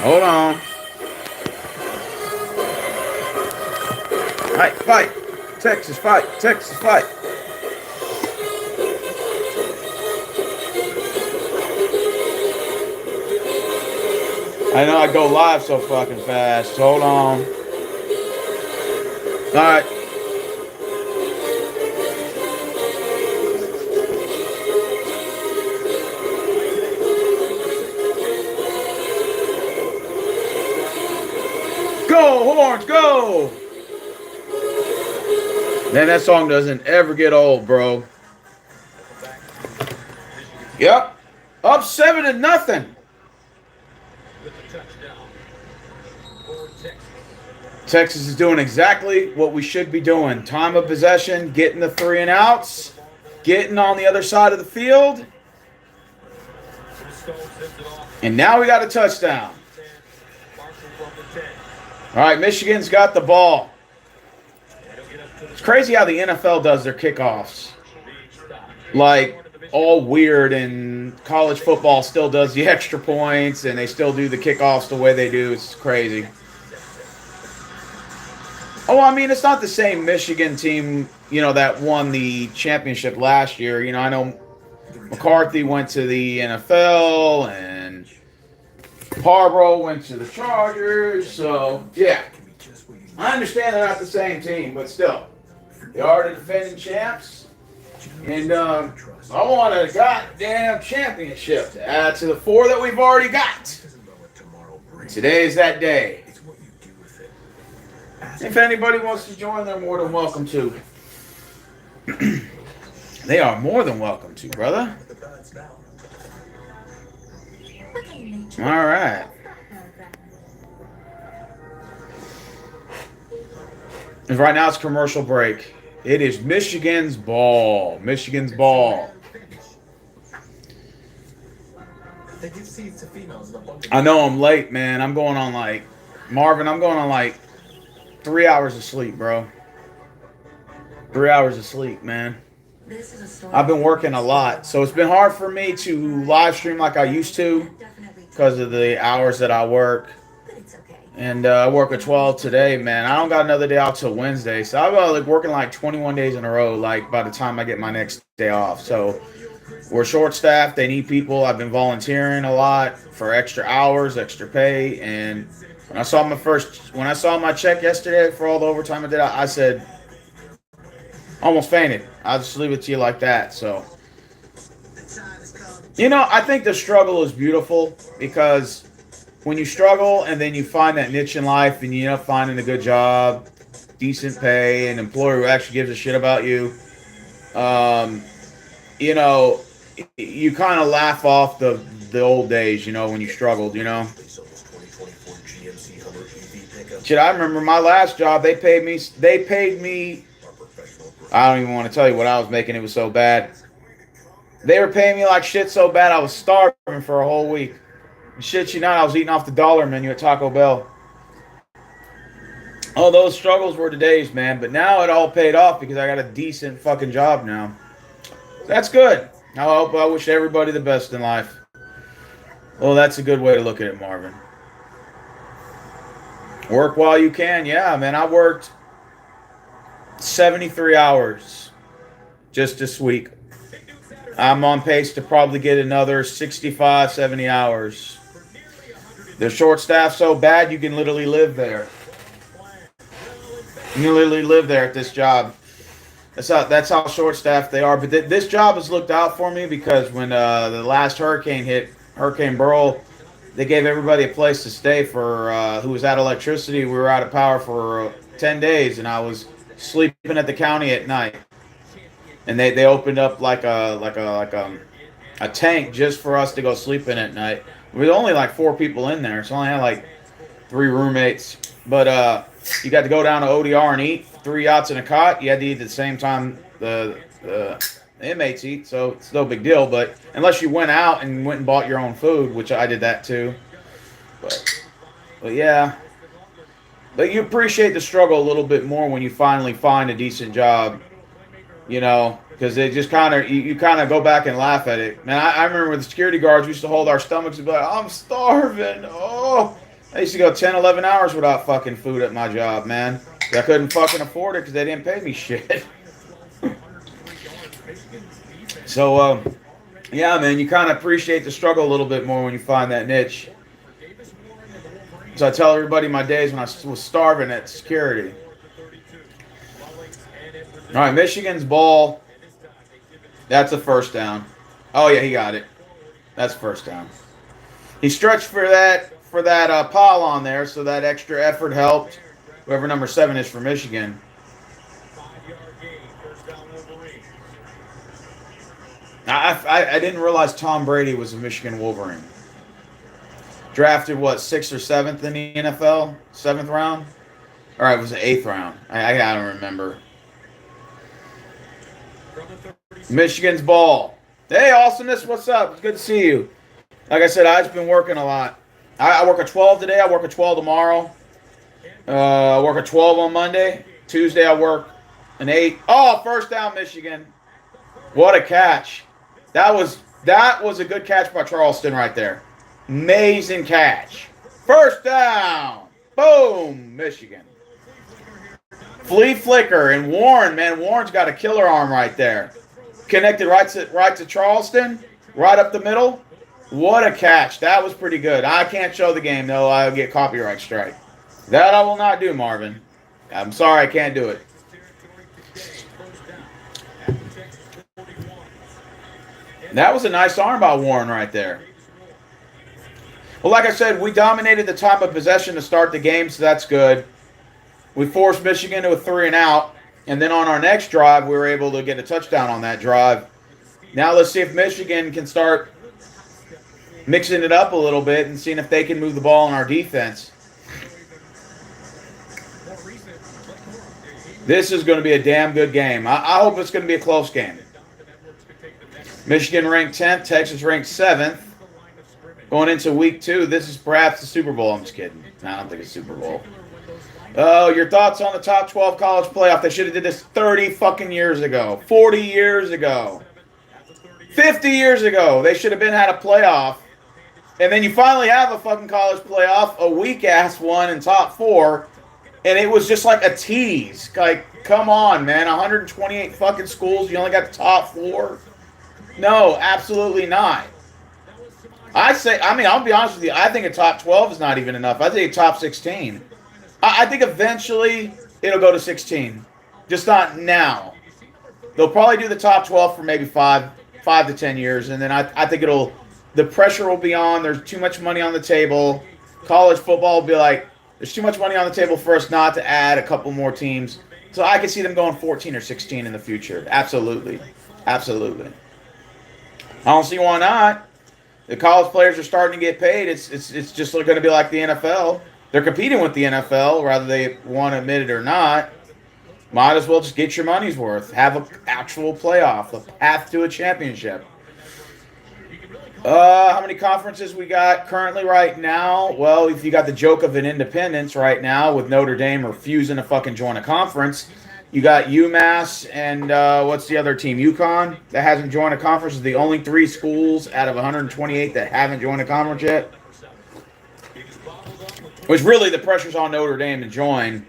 Hold on. Fight, fight. Texas, fight. Texas, fight. I know I go live so fucking fast. Hold on. All right. Go, Horns, go! Man, that song doesn't ever get old, bro. Yep. Up 7-0. Texas is doing exactly what we should be doing. Time of possession, getting the 3 and outs, getting on the other side of the field. And now we got a touchdown. All right, Michigan's got the ball. It's crazy how the NFL does their kickoffs. Like, all weird, and college football still does the extra points, and they still do the kickoffs the way they do. It's crazy. Oh, I mean, it's not the same Michigan team, that won the championship last year. I know McCarthy went to the NFL, and Harbaugh went to the Chargers. So, yeah. I understand they're not the same team, but still. They are the defending champs. And I want a goddamn championship to add to the 4 that we've already got. Today is that day. If anybody wants to join, they're more than welcome to. They are more than welcome to, brother. All right. And right now it's commercial break. It is Michigan's ball. Michigan's ball. I know I'm late, man. I'm going on Marvin, I'm going on 3 hours of sleep, bro. 3 hours of sleep, man. I've been working a lot. So it's been hard for me to live stream like I used to because of the hours that I work. And I work at 12 today, man. I don't got another day off till Wednesday. So I'm working 21 days in a row, by the time I get my next day off. So we're short-staffed. They need people. I've been volunteering a lot for extra hours, extra pay. And when I saw my check yesterday for all the overtime I did, I said, almost fainted. I'll just leave it to you like that. So, I think the struggle is beautiful because when you struggle and then you find that niche in life and you end up finding a good job, decent pay, an employer who actually gives a shit about you, you kind of laugh off the old days, when you struggled, Shit, I remember my last job, they paid me, I don't even want to tell you what I was making, it was so bad. They were paying me like shit so bad I was starving for a whole week. Shit you not, I was eating off the dollar menu at Taco Bell. Oh, those struggles were the days, man. But now it all paid off because I got a decent fucking job now. That's good. I wish everybody the best in life. Well, that's a good way to look at it, Marvin. Work while you can. Yeah, man, I worked 73 hours just this week. I'm on pace to probably get another 65, 70 hours. They're short staffed so bad you can literally live there. You can literally live there at this job. That's how short staffed they are. But this job has looked out for me because when the last hurricane hit, Hurricane Beryl, they gave everybody a place to stay for who was out of electricity. We were out of power for 10 days, and I was sleeping at the county at night. And they opened up a tank just for us to go sleep in at night. We were only 4 people in there, so I only had 3 roommates. But you got to go down to ODR and eat 3 yachts in a cot. You had to eat at the same time the inmates eat, so it's no big deal. But unless you went out and went and bought your own food, which I did that too. But yeah. But you appreciate the struggle a little bit more when you finally find a decent job. Because it just you kind of go back and laugh at it. Man, I remember the security guards used to hold our stomachs and be like, I'm starving. Oh, I used to go 10, 11 hours without fucking food at my job, man. I couldn't fucking afford it because they didn't pay me shit. So, yeah, man, you kind of appreciate the struggle a little bit more when you find that niche. So I tell everybody my days when I was starving at security. All right, Michigan's ball. That's a first down. Oh, yeah, he got it. That's first down. He stretched for that pylon there, so that extra effort helped. Whoever number 7 is for Michigan. I didn't realize Tom Brady was a Michigan Wolverine. Drafted, what, 6th or 7th in the NFL? 7th round? All right, it was the 8th round. I don't remember. Michigan's ball. Hey, Awesomeness, what's up? It's good to see you. Like I said, I've just been working a lot. I work a 12 today. I work a 12 tomorrow. I work a 12 on Monday. Tuesday, I work an 8. Oh, first down, Michigan. What a catch. That was a good catch by Charleston right there. Amazing catch. First down. Boom, Michigan. Flea flicker and Warren, man. Warren's got a killer arm right there. Connected right to Charleston, right up the middle. What a catch. That was pretty good. I can't show the game, though. I'll get copyright strike. That I will not do, Marvin. I'm sorry, I can't do it. That was a nice arm by Warren right there. Well, like I said, we dominated the time of possession to start the game, so that's good. We forced Michigan to a 3-and-out, and then on our next drive, we were able to get a touchdown on that drive. Now let's see if Michigan can start mixing it up a little bit and seeing if they can move the ball in our defense. This is going to be a damn good game. I hope it's going to be a close game. Michigan ranked 10th, Texas ranked 7th. Going into week 2, this is perhaps the Super Bowl. I'm just kidding. I don't think it's Super Bowl. Oh, your thoughts on the top 12 college playoff? They should have did this 30 fucking years ago. 40 years ago. 50 years ago. They should have had a playoff. And then you finally have a fucking college playoff, a weak-ass one in top 4. And it was just like a tease. Like, come on, man. 128 fucking schools. You only got the top 4? No, absolutely not. I'll be honest with you. I think a top 12 is not even enough. I think a top 16. I think eventually it'll go to 16. Just not now. They'll probably do the top 12 for maybe 5 to 10 years. And then I think the pressure will be on. There's too much money on the table. College football will be like, there's too much money on the table for us not to add a couple more teams. So I can see them going 14 or 16 in the future. Absolutely. Absolutely. I don't see why not. The college players are starting to get paid. It's just going to be like the NFL. They're competing with the NFL, whether they want to admit it or not. Might as well just get your money's worth. Have an actual playoff, a path to a championship. How many conferences we got currently right now? Well, if you got the joke of an independence right now with Notre Dame refusing to fucking join a conference, you got UMass and what's the other team? UConn that hasn't joined a conference. Is the only 3 schools out of 128 that haven't joined a conference yet. Which really the pressure's on Notre Dame to join.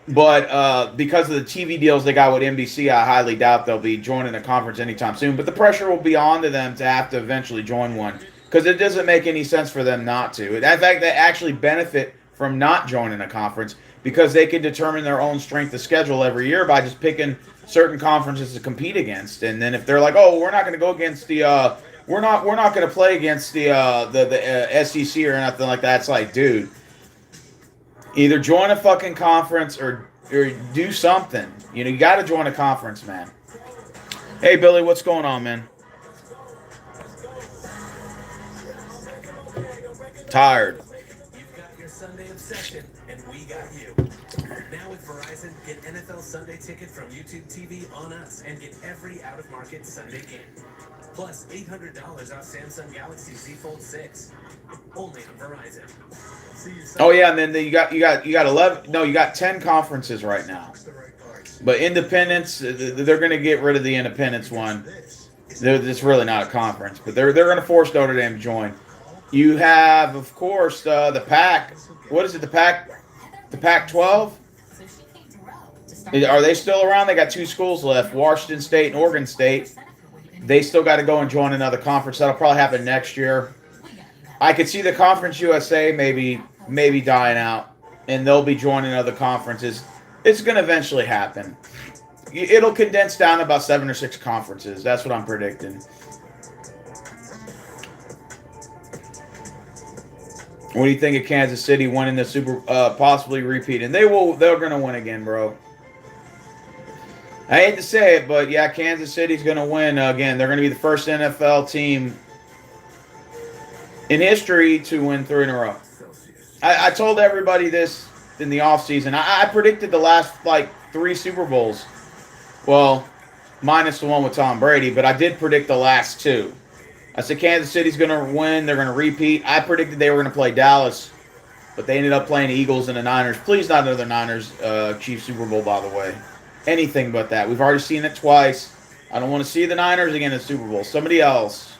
But because of the TV deals they got with NBC, I highly doubt they'll be joining a conference anytime soon. But the pressure will be on to them to have to eventually join one. Because it doesn't make any sense for them not to. In fact, they actually benefit from not joining a conference because they can determine their own strength of schedule every year by just picking certain conferences to compete against. And then if they're like, oh, we're not going to go against the we're not going to play against the SEC or nothing like that. It's like, dude, either join a fucking conference or do something. You know, you got to join a conference, man. Hey, Billy, what's going on, man? Tired. You've got your Sunday obsession, and we got you. Now with Verizon, get NFL Sunday Ticket from YouTube TV on us and get every out-of-market Sunday game. Plus $800 off Samsung Galaxy Z Fold 6. Only on Verizon. Oh yeah, and then you got 11. No, you got 10 conferences right now. But independents, they're going to get rid of the independents one. It's really not a conference, but they're going to force Notre Dame to join. You have, of course, the Pac. What is it? The Pac? The Pac-12? Are they still around? They got two schools left: Washington State and Oregon State. They still got to go and join another conference. That'll probably happen next year. I could see the Conference USA maybe dying out, and they'll be joining other conferences. It's going to eventually happen. It'll condense down to about 7 or 6 conferences. That's what I'm predicting. What do you think of Kansas City winning the Super, possibly repeating? They're going to win again, bro. I hate to say it, but yeah, Kansas City's going to win again. They're going to be the first NFL team in history to win 3 in a row. I told everybody this in the offseason. I predicted the last, 3 Super Bowls. Well, minus the one with Tom Brady, but I did predict the last 2. I said Kansas City's going to win. They're going to repeat. I predicted they were going to play Dallas, but they ended up playing the Eagles and the Niners. Please not another Niners Chiefs Super Bowl, by the way. Anything but that. We've already seen it twice. I don't want to see the Niners again in the Super Bowl. Somebody else.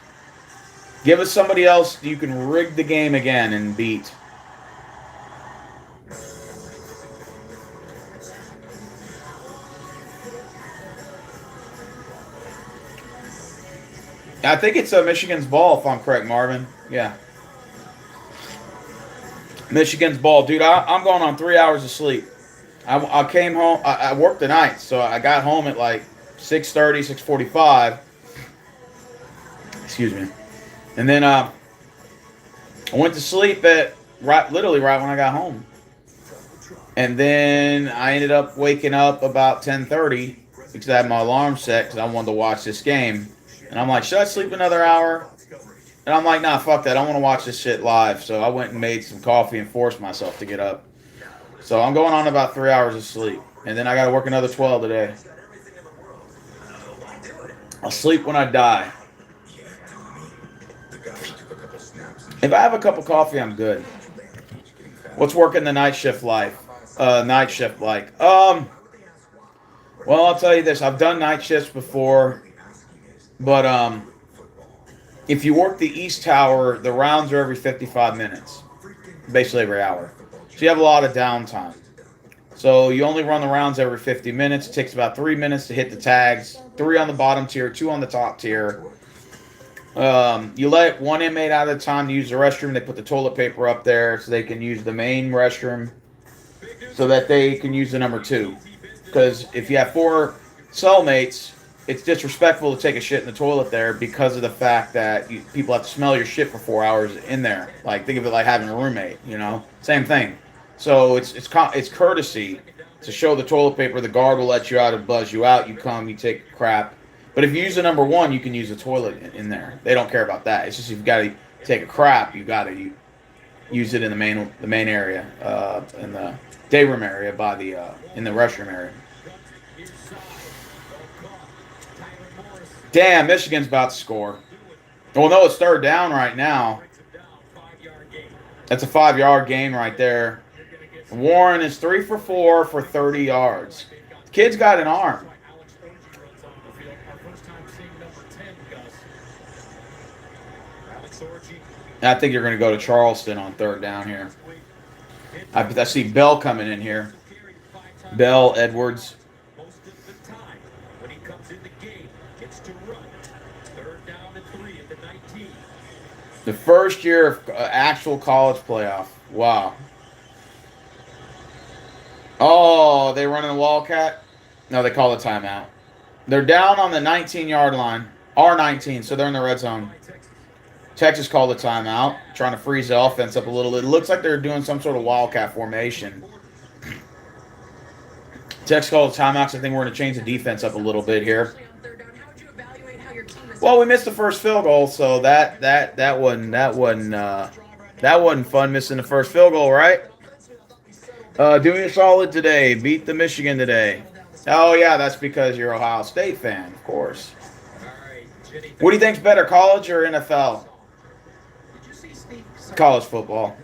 Give us somebody else you can rig the game again and beat. I think it's Michigan's ball, if I'm correct, Marvin. Yeah. Michigan's ball. Dude, I'm going on 3 hours of sleep. I came home. I worked the night, so I got home at 6:30, 6:45. Excuse me. And then I went to sleep at literally right when I got home. And then I ended up waking up about 10:30 because I had my alarm set because I wanted to watch this game. And I'm like, should I sleep another hour? And I'm like, nah, fuck that. I want to watch this shit live. So I went and made some coffee and forced myself to get up. So I'm going on about 3 hours of sleep. And then I got to work another 12 today. I'll sleep when I die. If I have a cup of coffee, I'm good. What's working the night shift like? Well, I'll tell you this. I've done night shifts before. But if you work the East Tower, the rounds are every 55 minutes. Basically every hour. So you have a lot of downtime. So you only run the rounds every 50 minutes. It takes about 3 minutes to hit the tags. 3 on the bottom tier, 2 on the top tier. You let one inmate out at a time to use the restroom. They put the toilet paper up there so they can use the main restroom so that they can use the number 2. Because if you have 4 cellmates, it's disrespectful to take a shit in the toilet there because of the fact that people have to smell your shit for 4 hours in there. Think of it like having a roommate, Same thing. So it's courtesy to show the toilet paper. The guard will let you out and buzz you out. You come, you take a crap. But if you use the number 1, you can use the toilet in there. They don't care about that. It's just if you've got to take a crap, you got to use it in the main area, in the day room area in the restroom area. Damn, Michigan's about to score. Well, no, it's 3rd down right now. That's a 5-yard gain right there. Warren is 3 for 4 for 30 yards. The kid's got an arm. I think you're going to go to Charleston on 3rd down here. I see Bell coming in here. Bell, Edwards. The first year of actual college playoff. Wow. Oh, they running a Wildcat? No, they call a timeout. They're down on the 19-yard line. R19, so they're in the red zone. Texas called a timeout, trying to freeze the offense up a little bit. It looks like they're doing some sort of Wildcat formation. Texas called a timeout, so I think we're going to change the defense up a little bit here. Well, we missed the first field goal, so that wasn't fun missing the first field goal, right? Doing a solid today. Beat the Michigan today. Oh yeah, that's because you're an Ohio State fan, of course. What do you think's better, college or NFL? College football.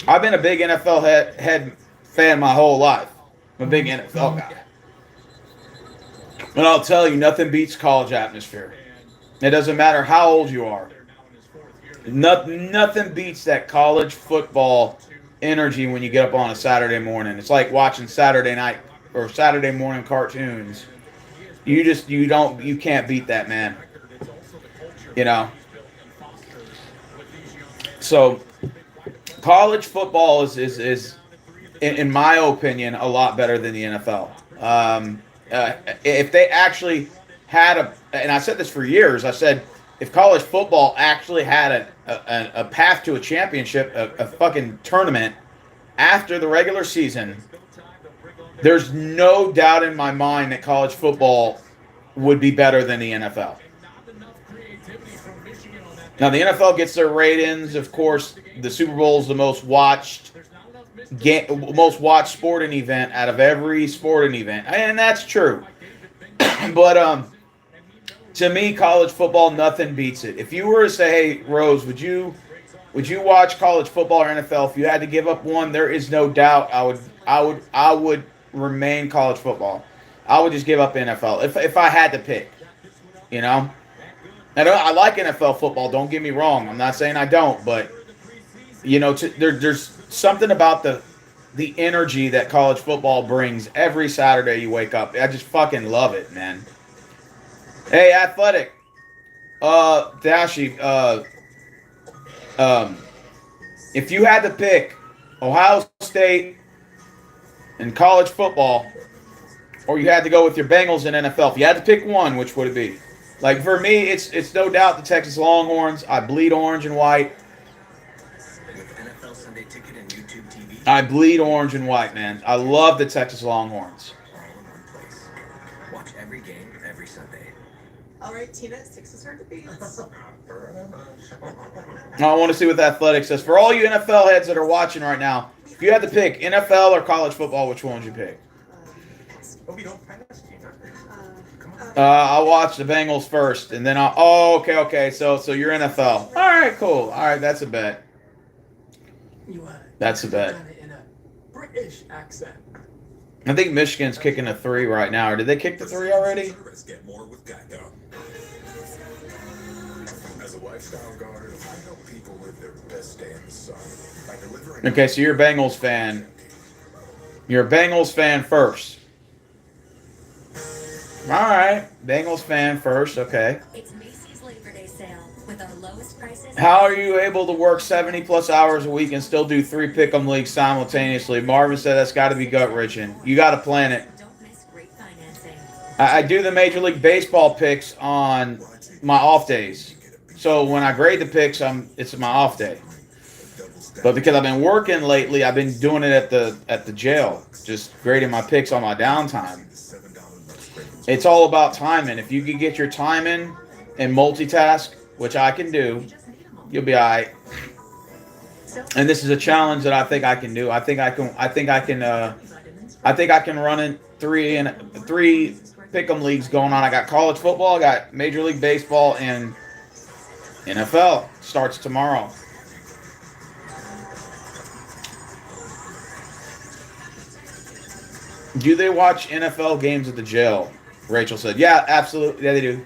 I've been a big NFL head fan my whole life. I'm a big NFL guy. And I'll tell you, nothing beats college atmosphere. It doesn't matter how old you are. Nothing beats that college football energy when you get up on a Saturday morning. It's like watching Saturday night or Saturday morning cartoons. You can't beat that, man. You know. So college football is in my opinion, a lot better than the NFL. If they actually had and I said this for years, I said if college football actually had a path to a championship, a fucking tournament after the regular season, there's no doubt in my mind that college football would be better than the NFL. Now, the NFL gets their ratings. Of course, the Super Bowl is the most watched sporting event out of every sporting event, and that's true. But to me, college football, nothing beats it. If you were to say, "Hey, Rose, would you watch college football or NFL?" If you had to give up one, there is no doubt I would remain college football. I would just give up NFL if I had to pick. You know. I like NFL football. Don't get me wrong. I'm not saying I don't, but there's something about the energy that college football brings every Saturday you wake up. I just fucking love it, man. Hey, Athletic, Dashi, if you had to pick Ohio State in college football, or you had to go with your Bengals in NFL, if you had to pick one, which would it be? Like, for me, it's no doubt the Texas Longhorns. I bleed orange and white. With NFL Sunday Ticket and YouTube TV, I bleed orange and white, man. I love the Texas Longhorns. all in one place. Watch every game every Sunday. All right, Tina, 6 is hard to beat. I want to see what the Athletic says. For all you NFL heads that are watching right now, if you had to pick NFL or college football, which one would you pick? I'll watch the Bengals first, and then okay. So you're NFL. All right, cool. All right, that's a bet. That's a bet. In a British accent. I think Michigan's kicking a 3 right now. Or did they kick the 3 already? Get more with Geico. As a lifestyle guard, I help people live their best day in the sun by delivering. Okay, so you're a Bengals fan. You're a Bengals fan first. All right, Bengals fan first. Okay. It's Macy's Labor Day sale with our lowest prices. How are you able to work 70 plus hours a week and still do 3 pick'em leagues simultaneously? Marvin said that's got to be gut wrenching. You got to plan it. Don't miss great financing. I do the Major League Baseball picks on my off days. So when I grade the picks, it's my off day. But because I've been working lately, I've been doing it at the jail, just grading my picks on my downtime. It's all about timing. If you can get your timing and multitask, which I can do, you'll be all right. And this is a challenge that I think I can do. I think I can run in three pick'em leagues going on. I got college football, I got Major League Baseball, and NFL starts tomorrow. Do they watch NFL games at the jail? Rachel said, "Yeah, absolutely. Yeah, they do.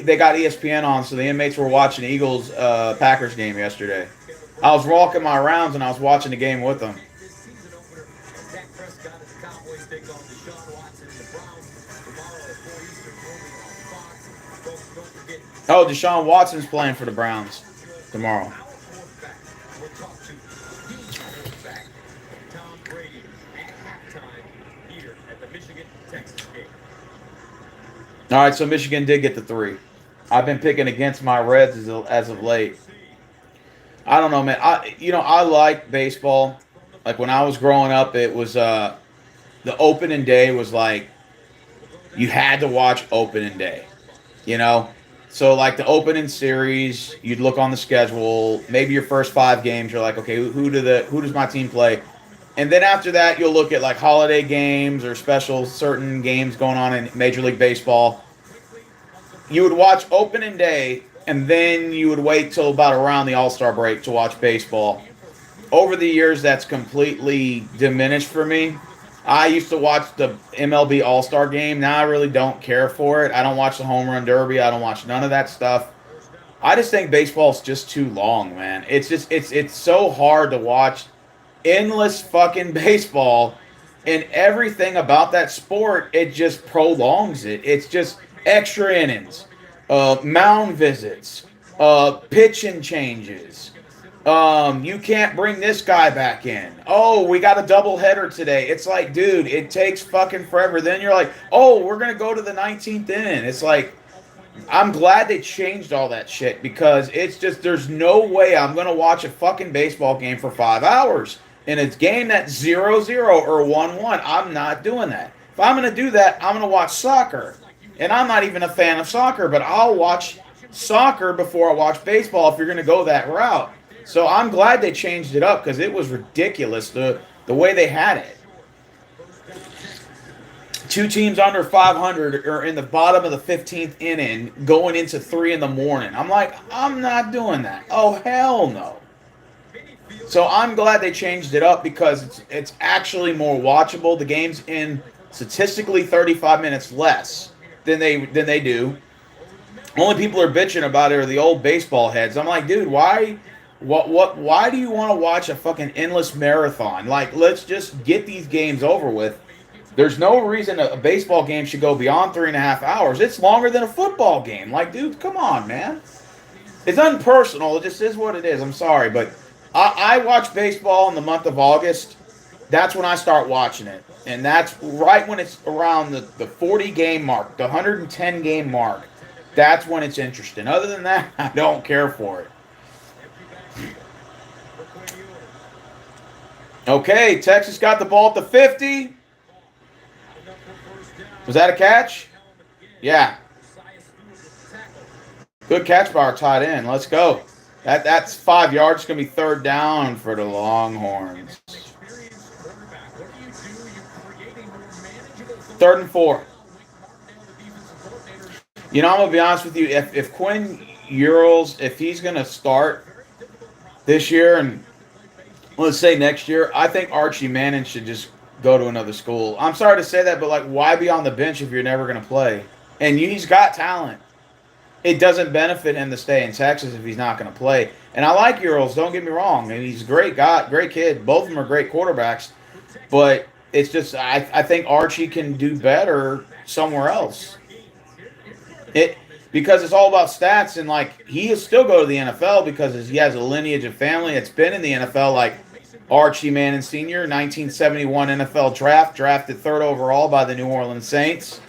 They got ESPN on, so the inmates were watching the Eagles Packers game yesterday. I was walking my rounds and I was watching the game with them." Oh, Deshaun Watson's playing for the Browns tomorrow. All right, so Michigan did get the 3. I've been picking against my Reds as of late. I don't know, man. I like baseball. Like when I was growing up, it was the opening day was like you had to watch opening day. So like the opening series, you'd look on the schedule. Maybe your first 5 games, you're like, okay, who does my team play? And then after that, you'll look at like holiday games or certain games going on in Major League Baseball. You would watch opening day, and then you would wait till about around the All-Star break to watch baseball. Over the years, that's completely diminished for me. I used to watch the MLB All-Star game. Now I really don't care for it. I don't watch the Home Run Derby. I don't watch none of that stuff. I just think baseball's just too long, man. It's so hard to watch endless fucking baseball, and everything about that sport, it just prolongs it. It's just extra innings, mound visits, pitching changes. You can't bring this guy back in. Oh, we got a double header today. It's like, dude, it takes fucking forever. Then you're like, oh, we're gonna go to the 19th inning. It's like, I'm glad they changed all that shit because it's just there's no way I'm gonna watch a fucking baseball game for 5 hours in a game that's 0-0 or 1-1. I'm not doing that. If I'm gonna do that, I'm gonna watch soccer, and I'm not even a fan of soccer, but I'll watch soccer before I watch baseball if you're gonna go that route. So I'm glad they changed it up because it was ridiculous the way they had it. Two teams under 500 are in the bottom of the 15th inning going into 3 in the morning. I'm like, I'm not doing that. Oh, hell no. So I'm glad they changed it up because it's actually more watchable. The game's in statistically 35 minutes less than they do. Only people are bitching about it are the old baseball heads. I'm like, dude, why do you want to watch a fucking endless marathon? Like, let's just get these games over with. There's no reason a baseball game should go beyond 3.5 hours. It's longer than a football game. Like, dude, come on, man. It's unpersonal. It just is what it is. I'm sorry, but I watch baseball in the month of August. That's when I start watching it. And that's right when it's around the 40-game mark, the 110-game mark. That's when it's interesting. Other than that, I don't care for it. Okay, Texas got the ball at the 50. Was that a catch? Yeah. Good catch by our tight end. Let's go. That's 5 yards. It's going to be 3rd down for the Longhorns. 3rd and 4. You know, I'm going to be honest with you. If Quinn Ewers, if he's going to start this year and let's say next year, I think Archie Manning should just go to another school. I'm sorry to say that, but like, why be on the bench if you're never going to play? And he's got talent. It doesn't benefit him to stay in Texas if he's not going to play. And I like Ewers, don't get me wrong. And he's a great guy, great kid. Both of them are great quarterbacks. But it's just, I think Archie can do better somewhere else. Because it's all about stats, and like, he will still go to the NFL because he has a lineage of family that's been in the NFL, like Archie Manning Sr., 1971 NFL draft, drafted 3rd overall by the New Orleans Saints.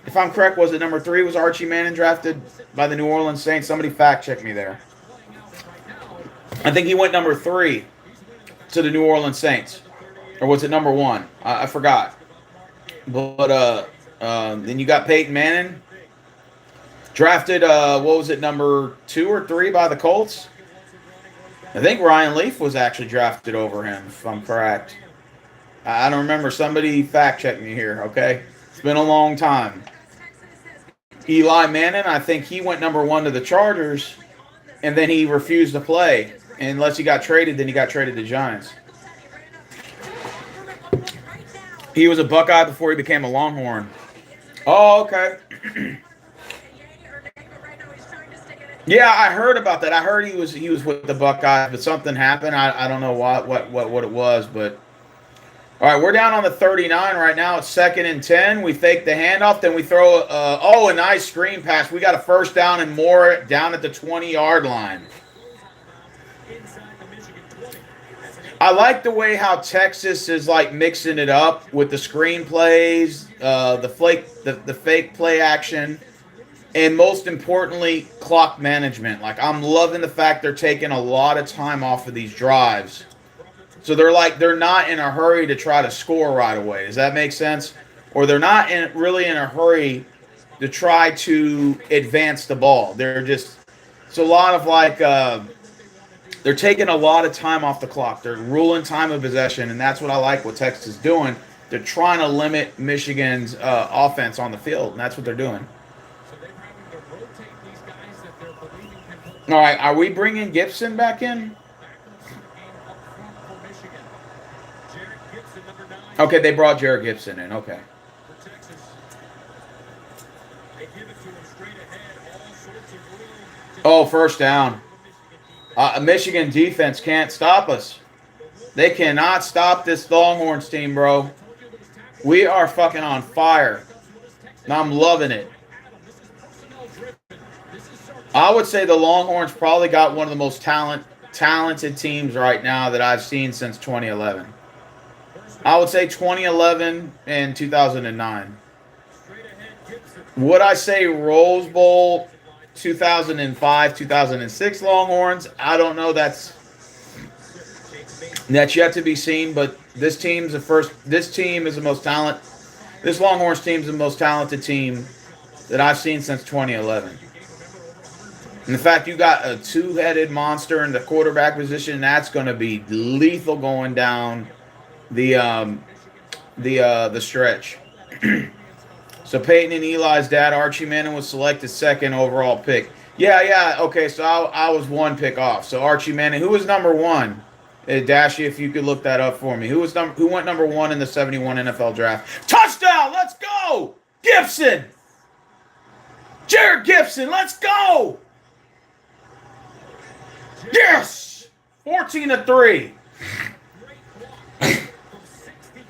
If I'm correct, was it number 3 was Archie Manning drafted by the New Orleans Saints? Somebody fact check me there. I think he went number 3 to the New Orleans Saints. Or was it number 1? I forgot. But then you got Peyton Manning. Drafted, what was it, number 2 or 3 by the Colts? I think Ryan Leaf was actually drafted over him, if I'm correct. I don't remember. Somebody fact check me here, okay? It's been a long time. Eli Manning, I think he went number 1 to the Chargers, and then he refused to play. Unless he got traded, then he got traded to Giants. He was a Buckeye before he became a Longhorn. Oh, okay. Yeah, I heard about that. I heard he was with the Buckeyes, but something happened. I don't know what it was, but all right, we're down on the 39 right now. It's 2nd and 10. We fake the handoff, then we throw a nice screen pass. We got a 1st down and more down at the 20-yard line. I like the way how Texas is like mixing it up with the screen plays, the fake play action, and most importantly, clock management. Like, I'm loving the fact they're taking a lot of time off of these drives. So they're not in a hurry to try to score right away. Does that make sense? Or they're not really in a hurry to try to advance the ball. It's a lot of like, they're taking a lot of time off the clock. They're ruling time of possession, and that's what I like what Texas is doing. They're trying to limit Michigan's offense on the field, and that's what they're doing. All right, are we bringing Gibson back in? Okay, they brought Jared Gibson in. Okay. Oh, first down. Michigan defense can't stop us. They cannot stop this Longhorns team, bro. We are fucking on fire. And I'm loving it. I would say the Longhorns probably got one of the most talented teams right now that I've seen since 2011. I would say 2011 and 2009. Would I say Rose Bowl 2005, 2006 Longhorns? I don't know. That's yet to be seen. But this team is the most talent. This Longhorns team is the most talented team that I've seen since 2011. And the fact you got a two-headed monster in the quarterback position, that's going to be lethal going down the stretch. So Peyton and Eli's dad, Archie Manning, was selected second overall pick. Yeah. Okay, so I was one pick off. So Archie Manning, who was number one? Dashy, if you could look that up for me. Who went number one in the 71 NFL draft? Touchdown! Let's go! Gibson! Jared Gibson, let's go! Yes! 14-3.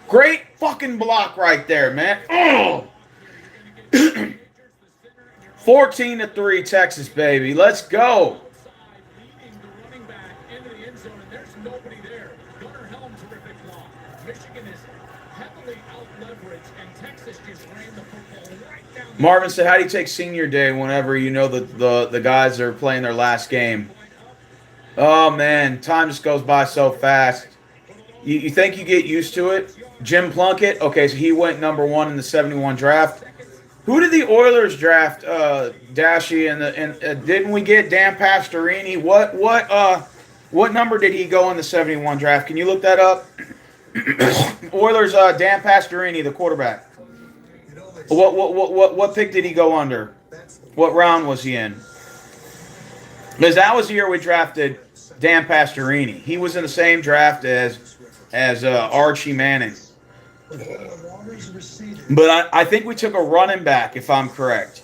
Great fucking block right there, man. Oh! 14-3 Texas, baby. Let's go. Marvin said, how do you take senior day whenever you know the guys are playing their last game? Oh, man. Time just goes by so fast. You think you get used to it? Jim Plunkett. Okay, so he went number one in the 71 draft. Who did the Oilers draft, Dashy? And didn't we get Dan Pastorini? What number did he go in the 71 draft? Can you look that up? Oilers, Dan Pastorini, the quarterback. What pick did he go under? What round was he in? Because that was the year we drafted Dan Pastorini. He was in the same draft as Archie Manning. But I think we took a running back, if I'm correct.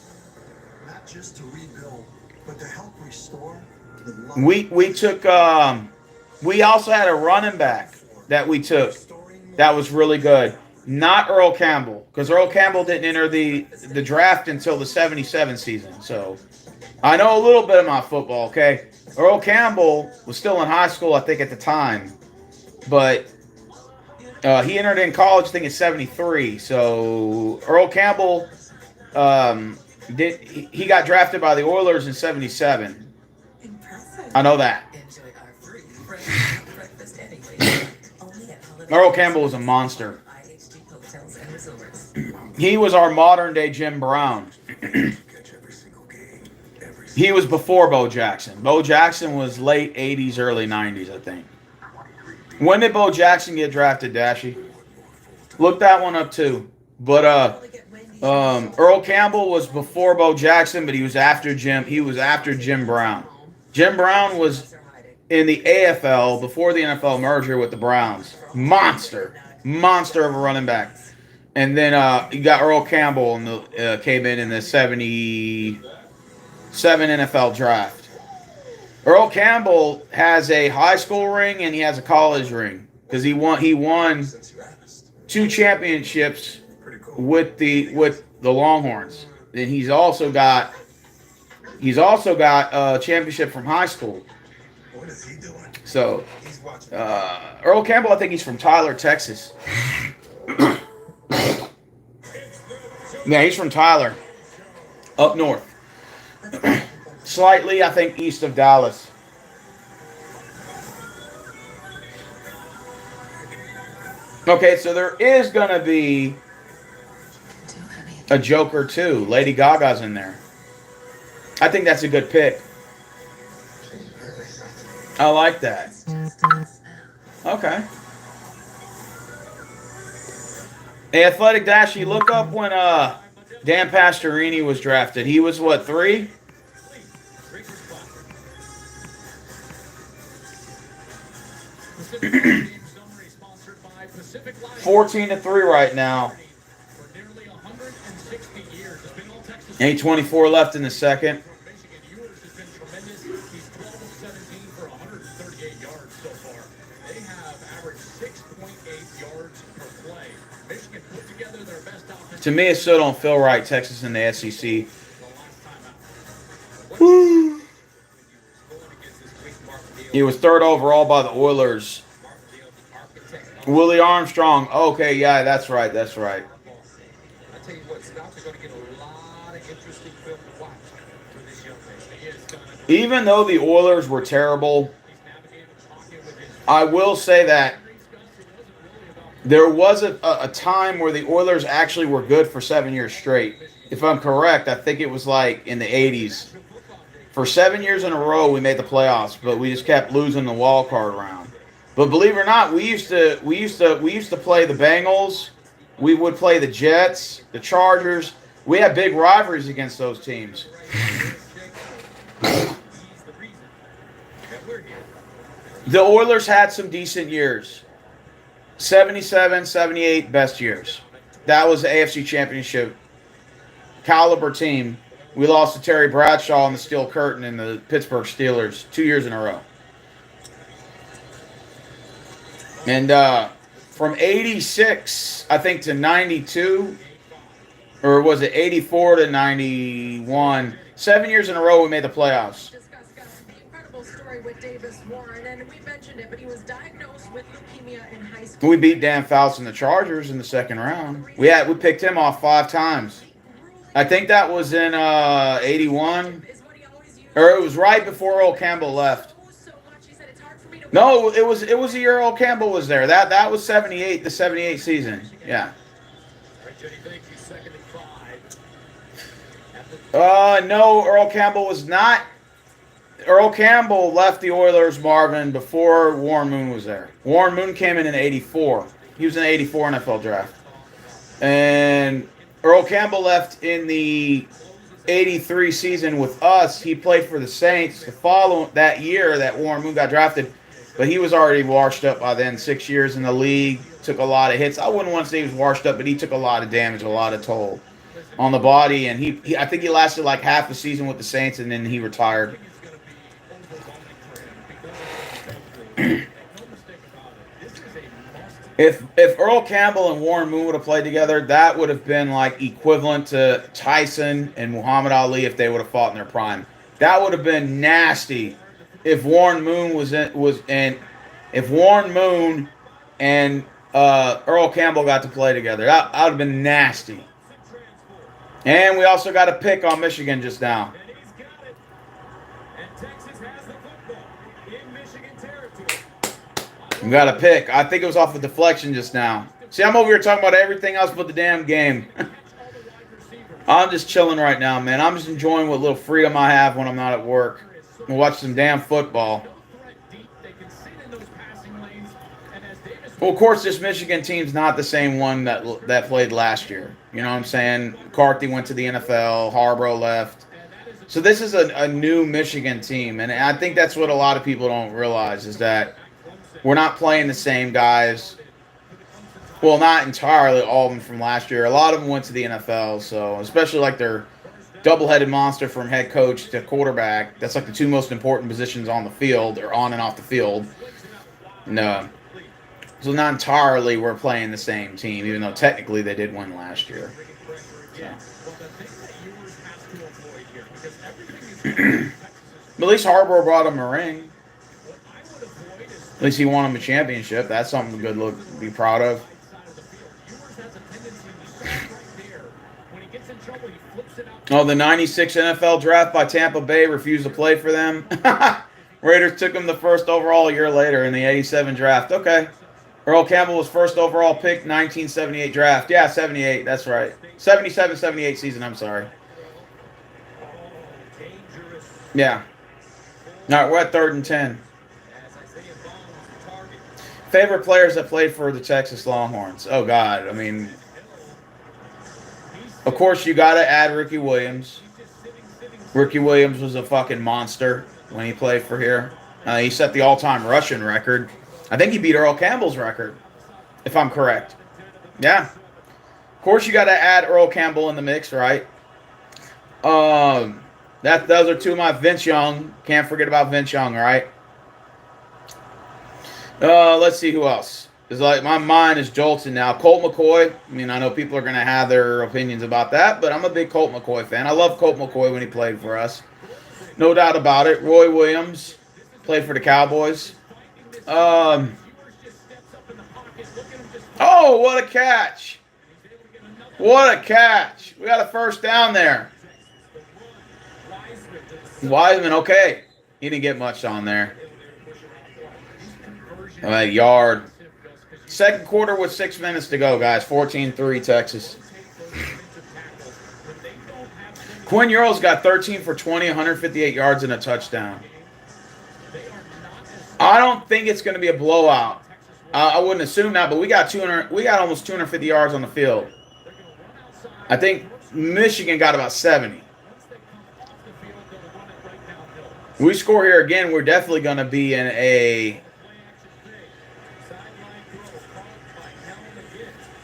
Not just to rebuild, but to help restore the We took we also had a running back that we took that was really good. Not Earl Campbell, because Earl Campbell didn't enter the draft until the 77 season. So I know a little bit about football, okay? Earl Campbell was still in high school, I think, at the time. But he entered in college, I think, in 73. So Earl Campbell he got drafted by the Oilers in 77. Impressive. I know that. Enjoy our free breakfast anyway. Only at Holiday Earl Campbell was a monster. IHG Hotels and Resorts. He was our modern-day Jim Brown. He was before Bo Jackson. Bo Jackson was late 80s, early 90s, I think. When did Bo Jackson get drafted, Dashy? Look that one up, too. But Earl Campbell was before Bo Jackson, but he was after Jim Brown. Jim Brown was in the AFL before the NFL merger with the Browns. Monster of a running back. And then you got Earl Campbell came in the 77 NFL draft. Earl Campbell has a high school ring and he has a college ring because he won 2 championships with the Longhorns. And he's also got a championship from high school. What is he doing? So He's watching. Earl Campbell, I think he's from Tyler, Texas. Yeah, he's from Tyler, up north. Slightly, I think, east of Dallas. Okay, so there is going to be a Joker, too. Lady Gaga's in there. I think that's a good pick. I like that. Okay. Hey, Athletic Dashy, look up when Dan Pastorini was drafted. He was, what, 3? $14-3 right now. 8:24 left in the second. 38 yards so far. They have averaged 6.8 yards per play. Michigan put together their best offense. To me, it still don't feel right. Texas in the SEC. The last time out. Going against this weak Martindale. He was third overall by the Oilers. Martindale, the architect. Willie Armstrong. Okay, yeah, that's right. That's right. I tell you what, scouts are going to get a lot of interesting film to watch for this young man. He is going to. Even though the Oilers were terrible, He's navigating the pocket with his. I will say that there was a time where the Oilers actually were good for 7 years straight. If I'm correct, I think it was like in the 80s. For 7 years in a row, we made the playoffs, but we just kept losing the wild card round. But believe it or not, we used to play the Bengals. We would play the Jets, the Chargers. We had big rivalries against those teams. The Oilers had some decent years. 77, 78 best years. That was the AFC Championship caliber team. We lost to Terry Bradshaw and the Steel Curtain and the Pittsburgh Steelers 2 years in a row. And from 86, I think, to 92, or was it 84 to 91, 7 years in a row we made the playoffs. Discuss the incredible story with Davis Warren, and we mentioned it, but he was diagnosed with leukemia in high school. We beat Dan Fouts and the Chargers in the second round. We picked him off 5 times. I think that was in 81, Is what he always used. or it was right before Earl Campbell left. So much, he said it's hard for me to. No, it was the year Earl Campbell was there. That was 78, the 78 season. Yeah. Right, Jenny, thank you. 2nd and 5. No, Earl Campbell was not. Earl Campbell left the Oilers, Marvin, before Warren Moon was there. Warren Moon came in 84. He was in the 84 NFL draft. And Earl Campbell left in the 83 season with us. He played for the Saints the following that year that Warren Moon got drafted. But he was already washed up by then. 6 years in the league, took a lot of hits. I wouldn't want to say he was washed up, but he took a lot of damage, a lot of toll on the body. And he I think he lasted like half a season with the Saints, and then he retired. If Earl Campbell and Warren Moon would have played together, that would have been like equivalent to Tyson and Muhammad Ali if they would have fought in their prime. That would have been nasty if Warren Moon if Warren Moon and Earl Campbell got to play together. That would have been nasty. And we also got a pick on Michigan just now. And he's got it. And Texas has the football in Michigan territory. We got a pick. I think it was off a deflection just now. See, I'm over here talking about everything else but the damn game. I'm just chilling right now, man. I'm just enjoying what little freedom I have when I'm not at work. And watch some damn football. Well, of course, this Michigan team's not the same one that played last year. You know what I'm saying? McCarthy went to the NFL. Harborough left. So this is a new Michigan team. And I think that's what a lot of people don't realize is that we're not playing the same guys. Well, not entirely all of them from last year. A lot of them went to the NFL. So especially like their double-headed monster from head coach to quarterback. That's like the 2 most important positions on the field or on and off the field. No. So not entirely we're playing the same team, even though technically they did win last year. So. But at least Harborough brought him a ring. At least he won him a championship. That's something good to be proud of. Oh, the 96 NFL draft by Tampa Bay refused to play for them. Raiders took him the first overall a year later in the 87 draft. Okay. Earl Campbell was first overall pick, 1978 draft. Yeah, 78. That's right. 77, 78 season. I'm sorry. Yeah. All right, we're at 3rd and 10. Favorite players that played for the Texas Longhorns? Oh, God. I mean, of course, you got to add Ricky Williams. Ricky Williams was a fucking monster when he played for here. He set the all-time rushing record. I think he beat Earl Campbell's record, if I'm correct. Yeah. Of course, you got to add Earl Campbell in the mix, right? Those are 2 of my Vince Young. Can't forget about Vince Young, right? Let's see who else. It's like my mind is jolting now. Colt McCoy. I mean, I know people are going to have their opinions about that, but I'm a big Colt McCoy fan. I love Colt McCoy when he played for us. No doubt about it. Roy Williams played for the Cowboys. Oh, what a catch. What a catch. We got a first down there. Wiseman, okay. He didn't get much on there. A yard. Second quarter with 6 minutes to go, guys. 14-3 Texas. Quinn Ewell's got 13 for 20, 158 yards and a touchdown. I don't think it's going to be a blowout. I wouldn't assume that, but we got almost 250 yards on the field. I think Michigan got about 70. We score here again, we're definitely going to be in a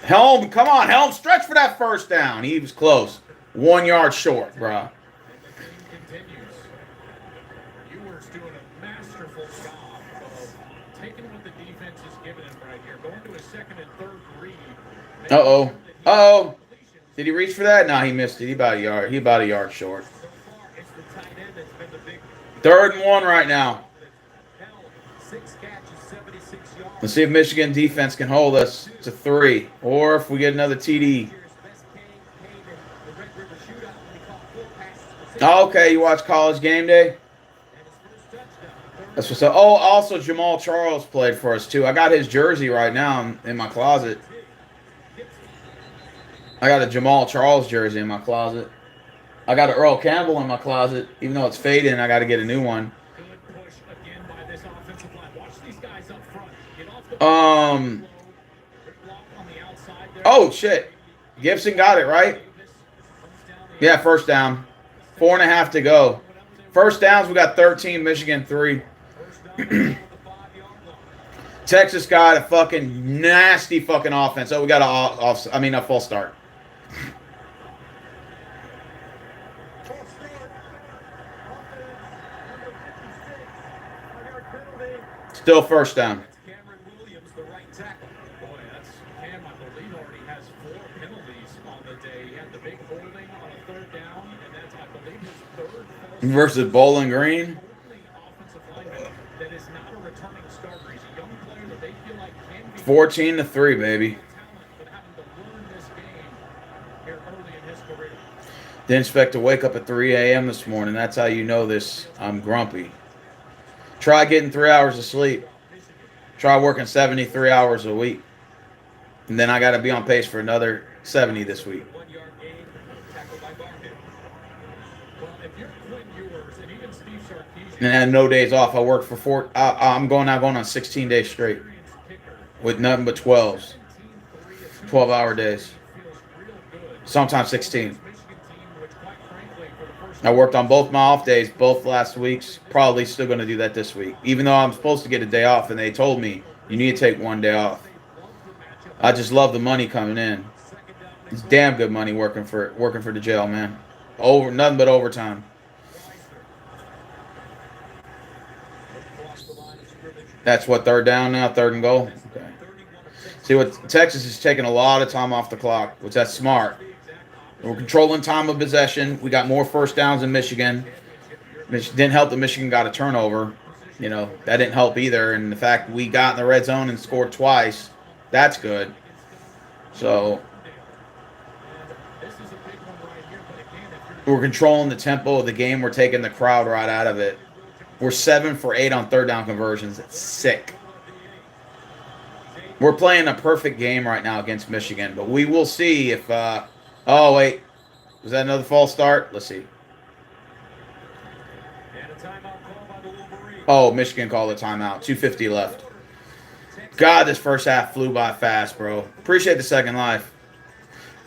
Helm. Come on, Helm, stretch for that first down. He was close. 1 yard short, bro. Ewers doing a masterful job of taking what the defense is giving him right here, going to a second and third read. Uh-oh. Uh-oh. Did he reach for that? No, he missed it. He about a yard short. It's the tight end that's been the big 3rd and 1 right now. 6 catches, 76 yards. Let's see if Michigan defense can hold us to 3, or if we get another TD. Okay, you watch College Game Day? That's what's up. Oh, also Jamal Charles played for us too. I got his jersey right now in my closet. I got a Jamal Charles jersey in my closet. I got an Earl Campbell in my closet. Even though it's fading, I got to get a new one. Oh, shit. Gibson got it, right? Yeah, first down. 4.5 to go. First downs, we got 13, Michigan 3. Texas got a fucking nasty fucking offense. Oh, we got a full start. Still first down. Cameron Williams, the right tackle. Boy, that's Cam, I believe, already has 4 penalties on the day. He had the big holding on a 3rd down, and that's, I believe, his 3rd Versus Bowling Green. only offensive lineman that is not a returning starter. He's a young player that they feel like can be 14-3, baby. talent, but having to learn this game here early in his career. Didn't expect to wake up at 3 a.m. this morning. That's how you know this. I'm grumpy. Try getting 3 hours of sleep. Try working 73 hours a week. And then I got to be on pace for another 70 this week. 1 yard gain, tackled by Barnett. Well, if you're Quinn Ewers and even Steve Sarkisian, And I had no days off. I worked for 4. I'm going on 16 days straight with nothing but 12s. 12-hour days. Sometimes 16. I worked on both my off days, both last weeks. Probably still going to do that this week. Even though I'm supposed to get a day off, and they told me, you need to take 1 day off. I just love the money coming in. It's damn good money working for the jail, man. Nothing but overtime. That's what, 3rd down now, 3rd and goal? Okay. See, what Texas is taking a lot of time off the clock, which that's smart. We're controlling time of possession. We got more first downs than Michigan. Which didn't help that Michigan got a turnover. You know, that didn't help either. And the fact we got in the red zone and scored twice, that's good. So we're controlling the tempo of the game. We're taking the crowd right out of it. We're 7 for 8 on 3rd down conversions. It's sick. We're playing a perfect game right now against Michigan, but we will see if oh, wait. Was that another false start? Let's see. Oh, Michigan called a timeout. 2:50 left. God, this first half flew by fast, bro. Appreciate the second life.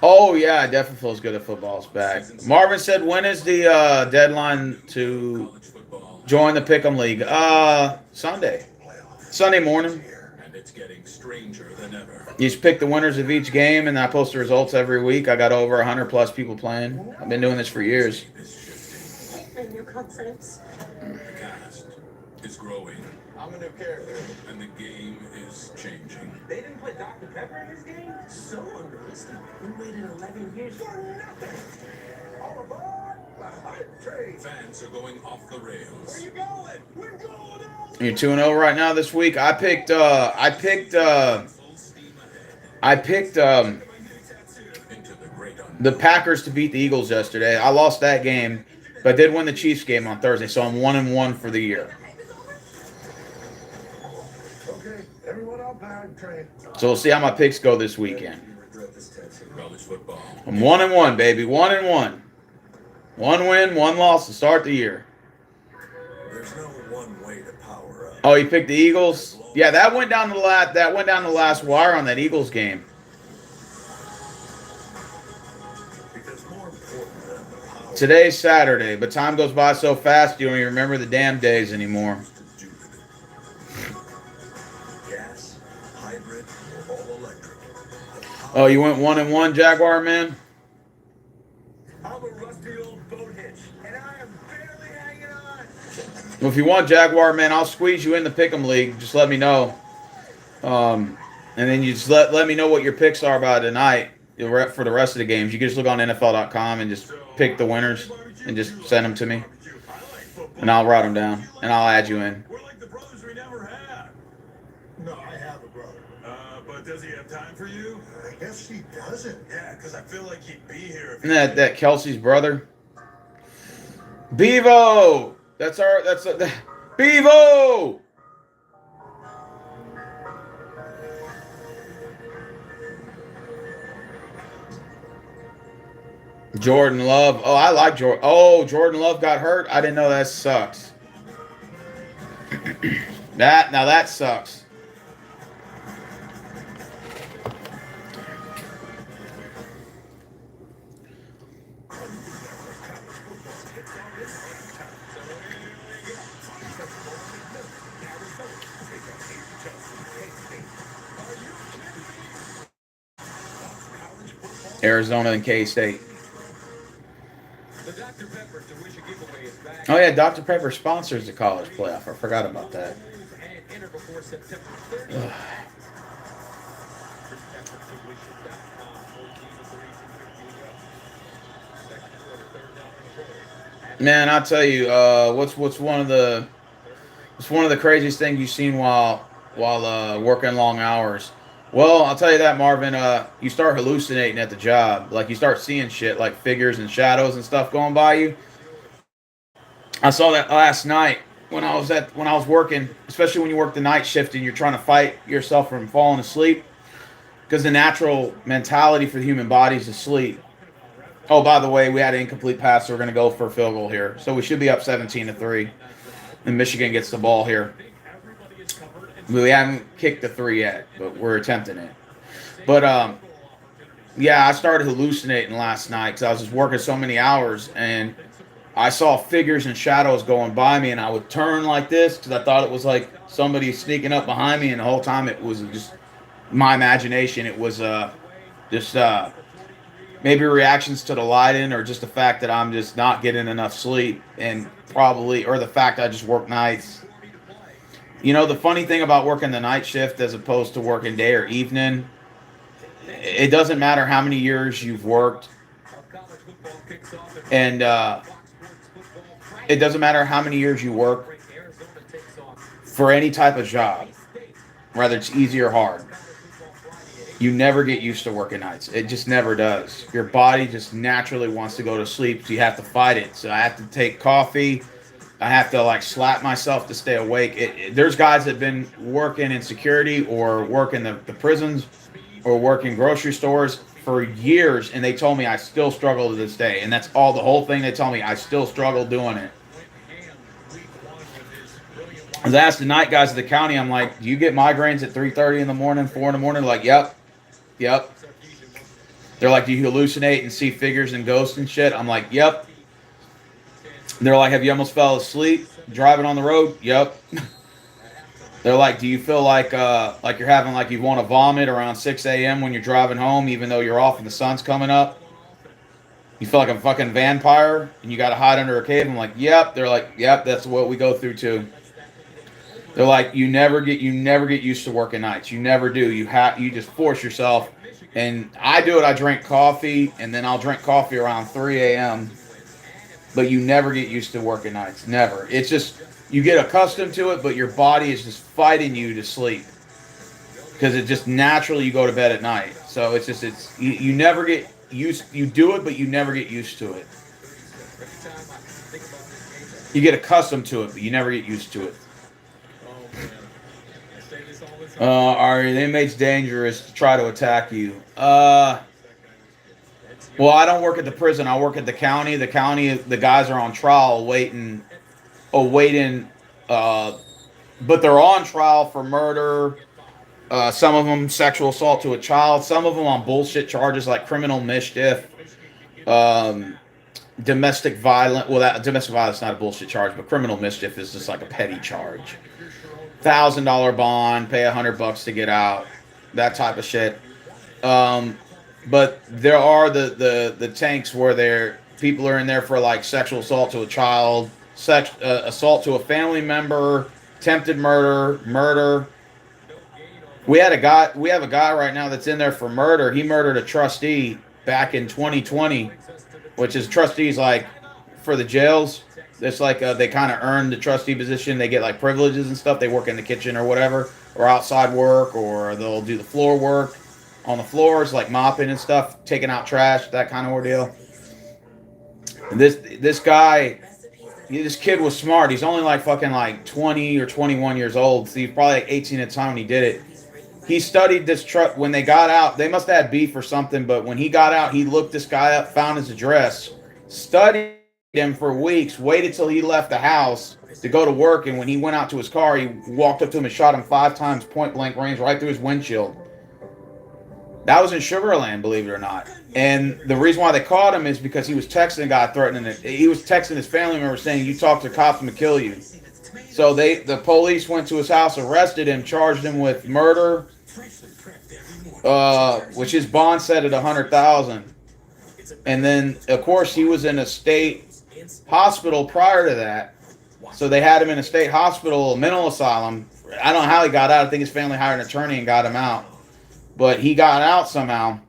Oh, yeah, it definitely feels good that football's back. Marvin said, when is the deadline to join the Pick'em League? Sunday. Sunday morning. and it's getting stranger than ever. You just pick the winners of each game, and I post the results every week. I got over 100+ people playing. I've been doing this for years. And your confidence. The cast is growing. I'm a new character. And the game is changing. They didn't put Dr. Pepper in this game? So unrealistic. We waited 11 years For nothing! All aboard the hype train! Fans are going off the rails. Where you going? We're going on! You're 2-0 right now this week. I picked Into the great the Packers to beat the Eagles yesterday. I lost that game, but I did win the Chiefs game on Thursday, so I'm 1-1 for the year. Okay, everyone on hype train. So we'll see how my picks go this weekend. college football. I'm 1-1, baby. 1-1. 1 win, 1 loss to start the year. There's no one way to power up. Oh, you picked the Eagles? Yeah, that went down to the last wire on that Eagles game. Because more important than the power Today's Saturday, but time goes by so fast you don't even remember the damn days anymore. is to do with it. Gas, hybrid, or all electric. Oh, you went 1-1, Jaguar man? I'm a rusty old boat hitch, and I am barely hanging on. Well, if you want Jaguar man, I'll squeeze you in the Pick'em League. Just let me know. And then you just let me know what your picks are about tonight for the rest of the games. You can just look on NFL.com and just pick the winners and just send them to me. And I'll write them down. And I'll add you in. We're like the brothers we never had. No, I have a brother. But does he have time for you? I guess he doesn't. Yeah, because I feel like he'd be here if Isn't that Kelsey's brother? Bevo! Bevo! Jordan Love. Oh, I like Jordan. Oh, Jordan Love got hurt. I didn't know that sucks. That sucks. Arizona and K-State. The Dr. Pepper to wish a giveaway is back. Oh, yeah, Dr. Pepper sponsors the college playoff. I forgot about that. And enter before September 30th. Man, I'll tell you, what's one of the craziest things you've seen while working long hours? Well, I'll tell you that, Marvin. You start hallucinating at the job. Like you start seeing shit like figures and shadows and stuff going by you. I saw that last night when I was working, especially when you work the night shift and you're trying to fight yourself from falling asleep, because the natural mentality for the human body is to sleep. Oh, by the way, we had an incomplete pass, so we're going to go for a field goal here. So we should be up 17-3, and Michigan gets the ball here. We haven't kicked the 3 yet, but we're attempting it. But yeah, I started hallucinating last night because I was just working so many hours, and I saw figures and shadows going by me, and I would turn like this because I thought it was like somebody sneaking up behind me, and the whole time it was just my imagination. It was just maybe reactions to the lighting or just the fact that I'm just not getting enough sleep, and probably, or the fact I just work nights. You know, the funny thing about working the night shift as opposed to working day or evening, it doesn't matter how many years you've worked, and it doesn't matter how many years you work for any type of job, whether it's easy or hard. You never get used to working nights. It just never does. Your body just naturally wants to go to sleep, so you have to fight it. So I have to take coffee. I have to like slap myself to stay awake. There's guys that have been working in security or working the prisons or working grocery stores for years, and they told me I still struggle to this day. And that's all, the whole thing they tell me, I still struggle doing it. I was asked the night guys at the county, I'm like, do you get migraines at 3:30 in the morning, 4 in the morning? Like, yep. They're like, do you hallucinate and see figures and ghosts and shit? I'm like, yep. They're like, have you almost fell asleep driving on the road? Yep. They're like, do you feel like you're having, like you want to vomit around 6 a.m. when you're driving home, even though you're off and the sun's coming up? You feel like a fucking vampire and you got to hide under a cave? I'm like, yep. They're like, yep, that's what we go through too. They're like, you never get used to working nights. You never do. You just force yourself. And I do it. I drink coffee, and then I'll drink coffee around 3 a.m. But you never get used to working nights. Never. It's just you get accustomed to it, but your body is just fighting you to sleep because it just naturally you go to bed at night. So you never get used. You do it, but you never get used to it. You get accustomed to it, but you never get used to it. Are the inmates dangerous to try to attack you? Well, I don't work at the prison. I work at the county. The county, the guys are on trial awaiting, but they're on trial for murder. Some of them sexual assault to a child. Some of them on bullshit charges like criminal mischief, domestic violence. Well, domestic violence is not a bullshit charge, but criminal mischief is just like a petty charge. $1,000 bond, pay $100 to get out, that type of shit. But there are the tanks where people are in there for like sexual assault to a child, assault to a family member, attempted murder. We have a guy right now that's in there for murder. He murdered a trustee back in 2020, which is trustees like for the jails. It's like they kind of earn the trustee position. They get like privileges and stuff. They work in the kitchen or whatever, or outside work, or they'll do the floor work on the floors, like mopping and stuff, taking out trash, that kind of ordeal. And this guy, this kid was smart. He's only like fucking like 20 or 21 years old. So he's probably like 18 at the time when he did it. He studied this truck. When they got out, they must have had beef or something, but when he got out, he looked this guy up, found his address, studied him for weeks, waited till he left the house to go to work, and when he went out to his car, he walked up to him and shot him 5 times point blank range right through his windshield. That was in Sugar Land, believe it or not. And the reason why they caught him is because he was texting a guy threatening it. He was texting his family member saying, "You talk to cops, I'm gonna kill you." So the police went to his house, arrested him, charged him with murder, which his bond set at $100,000. And then, of course, he was in a state hospital prior to that. So they had him in a state hospital, a mental asylum. I don't know how he got out. I think his family hired an attorney and got him out. But he got out somehow.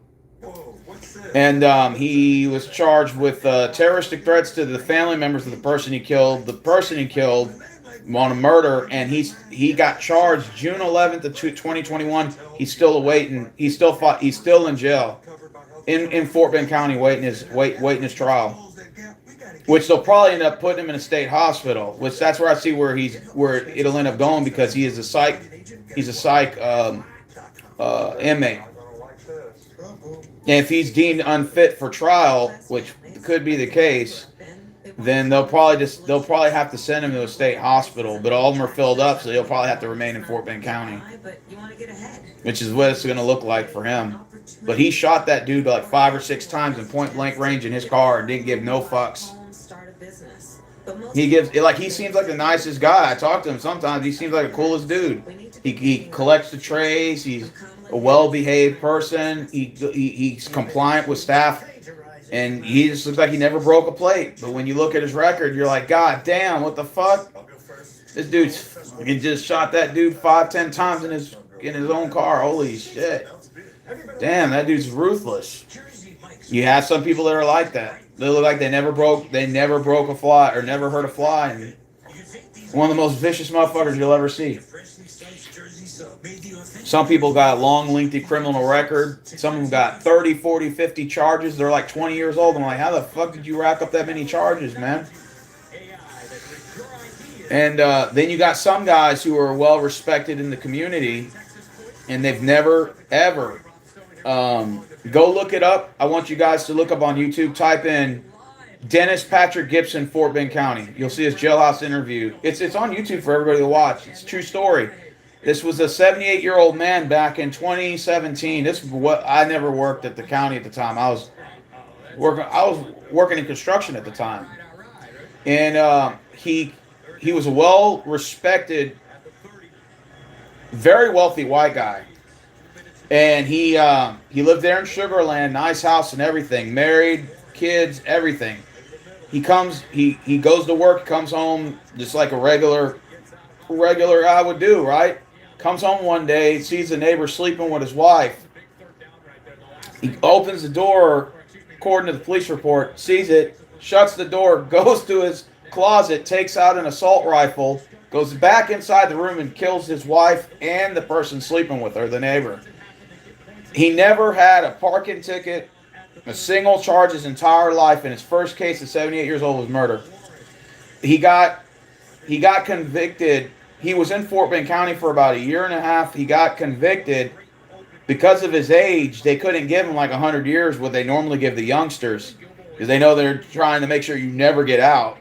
And he was charged with terroristic threats to the family members of the person he killed. The person he killed on a murder, and he got charged June 11th of 2021. He's still awaiting. He's still in jail in Fort Bend County waiting his trial. Which they'll probably end up putting him in a state hospital. Which that's where I see where it'll end up going, because he is a psych. He's a psych inmate. And if he's deemed unfit for trial, which could be the case, then they'll probably have to send him to a state hospital. But all of them are filled up, so he'll probably have to remain in Fort Bend County, which is what it's going to look like for him. But he shot that dude like 5 or 6 times in point blank range in his car and didn't give no fucks. He seems like the nicest guy. I talk to him sometimes. He seems like the coolest dude. He collects the trays. He's a well-behaved person. He's compliant with staff, and he just looks like he never broke a plate. But when you look at his record, you're like, God damn, what the fuck? This he just shot that dude 5-10 times in his own car. Holy shit! Damn, that dude's ruthless. You have some people that are like that. They look like they never broke a fly or never hurt a fly, and one of the most vicious motherfuckers you'll ever see. Some people got a long, lengthy criminal record. Some of them got 30, 40, 50 charges. They're like 20 years old. I'm like, how the fuck did you rack up that many charges, man? And then you got some guys who are well respected in the community, and they've never, ever. Go look it up. I want you guys to look up on YouTube. Type in Dennis Patrick Gibson, Fort Bend County. You'll see his jailhouse interview. It's on YouTube for everybody to watch. It's a true story. This was a 78-year-old man back in 2017. This is what I never worked at the county at the time. I was working in construction at the time, and he was a well-respected, very wealthy white guy. And he lived there in Sugar Land, nice house and everything, married, kids, everything. He goes to work, comes home just like a regular regular guy would do, right? Comes home one day, sees the neighbor sleeping with his wife. He opens the door, according to the police report, sees it, shuts the door, goes to his closet, takes out an assault rifle, goes back inside the room and kills his wife and the person sleeping with her, the neighbor. He never had a parking ticket, a single charge his entire life, and his first case at 78 years old was murder. He got convicted. He was in Fort Bend County for about a year and a half. He got convicted because of his age. They couldn't give him like 100 years, what they normally give the youngsters, because they know they're trying to make sure you never get out.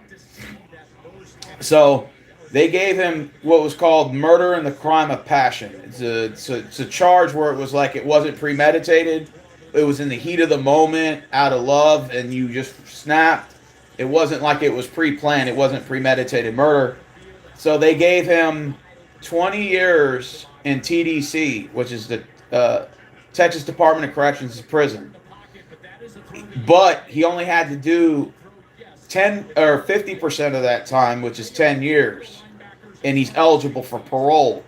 So they gave him what was called murder in the crime of passion. It's a charge where it was like it wasn't premeditated. It was in the heat of the moment, out of love, and you just snapped. It wasn't like it was pre-planned. It wasn't premeditated murder. So they gave him 20 years in TDC, which is the Texas Department of Corrections prison. But he only had to do 10 or 50% of that time, which is 10 years. And he's eligible for parole.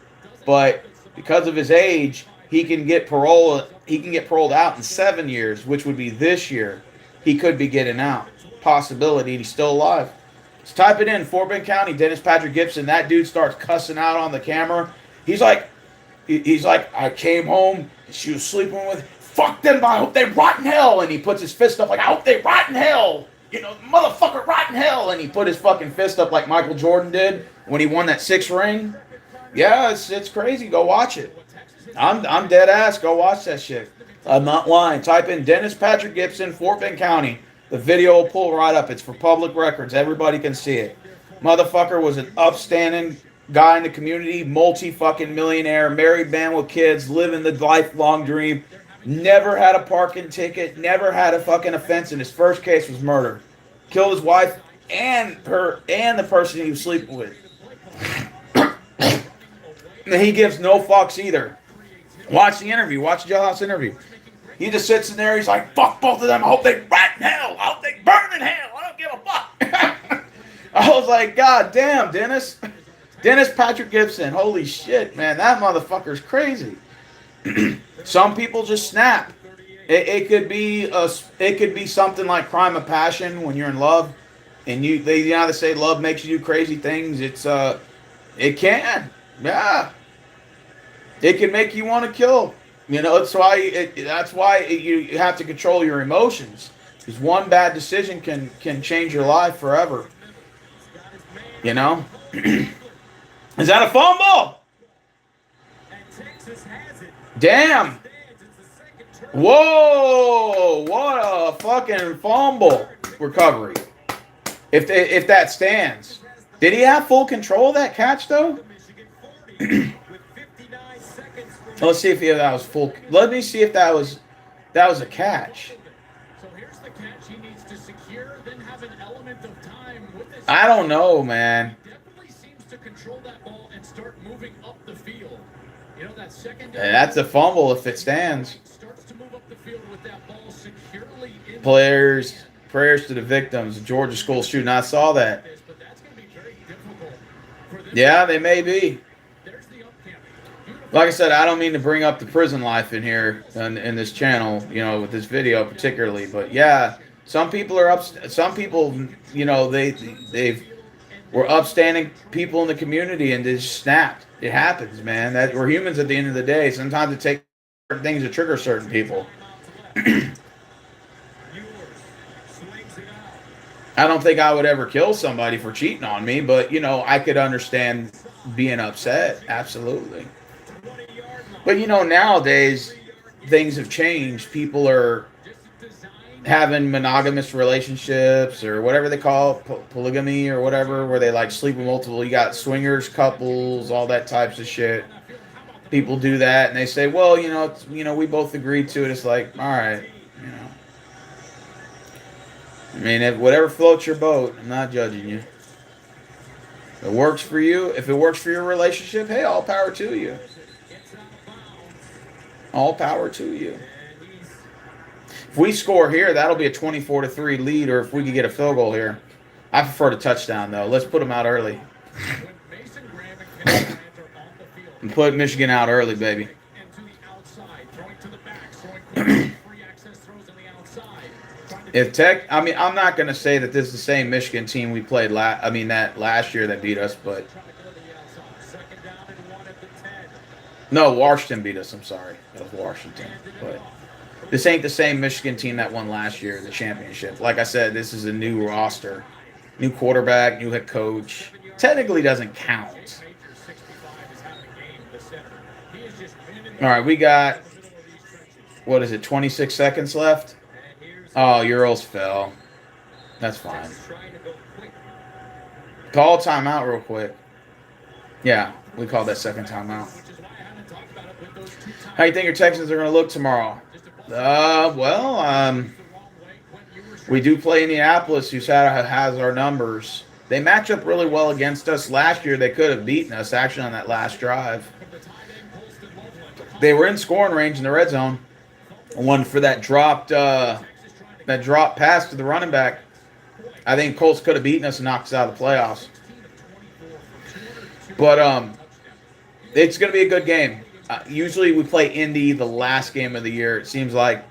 But because of his age, he can get parole. He can get paroled out in 7 years, which would be this year. He could be getting out. Possibility. He's still alive. Just type it in, Fort Bend County, Dennis Patrick Gibson. That dude starts cussing out on the camera. He's like, I came home and she was sleeping with. Fuck them! I hope they rot in hell. And he puts his fist up like, I hope they rot in hell. You know, motherfucker, rot in hell. And he put his fucking fist up like Michael Jordan did when he won that 6th ring. Yeah, it's crazy. Go watch it. I'm dead ass. Go watch that shit. I'm not lying. Type in Dennis Patrick Gibson, Fort Bend County. The video will pull right up. It's for public records. Everybody can see it. Motherfucker was an upstanding guy in the community, multi-fucking millionaire, married man with kids, living the lifelong dream. Never had a parking ticket, never had a fucking offense, and his first case was murder. Killed his wife and the person he was sleeping with. And he gives no fucks either. Watch the interview. Watch the jailhouse interview. He just sits in there. He's like, fuck both of them. I hope they rot in hell. I hope they burn in hell. I don't give a fuck. I was like, God damn, Dennis. Dennis Patrick Gibson. Holy shit, man. That motherfucker's crazy. Some people just snap. It could be something like crime of passion when you're in love, and they say love makes you do crazy things. It can, yeah. It can make you want to kill. You know, that's why you have to control your emotions. Because one bad decision can change your life forever. You know? Is that a fumble? Damn. Whoa. What a fucking fumble recovery. If that stands. Did he have full control of that catch, though? Let's see if that was full. Let me see if that was a catch. So here's the catch he needs to secure, then have an element of time with this. I don't know, man. Definitely seems to control that ball and start moving up the field. You know, that second. That's a fumble if it stands. Starts to move up the field with that ball securely in. Prayers to the victims of Georgia school shooting. I saw that. But that's going to be very difficult for this. Yeah, they may be. There's the up camp. Like I said, I don't mean to bring up the prison life in here in this channel, you know, with this video particularly, but yeah, some people are some people, you know, they were upstanding people in the community and they just snapped. It happens, man. That we're humans at the end of the day. Sometimes it takes certain things to trigger certain people. I don't think I would ever kill somebody for cheating on me, but you know, I could understand being upset. Absolutely. But you know, nowadays things have changed. People are having monogamous relationships or whatever they call it, polygamy or whatever, where they like sleep with multiple. You got swingers, couples, all that types of shit. People do that and they say, well, you know, we both agreed to it. It's like, all right, you know. I mean, if whatever floats your boat, I'm not judging you. If it works for you, if it works for your relationship, hey, all power to you. All power to you. If we score here, that'll be a 24-3 lead, or if we could get a field goal here. I prefer the touchdown, though. Let's put them out early. And put Michigan out early, baby. And to the outside, throwing to the back, throwing quickly, free access throws on the outside. If Tech, I mean, I'm not going to say that this is the same Michigan team we played that last year that beat us, but Trying to go to the outside. Second down and 1 at the 10. no, Washington beat us. I'm sorry. That was Washington. But this ain't the same Michigan team that won last year, the championship. Like I said, this is a new roster, new quarterback, new head coach. Technically doesn't count. Major 65 is having a game, the center. He is just winning All right, we got, in the middle of these trenches. what is it, 26 seconds left? And here's Oh, Urals fell. That's fine. Texas trying to go quick. Call timeout real quick. Yeah, we called that second timeout. Which is why I haven't talked about it with those 2 times. How you think your Texans are going to look tomorrow? We do play Indianapolis, who has our numbers. They match up really well against us. Last year, they could have beaten us, actually, on that last drive. They were in scoring range in the red zone. One for that dropped pass to the running back. I think Colts could have beaten us and knocked us out of the playoffs. But it's going to be a good game. Usually we play Indy the last game of the year. It seems like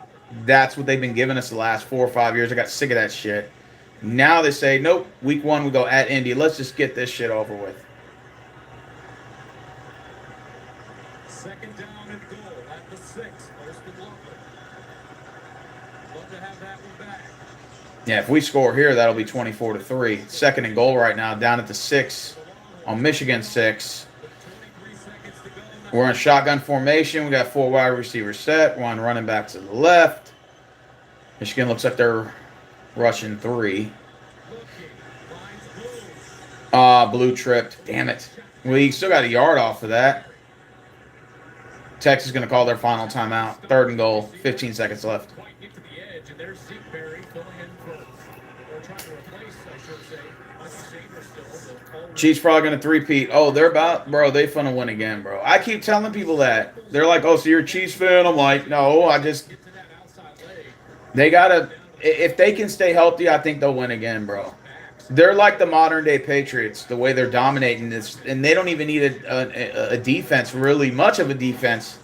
that's what they've been giving us the last 4 or 5 years. I got sick of that shit. Now they say, nope, week 1 we go at Indy. Let's just get this shit over with. Second down and goal at the 6. Austin Loveland. Love to have that one back. Yeah, if we score here, that'll be 24-3. Second and goal right now, down at the 6 on Michigan 6. 23 seconds to go. We're in shotgun formation. We got 4 wide receivers set. One running back to the left. Michigan looks like they're rushing 3. Blue tripped. Damn it. We still got a yard off of that. Texas is going to call their final timeout. Third and goal. 15 seconds left. Quite get to the edge, and there's Zeke Berry filling in for, or trying to replace, I should say, Michael Saber still. The all Chiefs probably going to three-peat. Oh, they're about, bro, they finna win again, bro. I keep telling people that. They're like, oh, so you're a Chiefs fan? I'm like, no, I just, get to that outside leg. they got to, if they can stay healthy, I think they'll win again, bro. They're like the modern-day Patriots, the way they're dominating this, and they don't even need a defense, really much of a defense,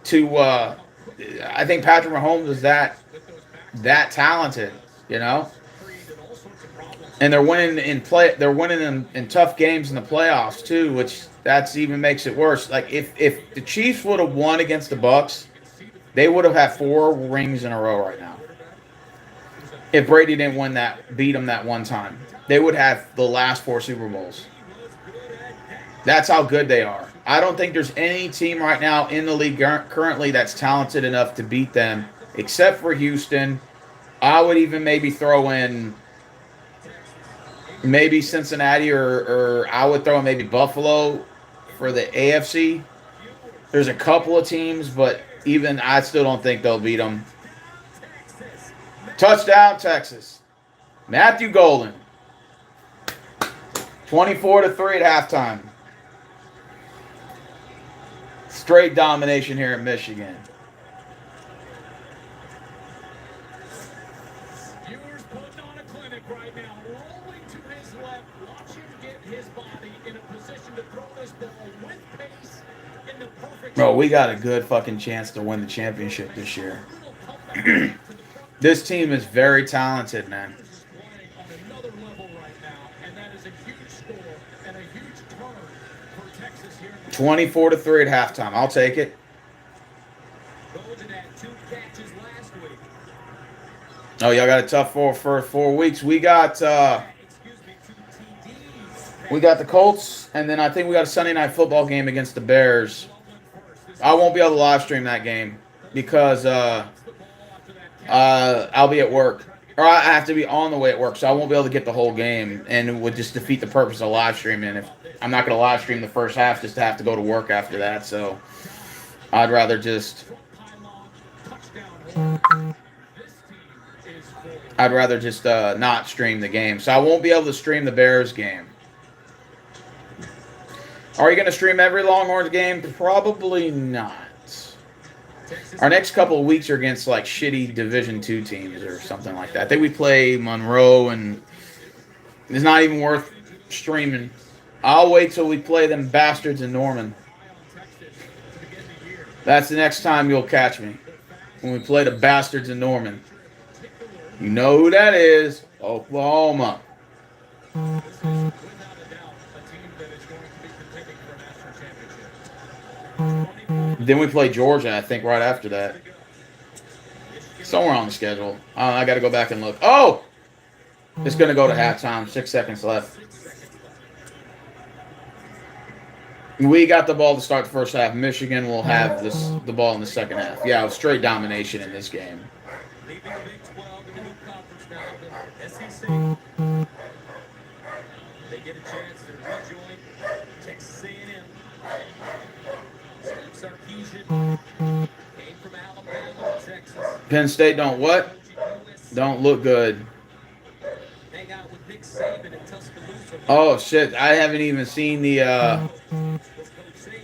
to, I think Patrick Mahomes is that talented, you know? And they're winning in tough games in the playoffs too, which that's even makes it worse. Like if the Chiefs would have won against the Bucks, they would have had 4 rings in a row right now. If Brady didn't beat them that one time, they would have the last 4 Super Bowls. That's how good they are. I don't think there's any team right now in the league currently that's talented enough to beat them, except for Houston. I would even maybe throw in maybe Cincinnati, or I would throw in maybe Buffalo for the AFC. There's a couple of teams, but even I still don't think they'll beat them. Touchdown, Texas. Matthew Golden. 24-3 at halftime. Straight domination here in Michigan. Ewers putting on a clinic right now, rolling to his left. Watch him get his body in a position to throw this ball with pace in the perfect. Bro, we got a good fucking chance to win the championship this year. Little comeback to the front. This team is very talented, man. Is playing on another level right now, and that is a huge score and a huge turn for Texas here. 24-3 at halftime. I'll take it. Golden had 2 catches last week. Oh, y'all got a tough 4 weeks. We got 2 TDs. the Colts, and then I think we got a Sunday night football game against the Bears. I won't be able to live stream that game because I'll be at work. Or I have to be on the way at work, so I won't be able to get the whole game, and it would just defeat the purpose of live streaming. If I'm not going to live stream the first half just to have to go to work after that, so I'd rather just not stream the game. So I won't be able to stream the Bears game. Are you going to stream every Longhorns game? Probably not. Our next couple of weeks are against like shitty Division II teams or something like that. I think we play Monroe, and it's not even worth streaming. I'll wait till we play them bastards in Norman. That's the next time you'll catch me. When we play the bastards in Norman. You know who that is. Oklahoma. Then we play Georgia, I think, right after that. Somewhere on the schedule. I got to go back and look. Oh! It's going to go to halftime. 6 seconds left. We got the ball to start the first half. Michigan will have the ball in the second half. Yeah, straight domination in this game. Leaving the Big 12 in the new conference now, the SEC. They get a chance to rejoin Texas A&M. Steve Sarkisian came from Alabama to Texas. Penn State don't what? Don't look good. Hang out with Nick Saban in Tuscaloosa. Oh shit! I haven't even seen the.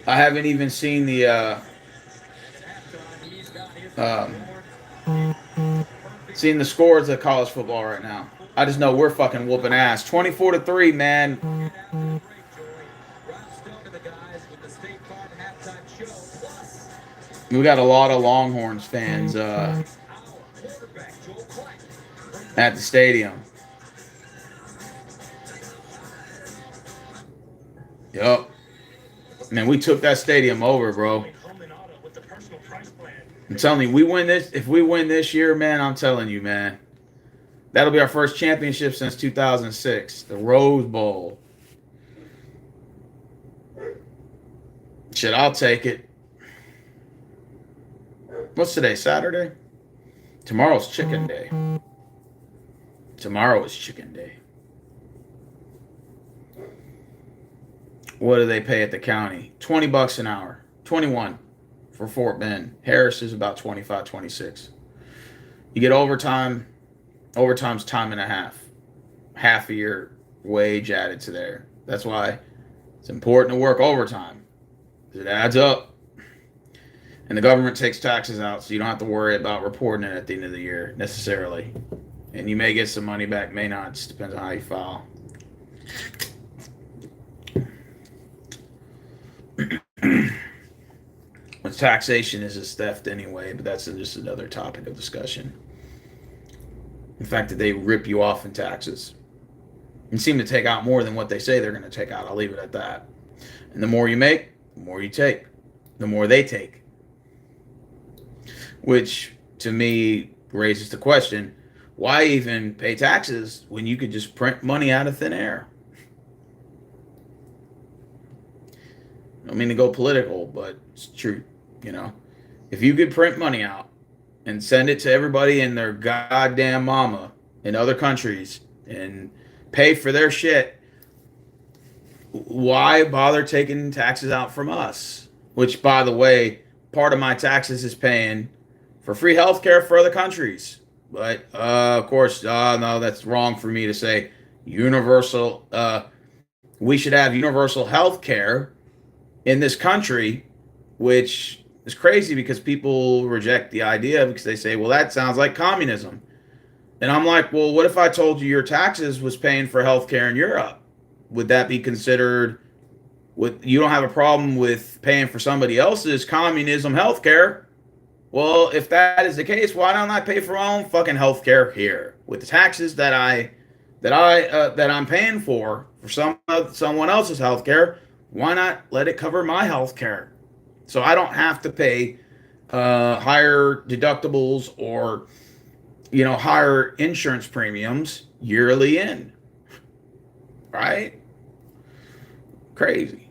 I haven't even seen the. Seeing the scores of college football right now. I just know we're fucking whooping ass. 24-3, man. We got a lot of Longhorns fans at the stadium. Yup. Man, we took that stadium over, bro. I'm telling you, we win this. If we win this year, man, I'm telling you, man, that'll be our first championship since 2006, the Rose Bowl. Shit, I'll take it. What's today? Saturday? Tomorrow's chicken day. Tomorrow is chicken day. What do they pay at the county? $20 an hour. 21 for Fort Bend. Harris is about 25, 26. You get overtime. Overtime's time and a half. Half of your wage added to there. That's why it's important to work overtime. It adds up. And the government takes taxes out, so you don't have to worry about reporting it at the end of the year, necessarily. And you may get some money back, may not. It just depends on how you file. When taxation is theft anyway, but that's just another topic of discussion. The fact that they rip you off in taxes and seem to take out more than what they say they're going to take out. I'll leave it at that. And the more you make, the more you take. The more they take. Which, to me, raises the question, why even pay taxes when you could just print money out of thin air? I don't mean to go political, but it's true. You know, if you could print money out and send it to everybody and their goddamn mama in other countries and pay for their shit, why bother taking taxes out from us? Which, by the way, part of my taxes is paying for free healthcare for other countries. But, of course, no, that's wrong for me to say universal. We should have universal healthcare in this country, which is crazy because people reject the idea because they say, well, that sounds like communism. And I'm like, well, what if I told you your taxes was paying for healthcare in Europe? Would that be considered, you don't have a problem with paying for somebody else's communism healthcare? Well, if that is the case, why don't I pay for my own fucking healthcare here with the taxes that I'm paying for someone else's healthcare? Why not let it cover my healthcare? So I don't have to pay higher deductibles or, higher insurance premiums yearly in. Right? Crazy.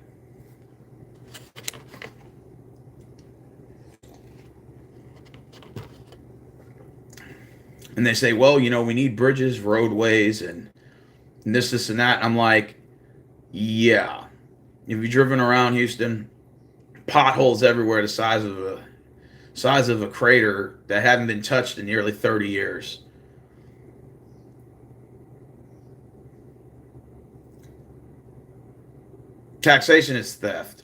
And they say, well, we need bridges, roadways, and this, and that. I'm like, yeah. Have you driven around Houston? Potholes everywhere the size of a crater that haven't been touched in nearly 30 years. Taxation is theft.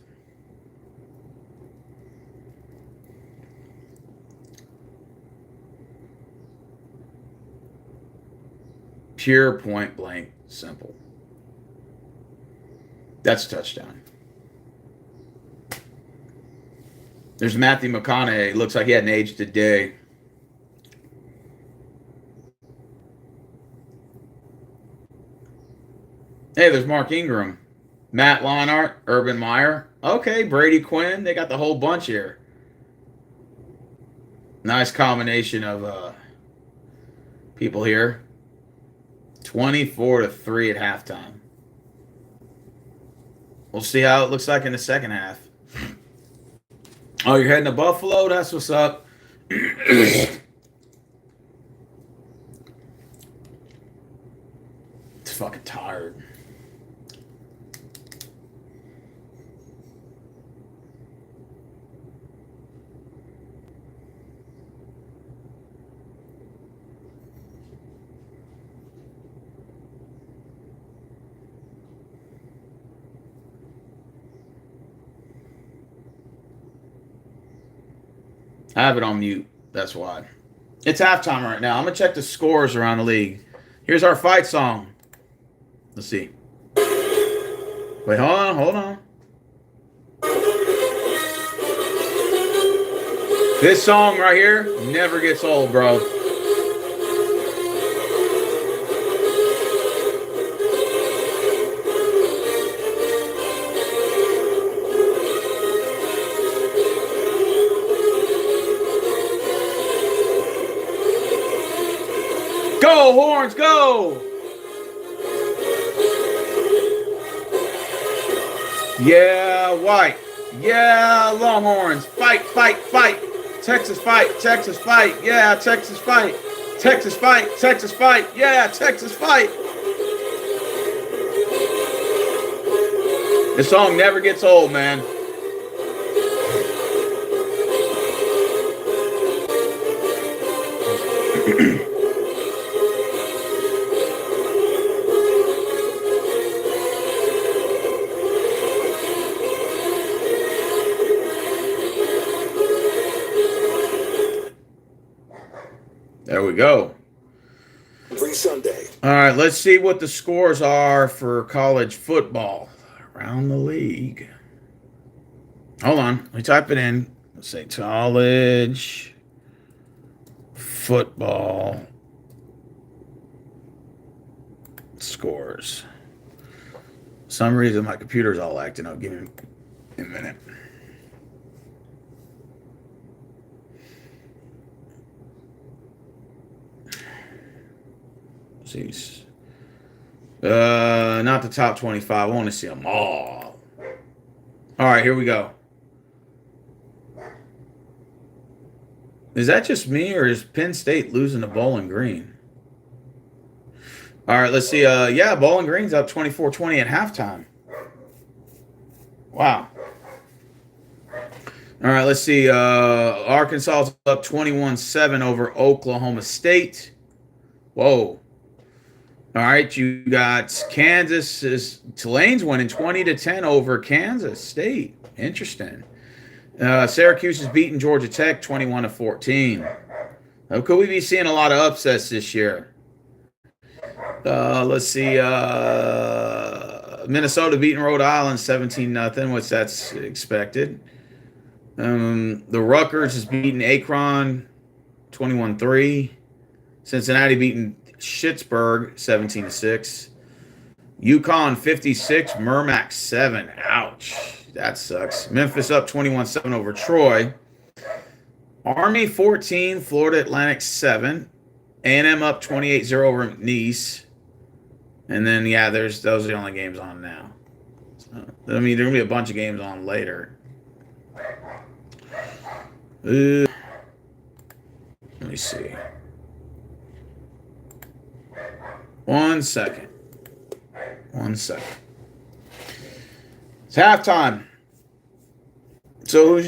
Pure, point blank, simple. That's a touchdown. There's Matthew McConaughey. Looks like he hadn't aged a day. Hey, there's Mark Ingram. Matt Leinart, Urban Meyer. Okay, Brady Quinn. They got the whole bunch here. Nice combination of people here. 24-3 at halftime. We'll see how it looks like in the second half. Oh, you're heading to Buffalo? That's what's up. It's fucking tired. I have it on mute. That's why. It's halftime right now. I'm going to check the scores around the league. Here's our fight song. Let's see. Wait, hold on. This song right here never gets old, bro. Go, Horns, go! Yeah, White. Yeah, Longhorns. Fight, fight, fight. Texas fight, Texas fight. Yeah, Texas fight. Texas fight, Texas fight. Yeah, Texas fight. This song never gets old, man. There we go. Every Sunday. All right, let's see what the scores are for college football around the league. Hold on. Let me type it in. Let's say college football scores. For some reason, my computer's all acting up. Give me a minute. Not the top 25. I want to see them all. All right, here we go. Is that just me, or is Penn State losing to Bowling Green? All right, let's see. Yeah, Bowling Green's up 24-20 at halftime. Wow. All right, let's see. Arkansas's up 21-7 over Oklahoma State. Whoa. All right, you got Kansas. Tulane's winning 20-10 over Kansas State. Interesting. Syracuse is beating Georgia Tech 21-14. Could we be seeing a lot of upsets this year? Let's see. Minnesota beating Rhode Island 17-0, which that's expected. The Rutgers is beating Akron 21-3. Cincinnati beating Schittsburg 17-6. UConn 56, Merrimack 7. Ouch. That sucks. Memphis up 21-7 over Troy. Army 14, Florida Atlantic 7. A&M up 28-0 over McNeese. And then, yeah, those are the only games on now. So, I mean, there are going to be a bunch of games on later. Let me see. 1 second. 1 second. It's halftime. So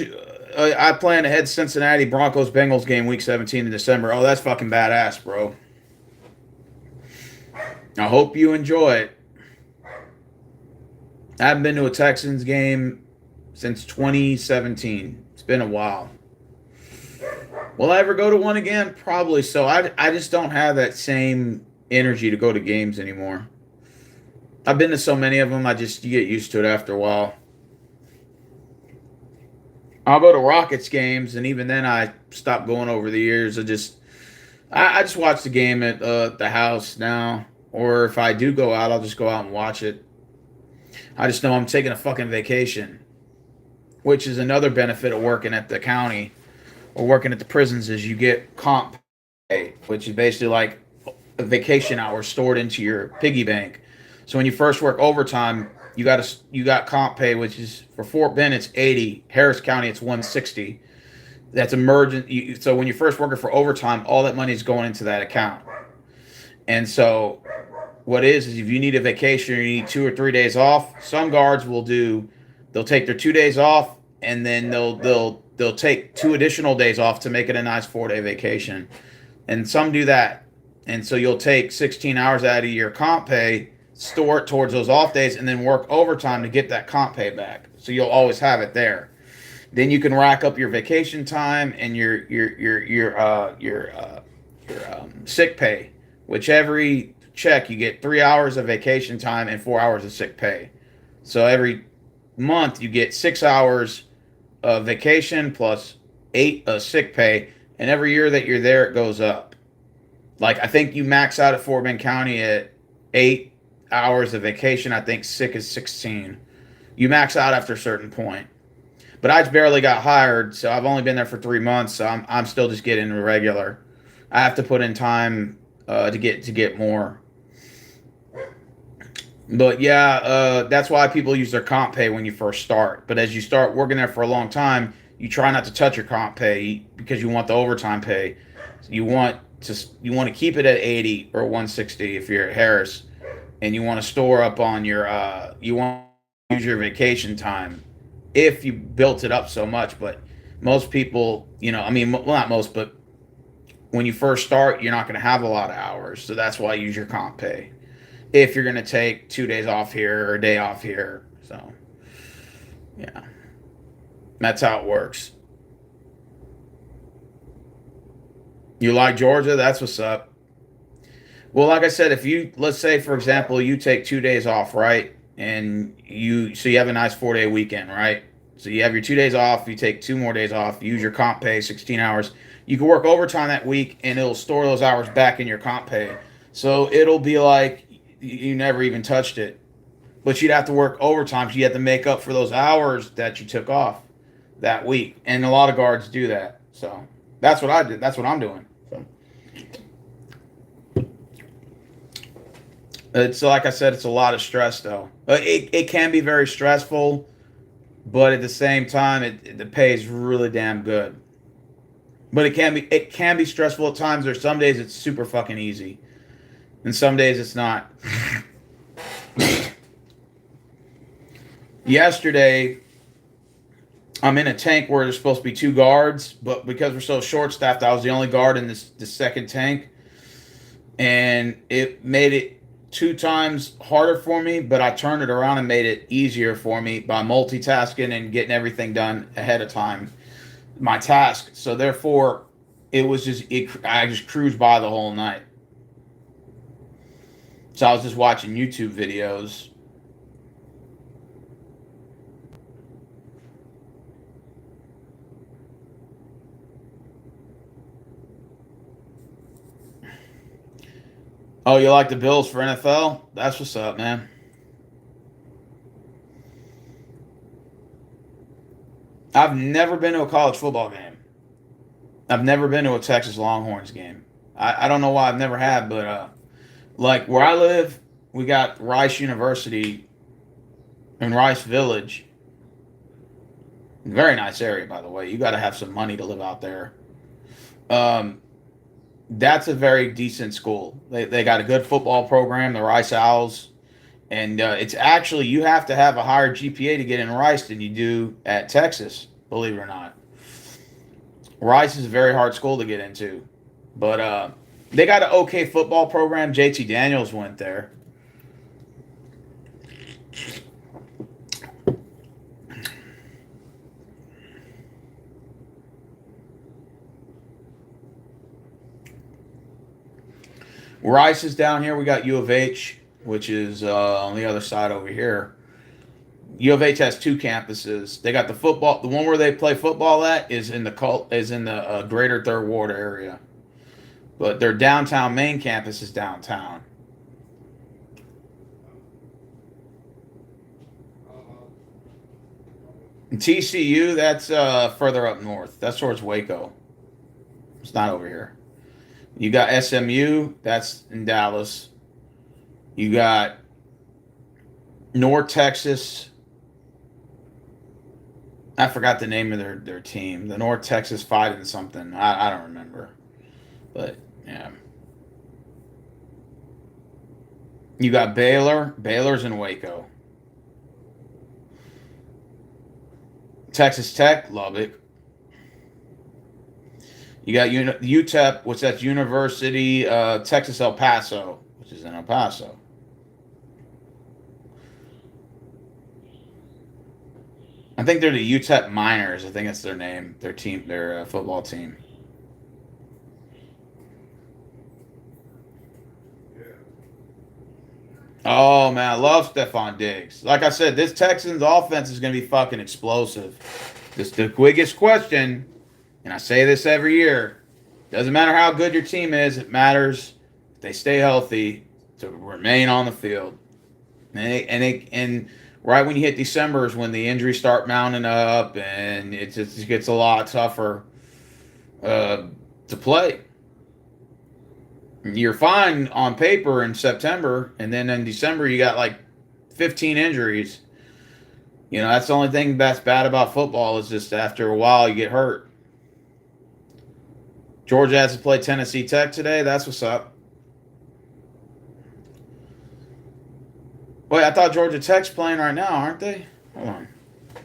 I plan to head Cincinnati Broncos Bengals game week 17 in December. Oh, that's fucking badass, bro. I hope you enjoy it. I haven't been to a Texans game since 2017. It's been a while. Will I ever go to one again? Probably so. I just don't have that same energy to go to games anymore. I've been to so many of them. You get used to it after a while. I'll go to Rockets games, and even then, I stopped going over the years. I just watch the game at the house now, or if I do go out, I'll just go out and watch it. I just know I'm taking a fucking vacation, which is another benefit of working at the county or working at the prisons is you get comp pay, which is basically like a vacation hours stored into your piggy bank. So when you first work overtime, you got comp pay, which is for Fort Bend it's 80, Harris County it's 160. That's emergent. So when you're first working for overtime, all that money is going into that account. And so what is if you need a vacation or you need 2 or 3 days off, some guards they'll take their 2 days off and then they'll take 2 additional days off to make it a nice 4-day vacation. And some do that. And so you'll take 16 hours out of your comp pay, store it towards those off days, and then work overtime to get that comp pay back. So you'll always have it there. Then you can rack up your vacation time and your sick pay, which every check you get 3 hours of vacation time and 4 hours of sick pay. So every month you get 6 hours of vacation plus 8 of sick pay, and every year that you're there it goes up. Like I think you max out at Fort Bend County at 8 hours of vacation. I think sick is 16. You max out after a certain point. But I just barely got hired, so I've only been there for 3 months, so I'm still just getting regular. I have to put in time to get more. But yeah, that's why people use their comp pay when you first start. But as you start working there for a long time, you try not to touch your comp pay because you want the overtime pay. You want to keep it at 80 or 160 if you're at Harris, and you want to store up on your you want to use your vacation time if you built it up so much. But most people, well, not most, but when you first start, you're not going to have a lot of hours, so that's why you use your comp pay. If you're going to take 2 days off here or a day off here. So, yeah. That's how it works. You like Georgia? That's what's up. Well, like I said, let's say, for example, you take 2 days off, right? And you have a nice 4-day weekend, right? So you have your 2 days off, you take 2 more days off, you use your comp pay, 16 hours. You can work overtime that week, and it'll store those hours back in your comp pay. So it'll be like you never even touched it. But you'd have to work overtime, so you have to make up for those hours that you took off that week. And a lot of guards do that. So that's what I did. That's what I'm doing. So it's like I said, it's a lot of stress though. It can be very stressful, but at the same time, the pay is really damn good. But it can be stressful at times. There's some days it's super fucking easy, and some days it's not. Yesterday, I'm in a tank where there's supposed to be 2 guards, but because we're so short-staffed, I was the only guard in this second tank, and it made it 2 times harder for me, but I turned it around and made it easier for me by multitasking and getting everything done ahead of time, my task. So therefore, I just cruised by the whole night. So I was just watching YouTube videos. Oh, you like the Bills for NFL? That's what's up, man. I've never been to a college football game. I've never been to a Texas Longhorns game. I don't know why I've never had, but like where I live, we got Rice University in Rice Village. Very nice area, by the way. You got to have some money to live out there. That's a very decent school. They got a good football program, the Rice Owls. And it's actually, you have to have a higher GPA to get in Rice than you do at Texas, believe it or not. Rice is a very hard school to get into. But they got an okay football program. JT Daniels went there. Rice is down here. We got U of H. which is on the other side over here. U of H has 2 campuses. They got the football. The one where they play football at is in the Greater Third Ward area, but their downtown main campus is downtown. And TCU, that's further up north. That's towards Waco. It's not over here. You got SMU, that's in Dallas. You got North Texas. I forgot the name of their team. The North Texas Fighting something. I don't remember. But, yeah. You got Baylor. Baylor's in Waco. Texas Tech, Lubbock. You got UTEP, which that's University Texas El Paso, which is in El Paso. I think they're the UTEP Miners. I think that's their name, their team, their football team. Oh, man, I love Stephon Diggs. Like I said, this Texans offense is going to be fucking explosive. This the biggest question, and I say this every year, doesn't matter how good your team is, it matters if they stay healthy to remain on the field. And right when you hit December is when the injuries start mounting up, and it just gets a lot tougher to play. You're fine on paper in September, and then in December you got like 15 injuries. You know, that's the only thing that's bad about football is just after a while you get hurt. Georgia has to play Tennessee Tech today. That's what's up. Wait, I thought Georgia Tech's playing right now, aren't they? Hold on.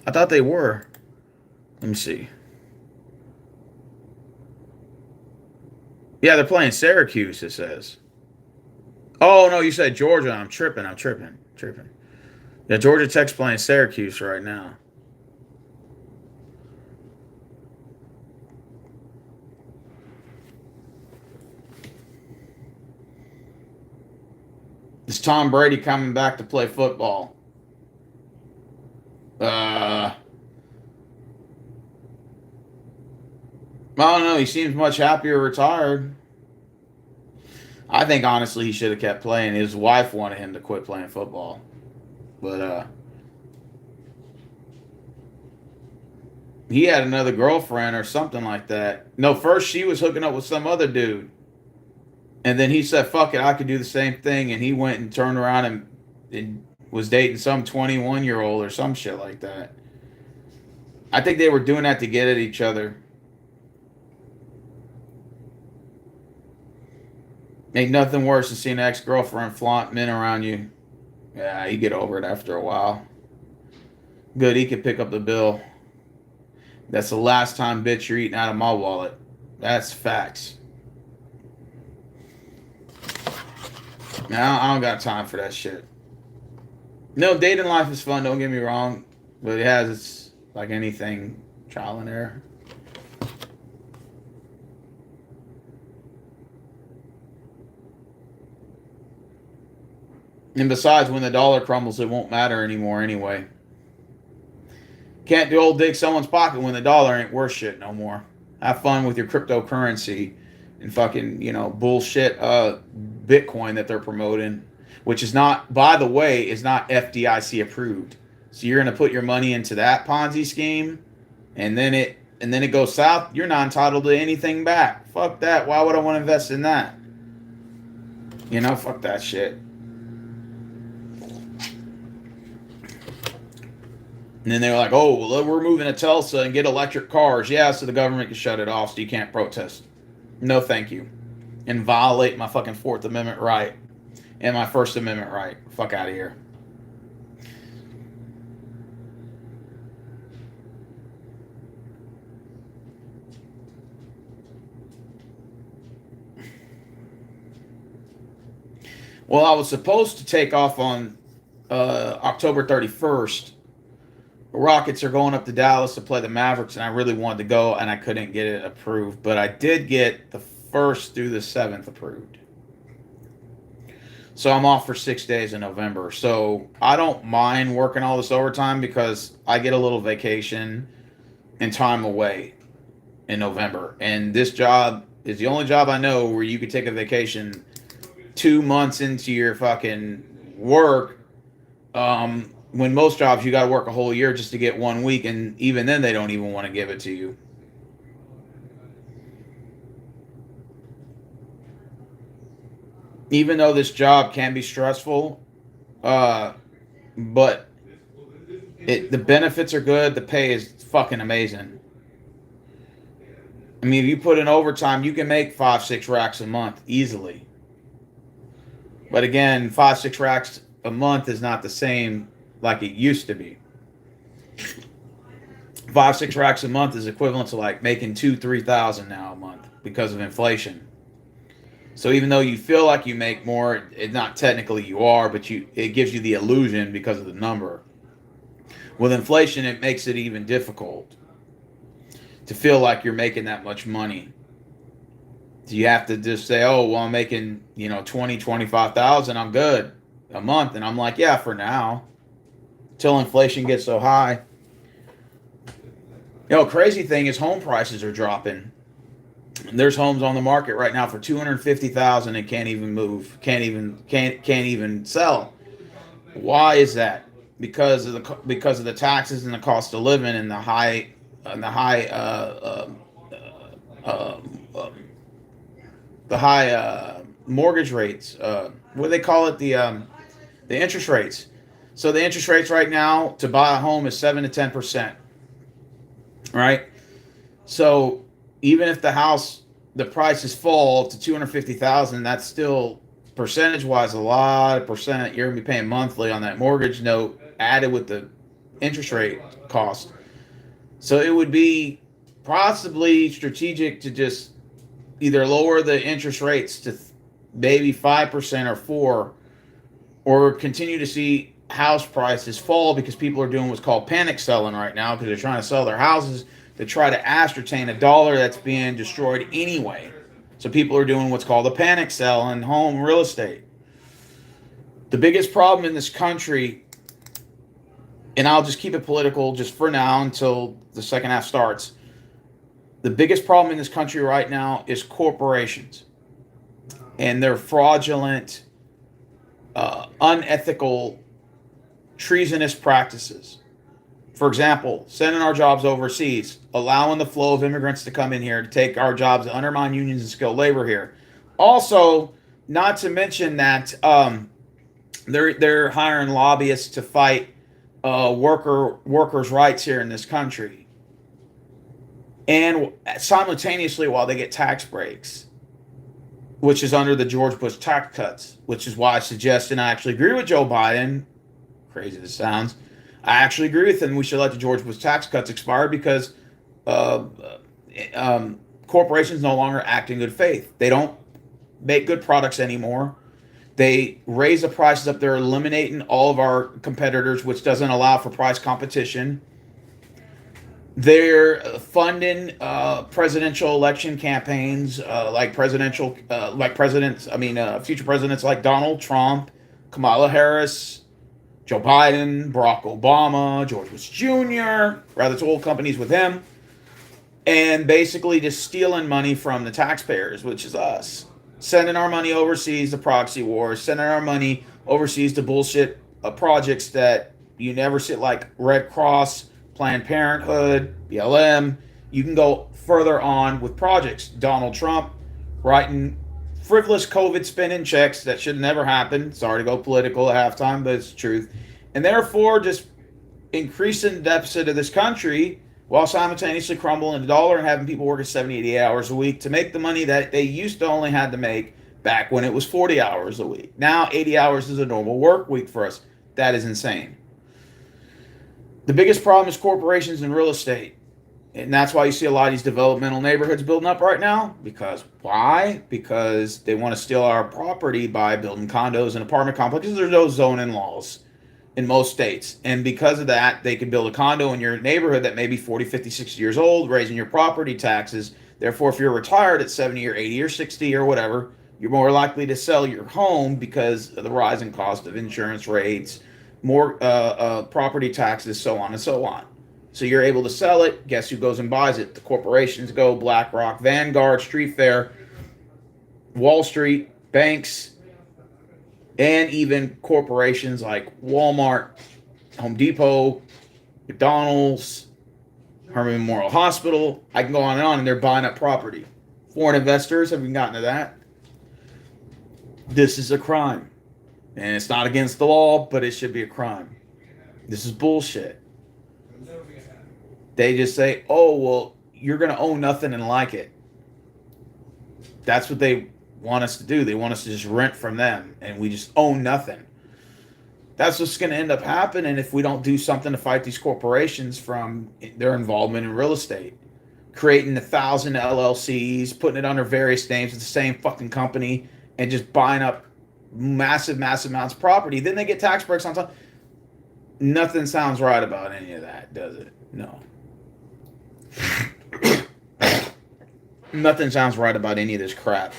I thought they were. Let me see. Yeah, they're playing Syracuse, it says. Oh, no, you said Georgia. I'm tripping. Yeah, Georgia Tech's playing Syracuse right now. Is Tom Brady coming back to play football? I don't know. He seems much happier retired. I think, honestly, he should have kept playing. His wife wanted him to quit playing football. But he had another girlfriend or something like that. No, first she was hooking up with some other dude. And then he said, fuck it, I could do the same thing. And he went and turned around and was dating some 21-year-old or some shit like that. I think they were doing that to get at each other. Ain't nothing worse than seeing an ex-girlfriend flaunt men around you. Yeah, you get over it after a while. Good, he could pick up the bill. That's the last time, bitch, you're eating out of my wallet. That's facts. Now, I don't got time for that shit. No, dating life is fun, don't get me wrong. But it has its, like anything, trial and error. And besides, when the dollar crumbles, it won't matter anymore anyway. Can't do old dig someone's pocket when the dollar ain't worth shit no more. Have fun with your cryptocurrency and fucking, bullshit Bitcoin that they're promoting, which is not, by the way, is not FDIC approved. So you're going to put your money into that Ponzi scheme, and then it goes south. You're not entitled to anything back. Fuck that. Why would I want to invest in that? Fuck that shit. And then they were like, oh, well, we're moving to Tulsa and get electric cars. Yeah, so the government can shut it off so you can't protest. No, thank you. And violate my fucking 4th Amendment right and my 1st Amendment right. Fuck out of here. Well, I was supposed to take off on October 31st. The Rockets are going up to Dallas to play the Mavericks, and I really wanted to go, and I couldn't get it approved. But I did get the 1st through the 7th approved. So I'm off for 6 days in November. So I don't mind working all this overtime because I get a little vacation and time away in November. And this job is the only job I know where you could take a vacation 2 months into your fucking work. When most jobs you got to work a whole year just to get 1 week, and even then they don't even want to give it to you. Even though this job can be stressful, but the benefits are good. The pay is fucking amazing. I mean, if you put in overtime, you can make 5-6 racks a month easily. But again, 5-6 racks a month is not the same like it used to be. 5-6 racks a month is equivalent to like making 2,000-3,000 now a month because of inflation. So even though you feel like you make more, it not technically you are, but it gives you the illusion because of the number. With inflation, it makes it even difficult to feel like you're making that much money. So you have to just say, oh, well, I'm making, 25,000, I'm good a month. And I'm like, yeah, for now, till inflation gets so high. Crazy thing is home prices are dropping. There's homes on the market right now for $250,000 and can't even move, can't even sell. Why is that? Because of the taxes and the cost of living and the high mortgage rates. What do they call it? The interest rates. So the interest rates right now to buy a home is 7 to 10%. Right. So even if the prices fall to $250,000, that's still percentage-wise a lot of percent you're gonna be paying monthly on that mortgage note, added with the interest rate cost. So it would be possibly strategic to just either lower the interest rates to maybe 5% or 4%, or continue to see house prices fall because people are doing what's called panic selling right now because they're trying to sell their houses to try to ascertain a dollar that's being destroyed anyway. So people are doing what's called a panic sell in home real estate. The biggest problem in this country, and I'll just keep it political just for now until the second half starts. The biggest problem in this country right now is corporations and their fraudulent, unethical, treasonous practices. For example, sending our jobs overseas, allowing the flow of immigrants to come in here to take our jobs, to undermine unions and skilled labor here. Also, not to mention that they're hiring lobbyists to fight workers' rights here in this country, and simultaneously while they get tax breaks, which is under the George Bush tax cuts, which is why I suggest, and I actually agree with Joe Biden, crazy as it sounds, I actually agree with him. We should let the George Bush tax cuts expire because corporations no longer act in good faith. They don't make good products anymore. They raise the prices up. They're eliminating all of our competitors, which doesn't allow for price competition. They're funding presidential election campaigns future presidents like Donald Trump, Kamala Harris, Joe Biden, Barack Obama, George Bush Jr., rather it's old companies with him, and basically just stealing money from the taxpayers, which is us. Sending our money overseas to proxy wars, sending our money overseas to bullshit projects that you never see, like Red Cross, Planned Parenthood, BLM. You can go further on with projects. Donald Trump writing frivolous COVID spending checks that should never happen. Sorry to go political at halftime, but it's the truth. And therefore, just increasing the deficit of this country while simultaneously crumbling the dollar and having people working 70, 80 hours a week to make the money that they used to only had to make back when it was 40 hours a week. Now 80 hours is a normal work week for us. That is insane. The biggest problem is corporations and real estate. And that's why you see a lot of these developmental neighborhoods building up right now. Because why? Because they want to steal our property by building condos and apartment complexes. There's no zoning laws in most states. And because of that, they can build a condo in your neighborhood that may be 40, 50, 60 years old, raising your property taxes. Therefore, if you're retired at 70 or 80 or 60 or whatever, You're more likely to sell your home because of the rising cost of insurance rates, more property taxes, so on and so on. So you're able to sell it. Guess who goes and buys it? The corporations go. BlackRock, Vanguard, Street Fair, Wall Street, banks, and even corporations like Walmart, Home Depot, McDonald's, Herman Memorial Hospital. I can go on, and they're buying up property. Foreign investors, have we gotten to that? This is a crime. And it's not against the law, but it should be a crime. This is bullshit. They just say, oh, well, you're going to own nothing and like it. That's what they want us to do. They want us to just rent from them, and we just own nothing. That's what's going to end up happening if we don't do something to fight these corporations from their involvement in real estate. Creating 1,000 LLCs, putting it under various names of the same fucking company, and just buying up massive amounts of property. Then they get tax breaks on top. Nothing sounds right about any of that, does it? No. Nothing sounds right about any of this crap.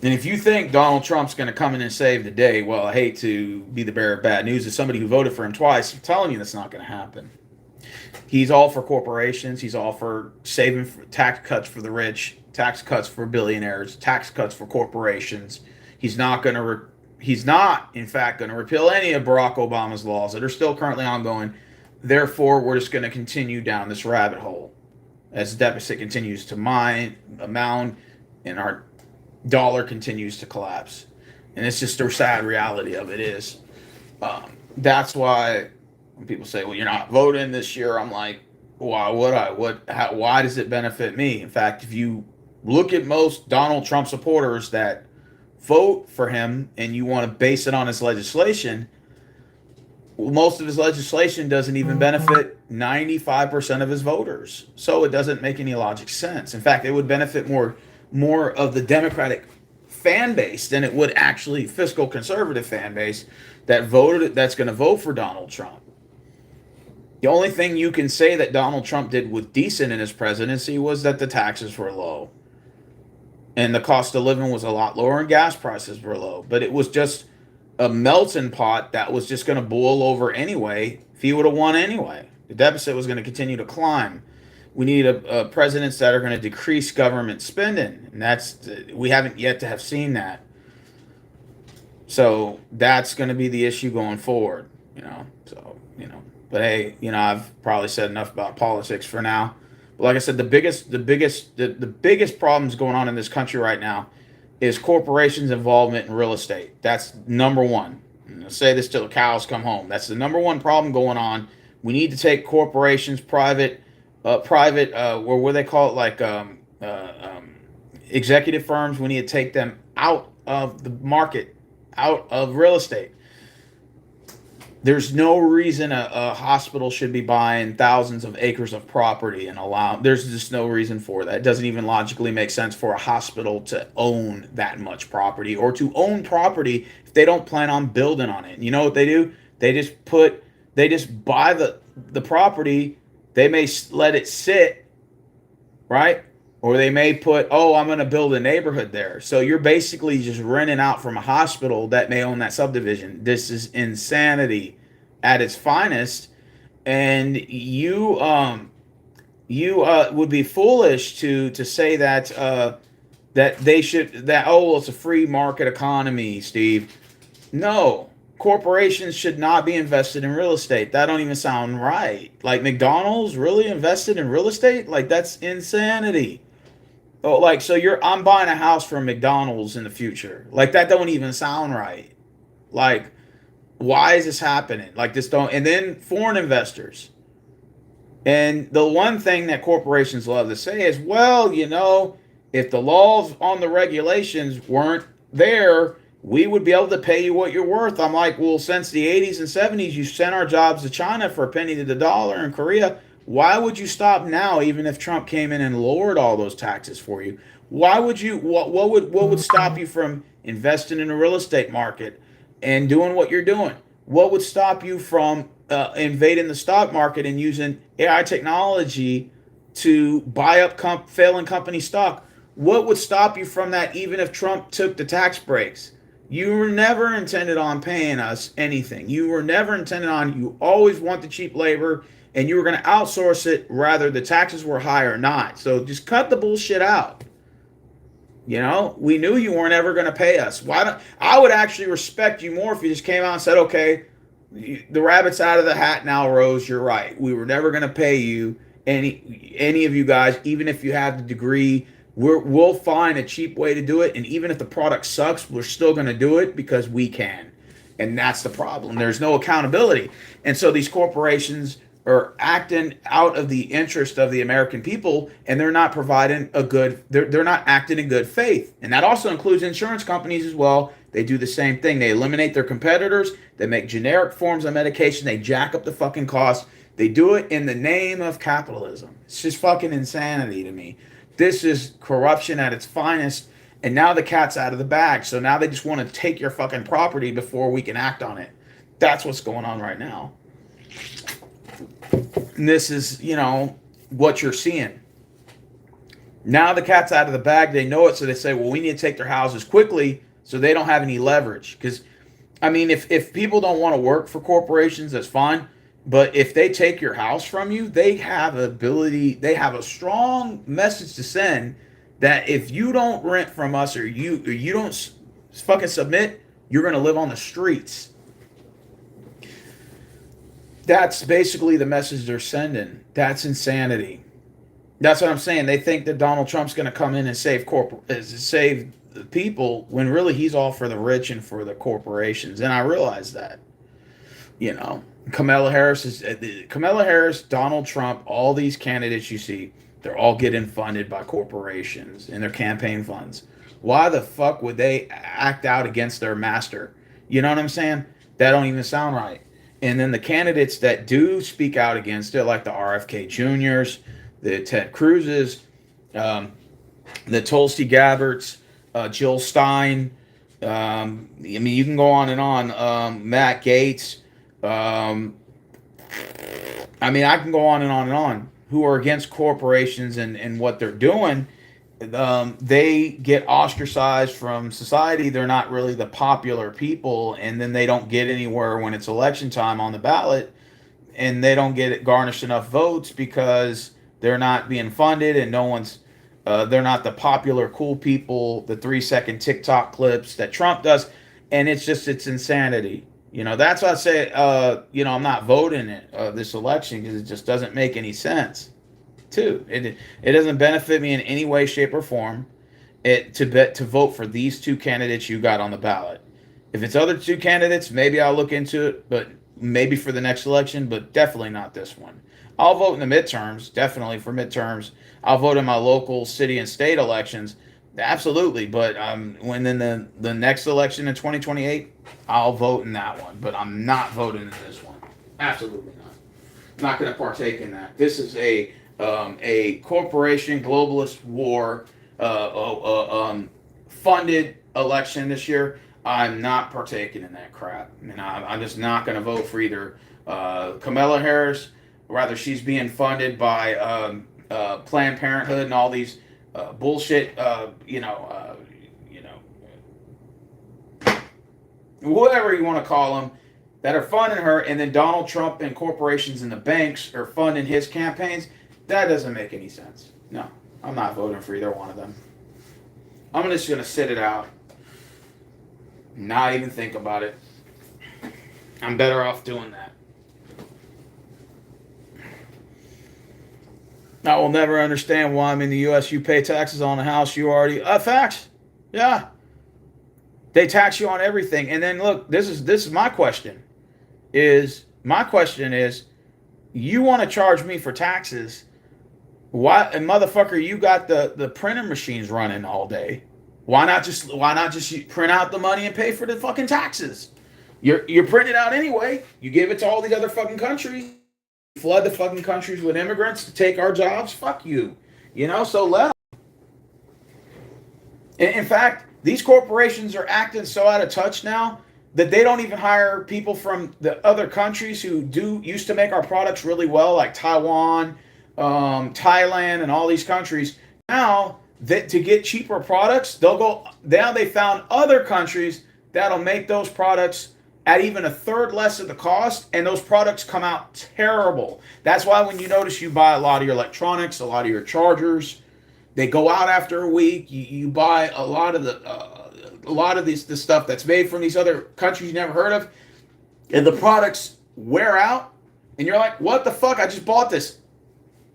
And if you think Donald Trump's going to come in and save the day, well, I hate to be the bearer of bad news. As somebody who voted for him twice, I'm telling you that's not going to happen. He's all for corporations. He's all for saving tax cuts for the rich, tax cuts for billionaires, tax cuts for corporations. He's not, in fact, going to repeal any of Barack Obama's laws that are still currently ongoing. Therefore, we're just going to continue down this rabbit hole as the deficit continues to mound and our dollar continues to collapse. And it's just the sad reality of it is. That's why when people say, well, you're not voting this year, I'm like, why would I? Why does it benefit me? In fact, if you look at most Donald Trump supporters that vote for him and you want to base it on his legislation, most of his legislation doesn't even benefit 95% of his voters. So it doesn't make any logic sense. In fact, it would benefit more of the Democratic fan base than it would actually fiscal conservative fan base that's going to vote for Donald Trump. The only thing you can say that Donald Trump did with decent in his presidency was that the taxes were low. And the cost of living was a lot lower and gas prices were low. But it was just a melting pot that was just going to boil over anyway if he would have won anyway. The deficit was going to continue to climb. We need a presidents that are going to decrease government spending. And we haven't yet to have seen that. So that's going to be the issue going forward, But hey, I've probably said enough about politics for now. But like I said, the biggest problems going on in this country right now is corporations' involvement in real estate. That's number one. I'll say this till the cows come home. That's the number one problem going on. We need to take corporations, private, or what they call it, like executive firms. We need to take them out of the market, out of real estate. There's no reason a hospital should be buying thousands of acres of property and there's just no reason for that. It doesn't even logically make sense for a hospital to own that much property or to own property if they don't plan on building on it. And you know what they do? They just buy the property. They may let it sit, right? Or they may put, I'm going to build a neighborhood there. So you're basically just renting out from a hospital that may own that subdivision. This is insanity at its finest. And you would be foolish to say that it's a free market economy, Steve. No. Corporations should not be invested in real estate. That don't even sound right. Like McDonald's really invested in real estate? Like that's insanity. I'm buying a house from McDonald's in the future. Like that don't even sound right. Like, why is this happening? And then foreign investors. And the one thing that corporations love to say is, well, if the laws on the regulations weren't there, we would be able to pay you what you're worth. I'm like, well, since the 80s and 70s, you sent our jobs to China for a penny to the dollar in Korea. Why would you stop now, even if Trump came in and lowered all those taxes for you? Why would you? What would stop you from investing in the real estate market and doing what you're doing? What would stop you from invading the stock market and using AI technology to buy up failing company stock? What would stop you from that even if Trump took the tax breaks? You were never intended on paying us anything. You were never intended on, you always want the cheap labor and you were going to outsource it rather the taxes were high or not. So just cut the bullshit out. You know, we knew you weren't ever going to pay us. Why don't I would actually respect you more if you just came out and said, okay, the rabbit's out of the hat now, Rose. You're right. We were never going to pay you, any of you guys, even if you have the degree. We'll find a cheap way to do it, and even if the product sucks, we're still going to do it because we can. And that's the problem. There's no accountability, and so these corporations are acting out of the interest of the American people, and they're not providing a good, they're not acting in good faith. And that also includes insurance companies as well. They do the same thing. They eliminate their competitors. They make generic forms of medication. They jack up the fucking costs. They do it in the name of capitalism. It's just fucking insanity to me. This is corruption at its finest. And now the cat's out of the bag. So now they just want to take your fucking property before we can act on it. That's what's going on right now. And this is, you know, what you're seeing. Now the cat's out of the bag. They know it. So they say, well, we need to take their houses quickly so they don't have any leverage. Because, I mean, if people don't want to work for corporations, that's fine. But if they take your house from you, they have ability, they have a strong message to send that if you don't rent from us or you don't fucking submit, you're going to live on the streets. That's basically the message they're sending. That's insanity. That's what I'm saying. They think that Donald Trump's going to come in and save the people when really he's all for the rich and for the corporations. And I realize that, you know. Kamala Harris, Donald Trump, all these candidates you see, they're all getting funded by corporations and their campaign funds. Why the fuck would they act out against their master? You know what I'm saying? That don't even sound right. And then the candidates that do speak out against it, like the RFK Juniors, the Ted Cruzes, the Tulsi Gabbards, Jill Stein, I mean, you can go on and on, Matt Gaetz, I mean, I can go on and on and on, who are against corporations and what they're doing. They get ostracized from society. They're not really the popular people, and then they don't get anywhere when it's election time on the ballot, and they don't get garnished enough votes because they're not being funded, and no one's they're not the popular cool people, the 3-second TikTok clips that Trump does, and it's insanity. You know, that's why I say, you know, I'm not voting this election because it just doesn't make any sense. Too, it doesn't benefit me in any way, shape, or form. To vote for these two candidates you got on the ballot. If it's other two candidates, maybe I'll look into it, but maybe for the next election, but definitely not this one. I'll vote in the midterms, definitely for midterms. I'll vote in my local city and state elections. Absolutely, but when in the next election in 2028, I'll vote in that one, but I'm not voting in this one. Absolutely not. I'm not going to partake in that. This is a corporation globalist war funded election this year. I'm not partaking in that crap. I mean, I'm just not going to vote for either Kamala Harris. Rather, she's being funded by Planned Parenthood and all these bullshit, whatever you want to call them, that are funding her, and then Donald Trump and corporations and the banks are funding his campaigns. That doesn't make any sense. No, I'm not voting for either one of them. I'm just going to sit it out, not even think about it. I'm better off doing that. I will never understand why I'm in the U.S. You pay taxes on a house you already... facts. Yeah. They tax you on everything. And then, look, this is my question. My question is, you want to charge me for taxes. Why, and motherfucker, you got the printer machines running all day. Why not just print out the money and pay for the fucking taxes? You're printing it out anyway. You give it to all these other fucking countries. Flood the fucking countries with immigrants to take our jobs. Fuck you. You know, so let them. In fact, these corporations are acting so out of touch now that they don't even hire people from the other countries who used to make our products really well, like Taiwan, Thailand, and all these countries. Now that to get cheaper products, they'll go now. They found other countries that'll make those products at even a third less of the cost, and those products come out terrible. That's why when you notice you buy a lot of your electronics, a lot of your chargers, they go out after a week. You buy a lot of the stuff that's made from these other countries you never heard of, and the products wear out, and you're like, what the fuck? I just bought this.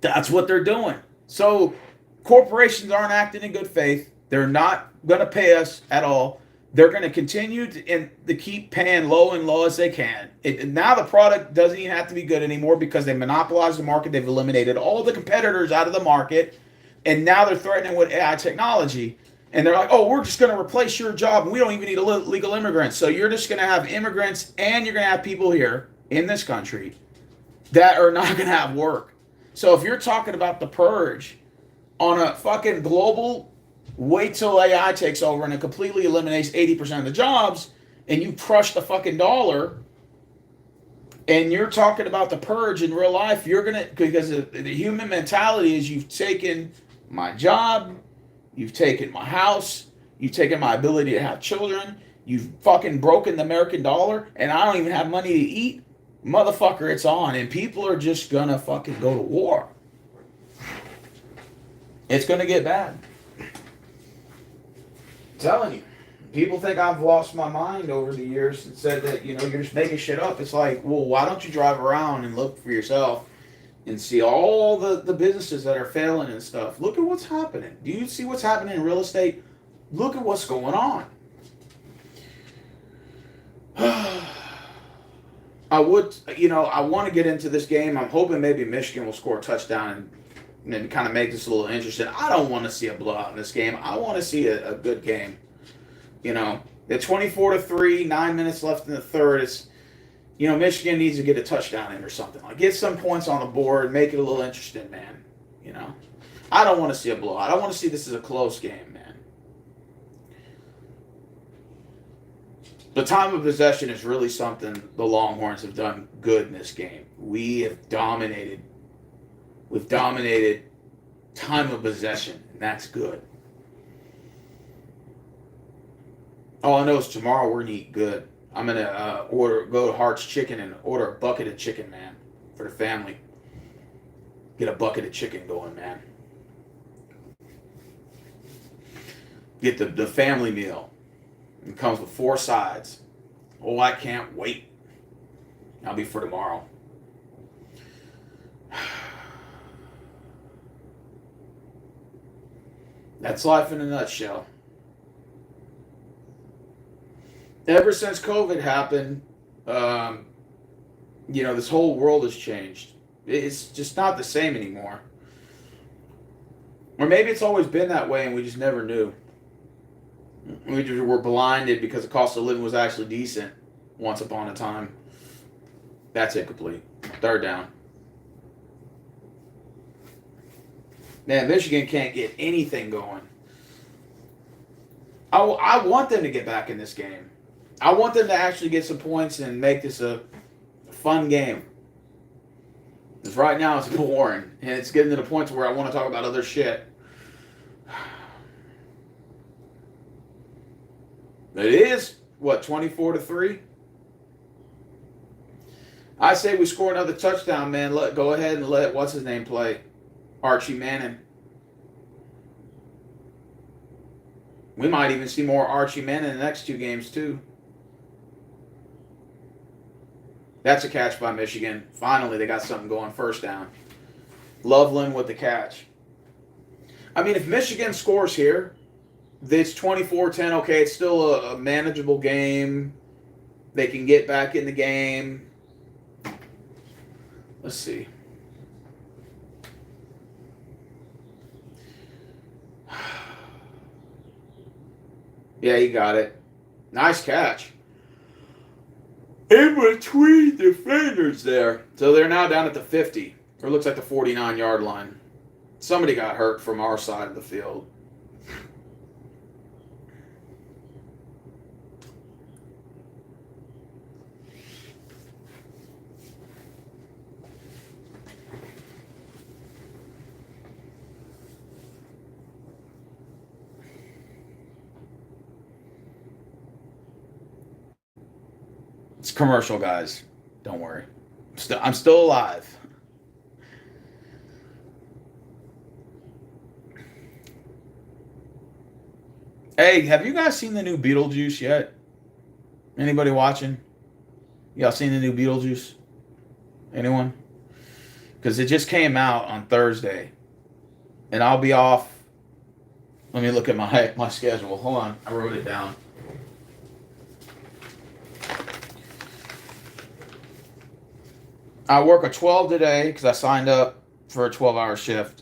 That's what they're doing. So corporations aren't acting in good faith. They're not going to pay us at all. They're going to continue to keep paying low and low as they can. Now the product doesn't even have to be good anymore because they monopolized the market. They've eliminated all the competitors out of the market. And now they're threatening with AI technology. And they're like, oh, we're just going to replace your job. And we don't even need illegal immigrants. So you're just going to have immigrants and you're going to have people here in this country that are not going to have work. So if you're talking about the purge on a fucking global, wait till AI takes over and it completely eliminates 80% of the jobs and you crush the fucking dollar, and you're talking about the purge in real life, you're going to, because the human mentality is you've taken my job, you've taken my house, you've taken my ability to have children, you've fucking broken the American dollar, and I don't even have money to eat. Motherfucker, it's on, and people are just going to fucking go to war. It's going to get bad. I'm telling you. People think I've lost my mind over the years and said that, you're just making shit up. It's like, well, why don't you drive around and look for yourself and see all the businesses that are failing and stuff? Look at what's happening. Do you see what's happening in real estate? Look at what's going on. I want to get into this game. I'm hoping maybe Michigan will score a touchdown and kind of make this a little interesting. I don't want to see a blowout in this game. I want to see a good game. At 24-3, 9 minutes left in the third. It's, Michigan needs to get a touchdown in or something. Like, get some points on the board, make it a little interesting, man. I don't want to see a blowout. I want to see this as a close game, man. The time of possession is really something the Longhorns have done good in this game. We have dominated. We've dominated time of possession, and that's good. All I know is tomorrow we're going to eat good. I'm going to go to Hart's Chicken and order a bucket of chicken, man, for the family. Get a bucket of chicken going, man. Get the family meal. It comes with 4 sides. Oh, I can't wait. That'll be for tomorrow. That's life in a nutshell. Ever since COVID happened, this whole world has changed. It's just not the same anymore. Or maybe it's always been that way and we just never knew. We just were blinded because the cost of living was actually decent once upon a time. That's incomplete. Third down. Man, Michigan can't get anything going. I want them to get back in this game. I want them to actually get some points and make this a fun game. Because right now it's boring. And it's getting to the point where I want to talk about other shit. It is, 24-3? I say we score another touchdown, man. Go ahead and let, what's his name, play? Archie Manning. We might even see more Archie Manning in the next 2 games, too. That's a catch by Michigan. Finally, they got something going. First down. Loveland with the catch. I mean, if Michigan scores here, it's 24-10. Okay, it's still a manageable game. They can get back in the game. Let's see. Yeah, you got it. Nice catch. In between defenders there. So they're now down at the 50. Or it looks like the 49-yard line. Somebody got hurt from our side of the field. It's commercial, guys. Don't worry. I'm still alive. Hey, have you guys seen the new Beetlejuice yet? Anybody watching? Y'all seen the new Beetlejuice? Anyone? Because it just came out on Thursday. And I'll be off. Let me look at my schedule. Hold on. I wrote it down. I work a 12 today because I signed up for a 12-hour shift.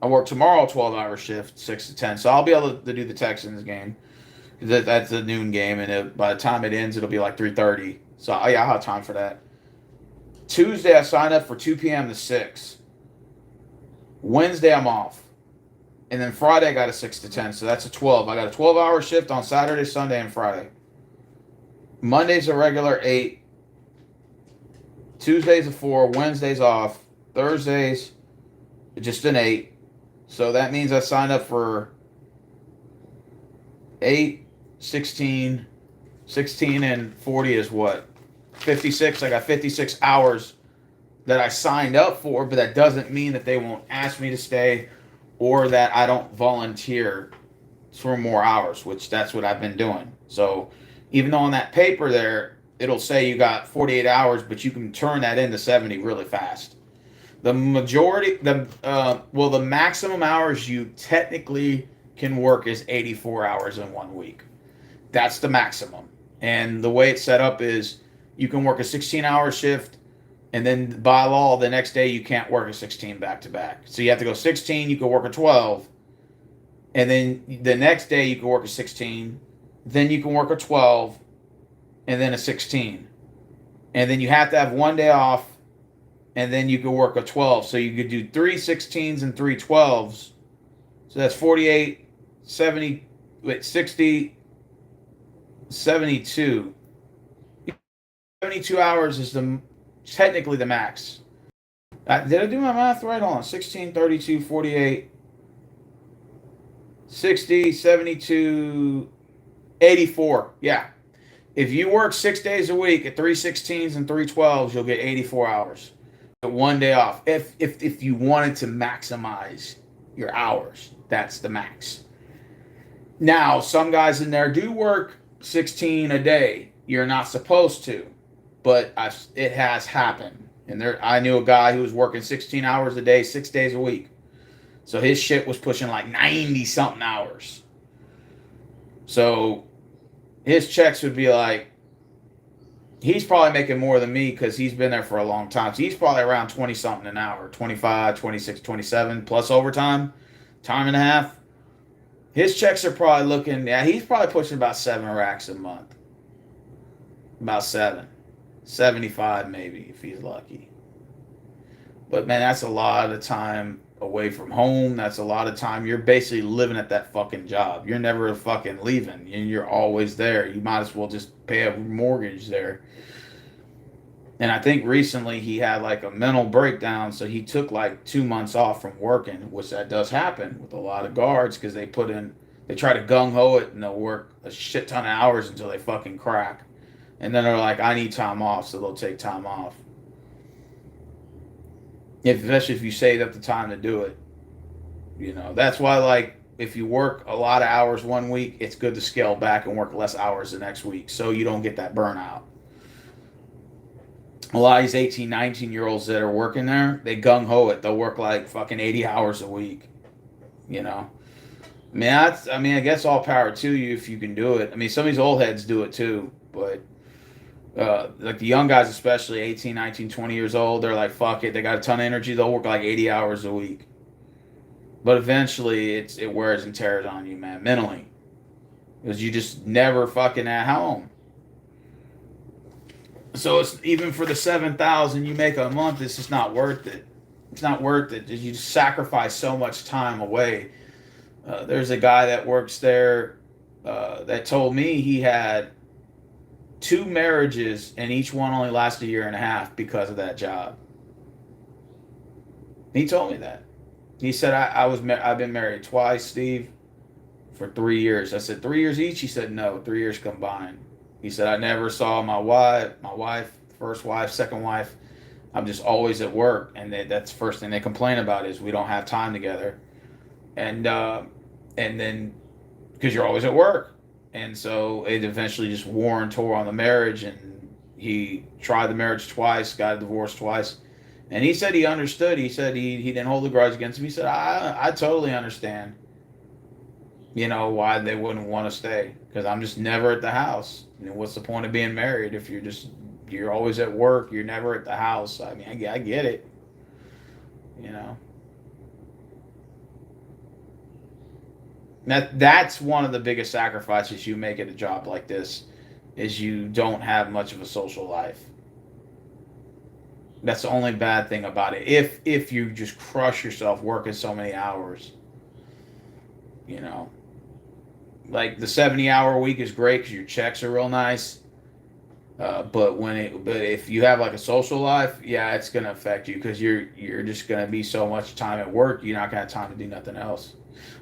I work tomorrow a 12-hour shift, 6 to 10. So I'll be able to do the Texans game. That's the noon game, and by the time it ends, it'll be like 3:30. So yeah, I'll have time for that. Tuesday, I signed up for 2 p.m. to 6. Wednesday, I'm off. And then Friday, I got a 6 to 10. So that's a 12. I got a 12-hour shift on Saturday, Sunday, and Friday. Monday's a regular 8. Tuesday's a 4. Wednesday's off. Thursday's just an 8. So that means I signed up for 8, 16, 16, and 40 is what? 56. I got 56 hours that I signed up for, but that doesn't mean that they won't ask me to stay or that I don't volunteer for more hours, which that's what I've been doing. So even though on that paper there, it'll say you got 48 hours, but you can turn that into 70 really fast. The majority, the maximum hours you technically can work is 84 hours in 1 week. That's the maximum. And the way it's set up is you can work a 16-hour shift, and then by law, the next day you can't work a 16 back-to-back. So you have to go 16, you can work a 12, and then the next day you can work a 16, then you can work a 12, and then a 16. And then you have to have 1 day off, and then you can work a 12. So you could do 3 16s and 3 12s. So that's 48, 70, 60, 72. 72 hours is technically the max. Did I do my math right? Hold on. 16, 32, 48, 60, 72, 84. Yeah. If you work 6 days a week at 3 16s and 3 12s, you'll get 84 hours. Get 1 day off. If you wanted to maximize your hours, that's the max. Now, some guys in there do work 16 a day. You're not supposed to, but it has happened. And I knew a guy who was working 16 hours a day, 6 days a week. So his shit was pushing like 90-something hours. So his checks would be like, he's probably making more than me because he's been there for a long time. So he's probably around 20-something an hour, 25, 26, 27, plus overtime, time and a half. His checks are probably looking, he's probably pushing about 7 racks a month. About 7. 75 maybe if he's lucky. But man, that's a lot of time away from home. That's a lot of time. You're basically living at that fucking job. You're never fucking leaving. And you're always there. You might as well just pay a mortgage there. And I think recently he had like a mental breakdown, so he took like 2 months off from working, which that does happen with a lot of guards because they try to gung-ho it and they'll work a shit ton of hours until they fucking crack. And then they're like, I need time off, so they'll take time off. Especially if you save up the time to do it. You know, that's why, like, if you work a lot of hours 1 week, it's good to scale back and work less hours the next week so you don't get that burnout. A lot of these 18, 19-year-olds that are working there, they gung-ho it. They'll work like fucking 80 hours a week. You know? I mean, I guess all power to you if you can do it. I mean, some of these old heads do it too, but like the young guys, especially 18, 19, 20 years old, they're like, fuck it. They got a ton of energy. They'll work like 80 hours a week. But eventually, it wears and tears on you, man, mentally. Because you just never fucking at home. So it's even for the $7,000 you make a month, it's just not worth it. It's not worth it. You just sacrifice so much time away. There's a guy that works there that told me he had 2 marriages and each one only lasted a year and a half because of that job. He told me that. He said, I've been married twice, Steve, for 3 years. I said, 3 years each? He said, no, 3 years combined. He said, I never saw my wife, first wife, second wife. I'm just always at work. And that's the first thing they complain about is we don't have time together. And then because you're always at work. And so it eventually just wore and tore on the marriage. And he tried the marriage twice, got a divorce twice. And he said he understood. He said he didn't hold a grudge against him. He said, I totally understand, why they wouldn't want to stay. Because I'm just never at the house. What's the point of being married if you're always at work, you're never at the house? I mean, I get it. That's one of the biggest sacrifices you make at a job like this is you don't have much of a social life. That's the only bad thing about it. If you just crush yourself working so many hours, like the 70-hour week is great because your checks are real nice. But if you have like a social life, yeah, it's gonna affect you because you're just gonna be so much time at work, you're not gonna have time to do nothing else.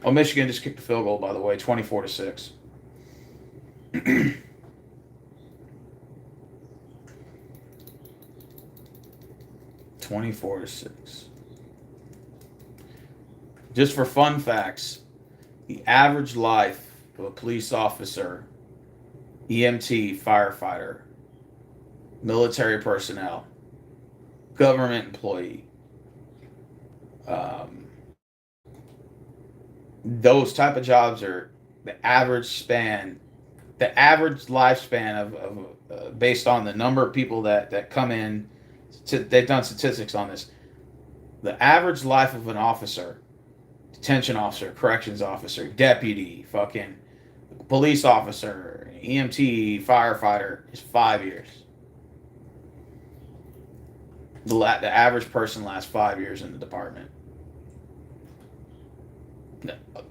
Oh, Michigan just kicked the field goal, by the way, 24-6. 24-6. Just for fun facts, the average life of a police officer, EMT, firefighter, military personnel, government employee, those type of jobs are the average lifespan of based on the number of people that come in. They've done statistics on this. The average life of an officer, detention officer, corrections officer, deputy, fucking police officer, EMT, firefighter is 5 years. The average person lasts 5 years in the department.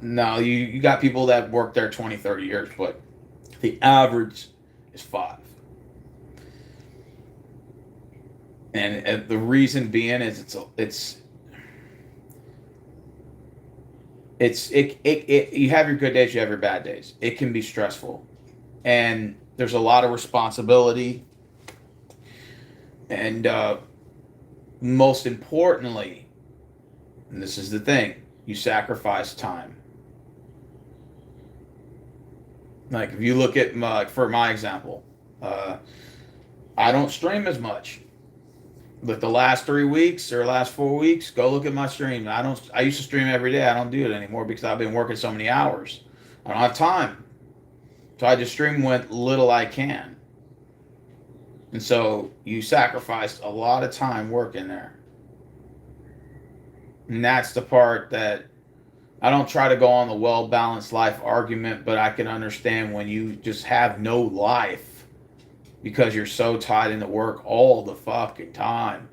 No, you got people that work there 20, 30 years, but the average is 5. And the reason being is you have your good days, you have your bad days. It can be stressful, and there's a lot of responsibility, and most importantly, and this is the thing, you sacrifice time. Like if you look at for my example, I don't stream as much. But the last 3 weeks or last 4 weeks, go look at my stream. I used to stream every day. I don't do it anymore because I've been working so many hours. I don't have time. So I just stream what little I can. And so you sacrificed a lot of time working there. And that's the part that I don't try to go on the well-balanced life argument, but I can understand when you just have no life because you're so tied into work all the fucking time.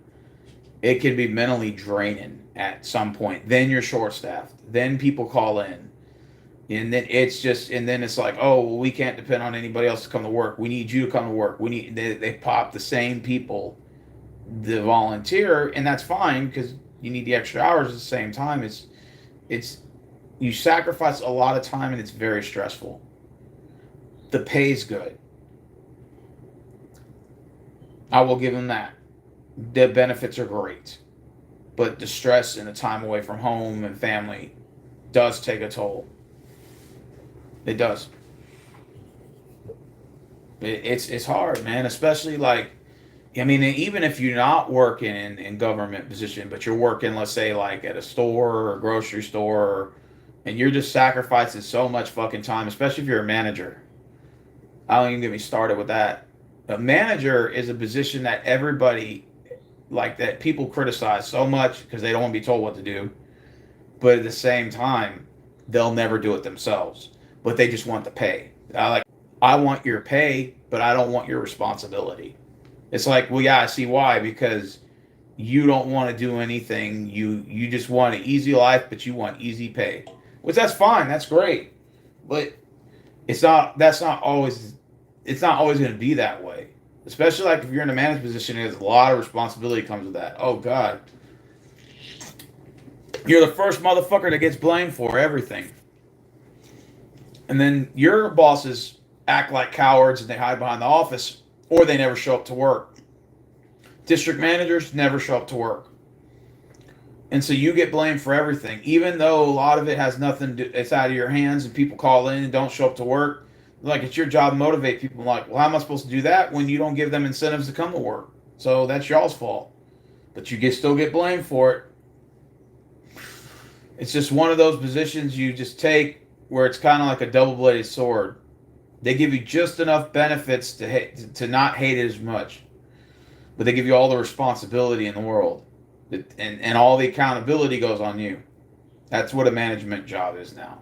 It can be mentally draining at some point. Then you're short-staffed. Then people call in. And then it's like, oh, well, we can't depend on anybody else to come to work. We need you to come to work. They pop the same people, the volunteer, and that's fine because you need the extra hours at the same time. It's you sacrifice a lot of time and it's very stressful. The pay's good. I will give them that. The benefits are great. But the stress and the time away from home and family does take a toll. It does. It's hard, man. Especially even if you're not working in government position, but you're working, let's say, like at a store or a grocery store, and you're just sacrificing so much fucking time, especially if you're a manager. I don't even get me started with that. A manager is a position that everybody, that people criticize so much because they don't want to be told what to do. But at the same time, they'll never do it themselves. But they just want the pay. I want your pay, but I don't want your responsibility. It's like, well, yeah, I see why, because you don't want to do anything. You just want an easy life, but you want easy pay. Which that's fine, that's great. But it's not always going to be that way. Especially if you're in a management position, there's a lot of responsibility comes with that. Oh God. You're the first motherfucker that gets blamed for everything. And then your bosses act like cowards and they hide behind the office, or they never show up to work. District managers never show up to work. And so you get blamed for everything, even though a lot of it has nothing to, it's out of your hands and people call in and don't show up to work. Like, it's your job to motivate people. Like, well, how am I supposed to do that when you don't give them incentives to come to work? So that's y'all's fault. But you still get blamed for it. It's just one of those positions you just take where it's kind of like a double-bladed sword. They give you just enough benefits to not hate it as much. But they give you all the responsibility in the world. And all the accountability goes on you. That's what a management job is now.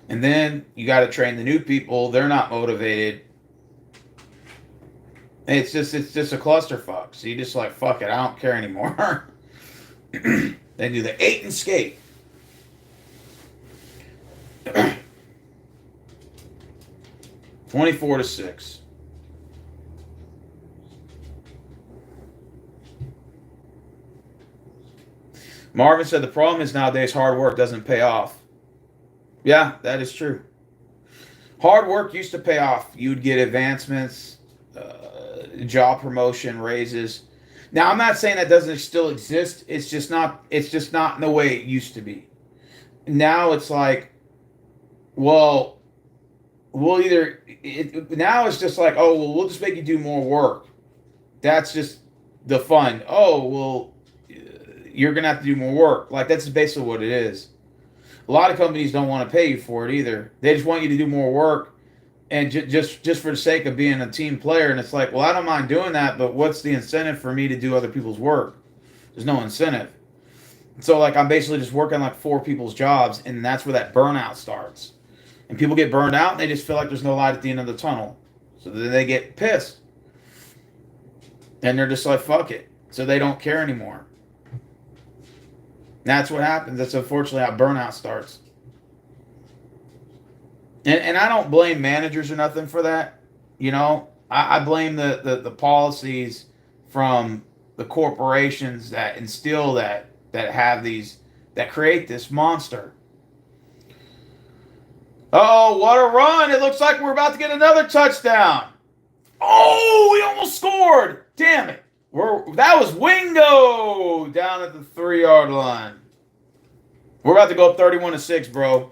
And then you got to train the new people. They're not motivated. It's just a clusterfuck. So you just like, fuck it, I don't care anymore. They do the 8 and skate. (24-6). Marvin said the problem is nowadays hard work doesn't pay off. Yeah, that is true. Hard work used to pay off. You'd get advancements, job promotion, raises. Now, I'm not saying that doesn't still exist. It's just not in the way it used to be. Now it's like, well, now it's just like, oh, well, we'll just make you do more work. That's just the fun. Oh, well, you're going to have to do more work. Like, that's basically what it is. A lot of companies don't want to pay you for it either. They just want you to do more work, and just for the sake of being a team player. And it's like, well, I don't mind doing that, but what's the incentive for me to do other people's work? There's no incentive. So, like, I'm basically just working like 4 people's jobs, and that's where that burnout starts. And people get burned out, and they just feel like there's no light at the end of the tunnel. So then they get pissed. And they're just like, fuck it. So they don't care anymore. That's what happens. That's unfortunately how burnout starts. And I don't blame managers or nothing for that. You know, I blame the policies from the corporations that instill that have these, that create this monster. Oh, what a run. It looks like we're about to get another touchdown. Oh, we almost scored. Damn it. That was Wingo down at the 3-yard line. We're about to go up 31-6, bro.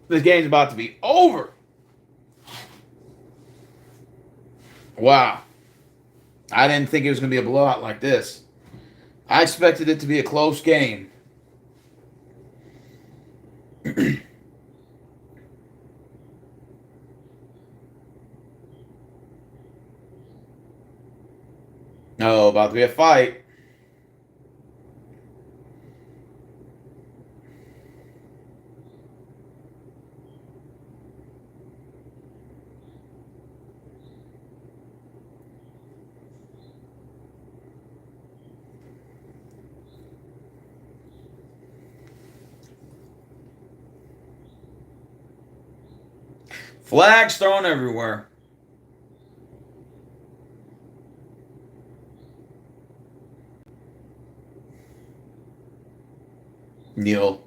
This game's about to be over. Wow. I didn't think it was going to be a blowout like this. I expected it to be a close game. Oh, about to be a fight. Flags thrown everywhere. Neil.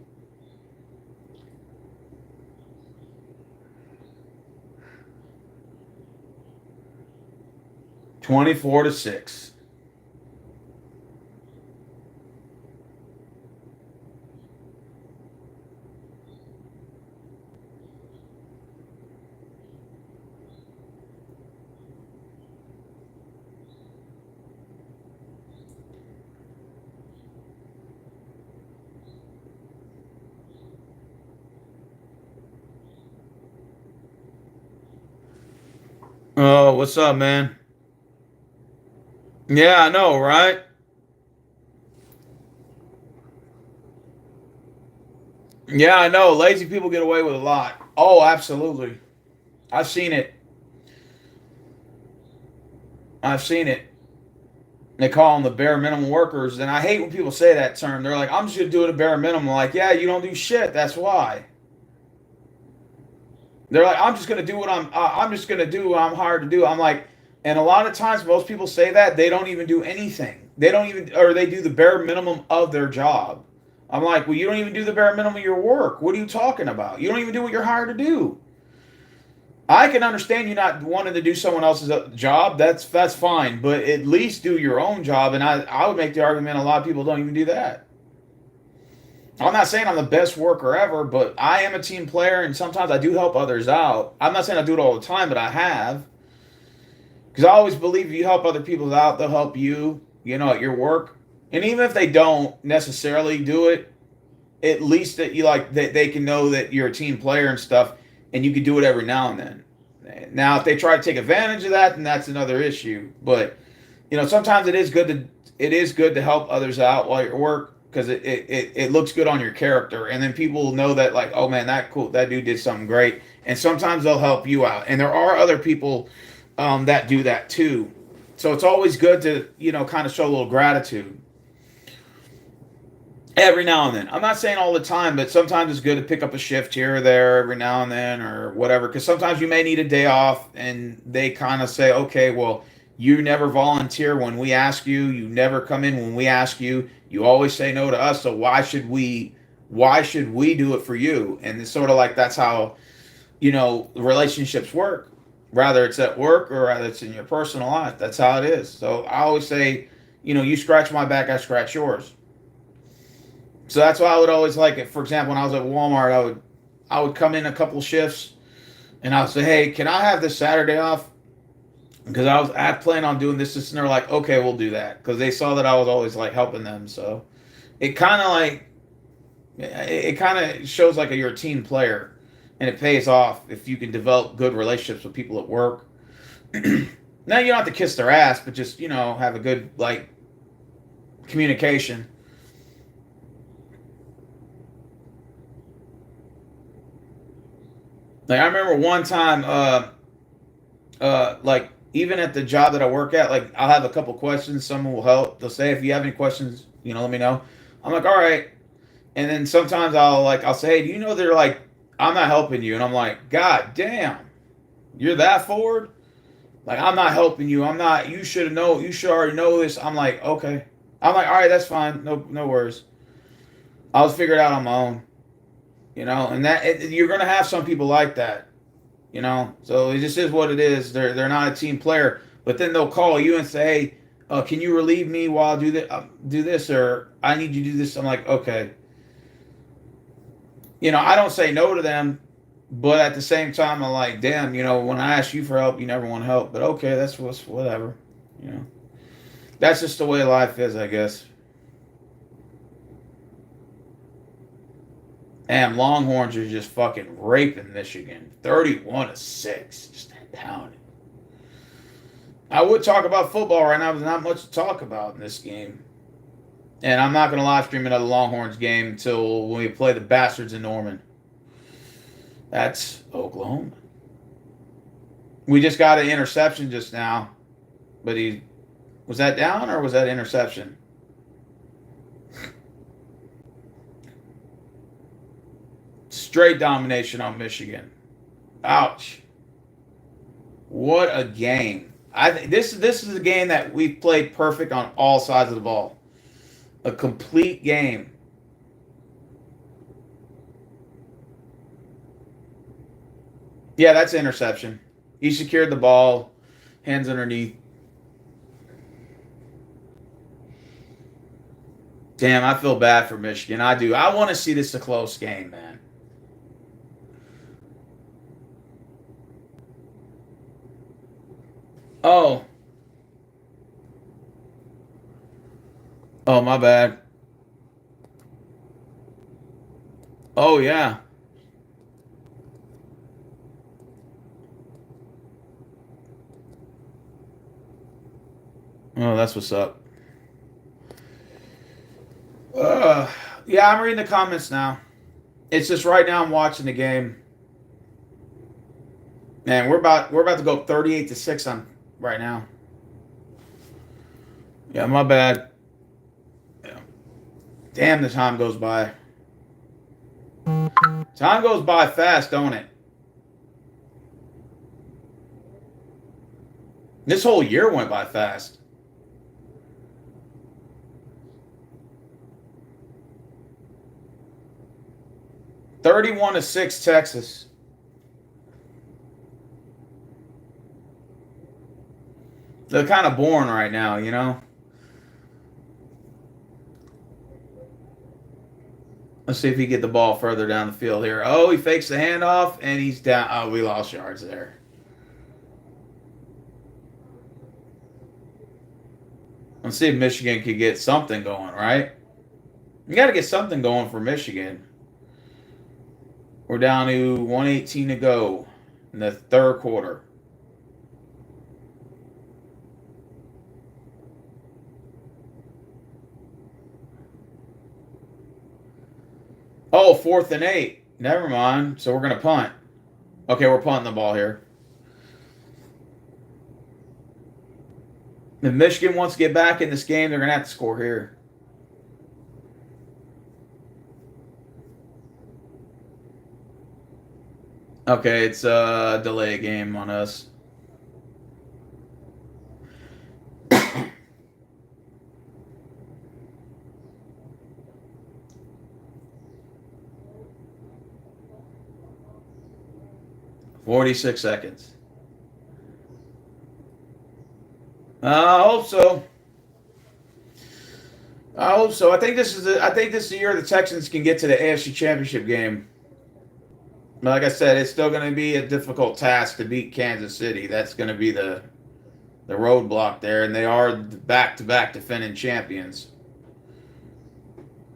(24-6). Oh, what's up, man? Yeah, I know, right? Yeah, I know. Lazy people get away with a lot. Oh, absolutely. I've seen it. I've seen it. They call them the bare minimum workers, and I hate when people say that term. They're like, I'm just going to do it a bare minimum. I'm like, yeah, you don't do shit. That's why. They're like, I'm just going to do what I'm just going to do what I'm hired to do. I'm like, and a lot of times most people say that they don't even do anything. They don't even, or they do the bare minimum of their job. I'm like, well, you don't even do the bare minimum of your work. What are you talking about? You don't even do what you're hired to do. I can understand you not wanting to do someone else's job. That's fine, but at least do your own job. And I would make the argument a lot of people don't even do that. I'm not saying I'm the best worker ever, but I am a team player, and sometimes I do help others out. I'm not saying I do it all the time, but I have. Because I always believe if you help other people out, they'll help you, at your work. And even if they don't necessarily do it, at least that they can know that you're a team player and stuff, and you can do it every now and then. Now, if they try to take advantage of that, then that's another issue. But sometimes it is good to help others out while you're at work because it looks good on your character, and then people will know that like, oh man, that dude did something great, and sometimes they'll help you out, and there are other people that do that too. So it's always good to kind of show a little gratitude every now and then. I'm not saying all the time, but sometimes it's good to pick up a shift here or there every now and then or whatever, because sometimes you may need a day off, and they kind of say, okay, well, you never volunteer when we ask you. You never come in when we ask you. You always say no to us. So why should we do it for you? And it's sort of like that's how, relationships work. Rather it's at work or rather it's in your personal life. That's how it is. So I always say, you scratch my back, I scratch yours. So that's why I would always like it. For example, when I was at Walmart, I would come in a couple shifts and I would say, hey, can I have this Saturday off? Because I plan on doing this, and they're like, okay, we'll do that. Because they saw that I was always like helping them. So it kind of shows like you're a team player, and it pays off if you can develop good relationships with people at work. Now you don't have to kiss their ass, but just have a good like communication. Like I remember one time, like even at the job that I work at, like I'll have a couple questions. Someone will help. They'll say, if you have any questions, let me know. I'm like, all right. And then sometimes I'll say, hey, do you know they're like, I'm not helping you. And I'm like, God damn, you're that forward? Like, I'm not helping you. You should already know this. I'm like, okay. I'm like, all right, that's fine. No worries. I'll figure it out on my own. And you're going to have some people like that. So it just is what it is. They're not a team player, but then they'll call you and say, hey, can you relieve me while I do this, or I need you to do this. I'm like, okay. I don't say no to them, but at the same time, I'm like, damn, when I ask you for help, you never want help. But okay, that's whatever. That's just the way life is, I guess. Damn, Longhorns are just fucking raping Michigan. 31-6. Just pounding. I would talk about football right now, but there's not much to talk about in this game. And I'm not going to live stream another Longhorns game until when we play the Bastards in Norman. That's Oklahoma. We just got an interception just now. But was that down or was that interception? Straight domination on Michigan. Ouch. What a game. This is a game that we've played perfect on all sides of the ball. A complete game. Yeah, that's interception. He secured the ball. Hands underneath. Damn, I feel bad for Michigan. I do. I want to see this a close game, man. Oh. Oh, my bad. Oh, yeah. Oh, that's what's up. Yeah, I'm reading the comments now. It's just right now I'm watching the game. Man, we're about to go 38-6 on right now. Yeah, my bad. Yeah. Damn, the time goes by. Time goes by fast, don't it? This whole year went by fast. 31-6 Texas. They're kind of boring right now, you know. Let's see if he get the ball further down the field here. Oh, he fakes the handoff, and he's down. Oh, we lost yards there. Let's see if Michigan could get something going, right? You got to get something going for Michigan. We're down to 1:18 to go in the third quarter. Oh, 4th and 8. Never mind. So we're going to punt. Okay, we're punting the ball here. If Michigan wants to get back in this game, they're going to have to score here. Okay, it's a delay game on us. "46 seconds. I hope so. I hope so. I think this is the year the Texans can get to the AFC Championship game. But like I said, it's still going to be a difficult task to beat Kansas City. That's going to be the roadblock there, and they are back-to-back defending champions.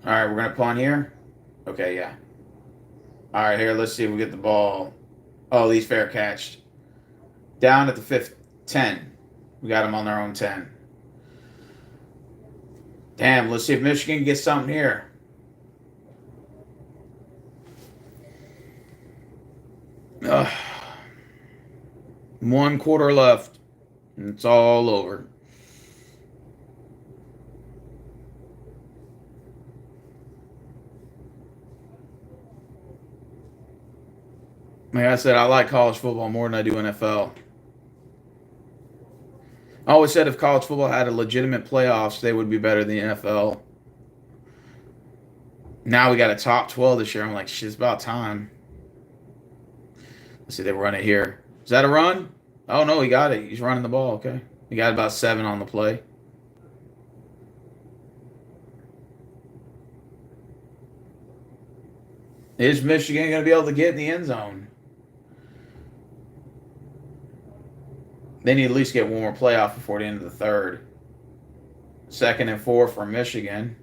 All right, we're going to punt here. Okay, yeah. All right, here, let's see if we get the ball. Oh, he's fair catched. Down at the 5th, 10. We got them on their own 10. Damn, let's see if Michigan gets something here. Ugh. 1 quarter left. And it's all over. Like I said, I like college football more than I do NFL. I always said if college football had a legitimate playoffs, they would be better than the NFL. Now we got a top 12 this year. I'm like, shit, it's about time. Let's see, they run it here. Is that a run? Oh, no, he got it. He's running the ball. Okay. He got about 7 on the play. Is Michigan going to be able to get in the end zone? They need to at least get one more playoff before the end of the third. 2nd and 4 for Michigan.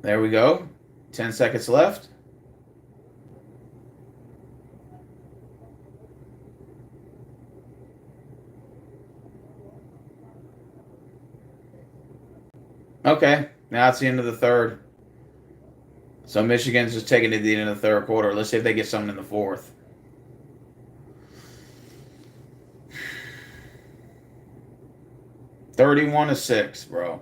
There we go. 10 seconds left. Okay, now it's the end of the third. So Michigan's just taking it to the end of the third quarter. Let's see if they get something in the fourth. "31-6, bro.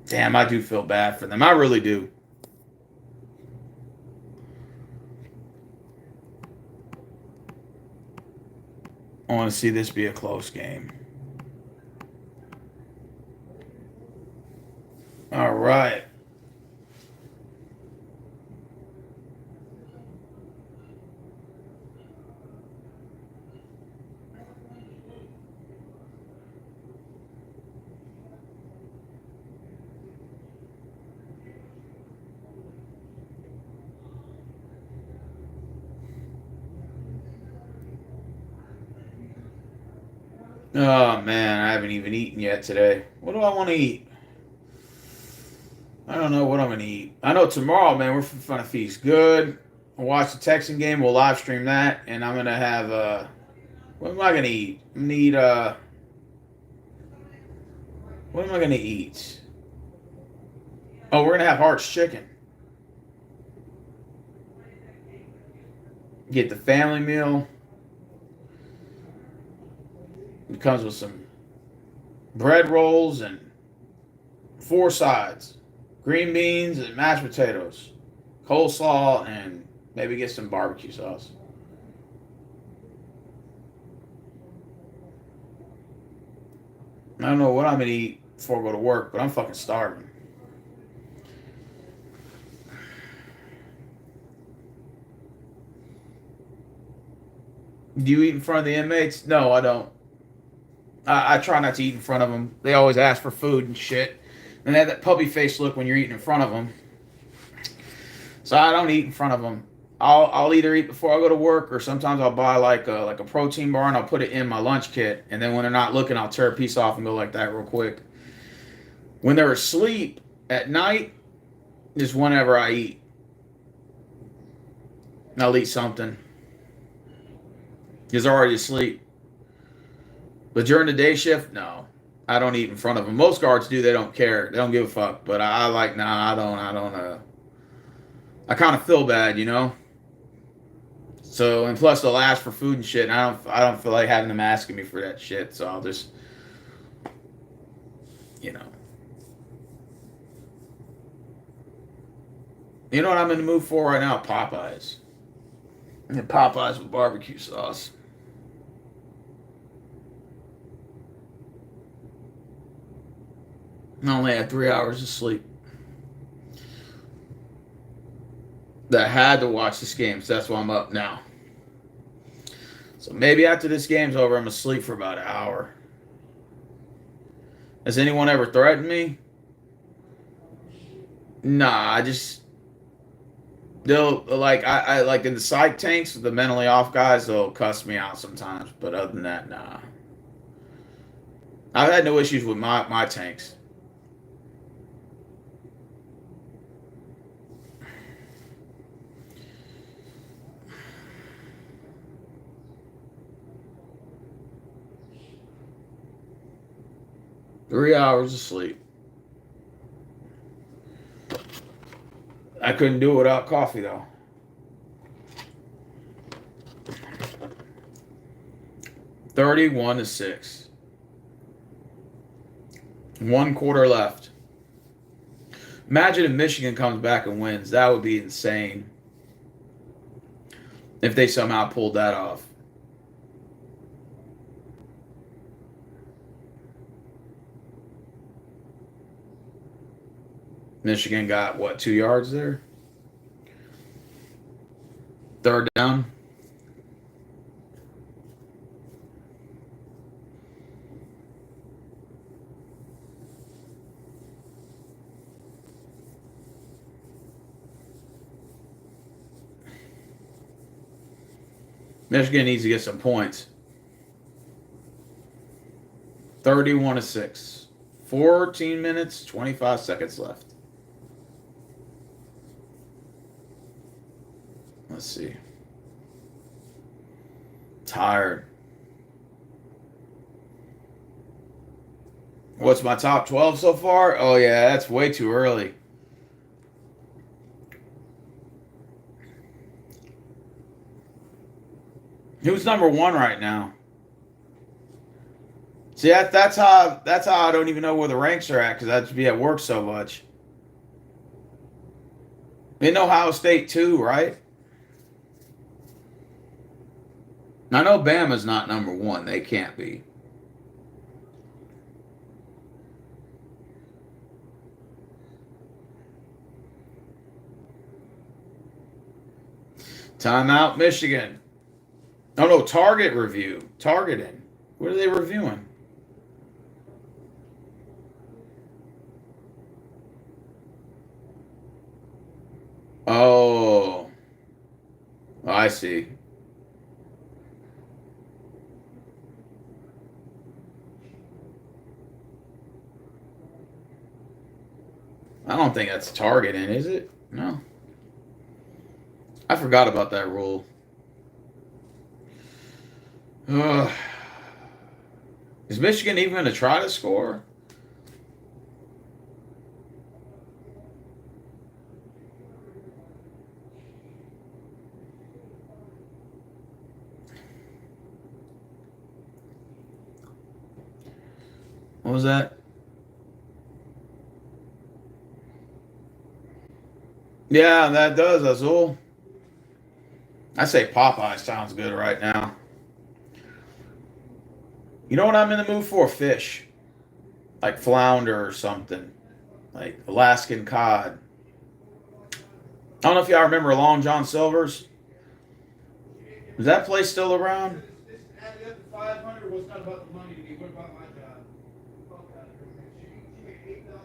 Damn, I do feel bad for them. I really do. I want to see this be a close game. All right. Oh, man, I haven't even eaten yet today. What do I want to eat? I don't know what I'm going to eat. I know tomorrow, man, we're going to feast good. I'll watch the Texan game. We'll live stream that. And I'm going to have, what am I going to eat? I'm going to eat, what am I going to eat? Oh, we're going to have Hart's Chicken. Get the family meal. It comes with some bread rolls and 4 sides. Green beans and mashed potatoes. Coleslaw and maybe get some barbecue sauce. I don't know what I'm going to eat. before I go to work, but I'm fucking starving. Do you eat in front of the inmates? No, I don't. I try not to eat in front of them. They always ask for food and shit. And they have that puppy face look when you're eating in front of them. So I don't eat in front of them. I'll either eat before I go to work, or sometimes I'll buy like a protein bar and I'll put it in my lunch kit. And then when they're not looking, I'll tear a piece off and go like that real quick. When they're asleep at night, is whenever I eat. I'll eat something. Because they're already asleep. But during the day shift, no. I don't eat in front of them. Most guards do. They don't care. They don't give a fuck. But I like, nah, I don't. I kind of feel bad, you know? So, and plus they'll ask for food and shit. And I don't feel like having them asking me for that shit. So I'll just, you know. You know what I'm in the mood for right now? Popeyes. And Popeyes with barbecue sauce. I only had 3 hours of sleep. I had to watch this game, so that's why I'm up now. So maybe after this game's over, I'm asleep for about an hour. Has anyone ever threatened me? Nah, they'll like I like in the psych tanks, the mentally off guys, they'll cuss me out sometimes. But other than that, nah. I've had no issues with my tanks. Three hours of sleep. I couldn't do it without coffee, though. $31-6. 1 quarter left. Imagine if Michigan comes back and wins. That would be insane. If they somehow pulled that off. Michigan got, what, 2 yards there? Third down. Michigan needs to get some points. 31-6. 14 minutes, 25 seconds left. Let's see. Tired. What's my top 12 so far? Oh, yeah, that's way too early. Who's number 1 right now? See, that's how I don't even know where the ranks are at, because I just be at work so much. In Ohio State too, right? I know Bama's not number 1. They can't be. Timeout, Michigan. Oh, no, target review. Targeting. What are they reviewing? Oh. I see. I don't think that's targeting, is it? No. I forgot about that rule. Is Michigan even going to try to score? What was that? Yeah, that does, Azul. I say Popeye sounds good right now. You know what I'm in the mood for? Fish. like flounder or something, like Alaskan cod. I don't know if y'all remember Long John Silver's. Is that place still around? 500 was not about the money to me. What about my job? Fuck out of here, man. She made $8,000.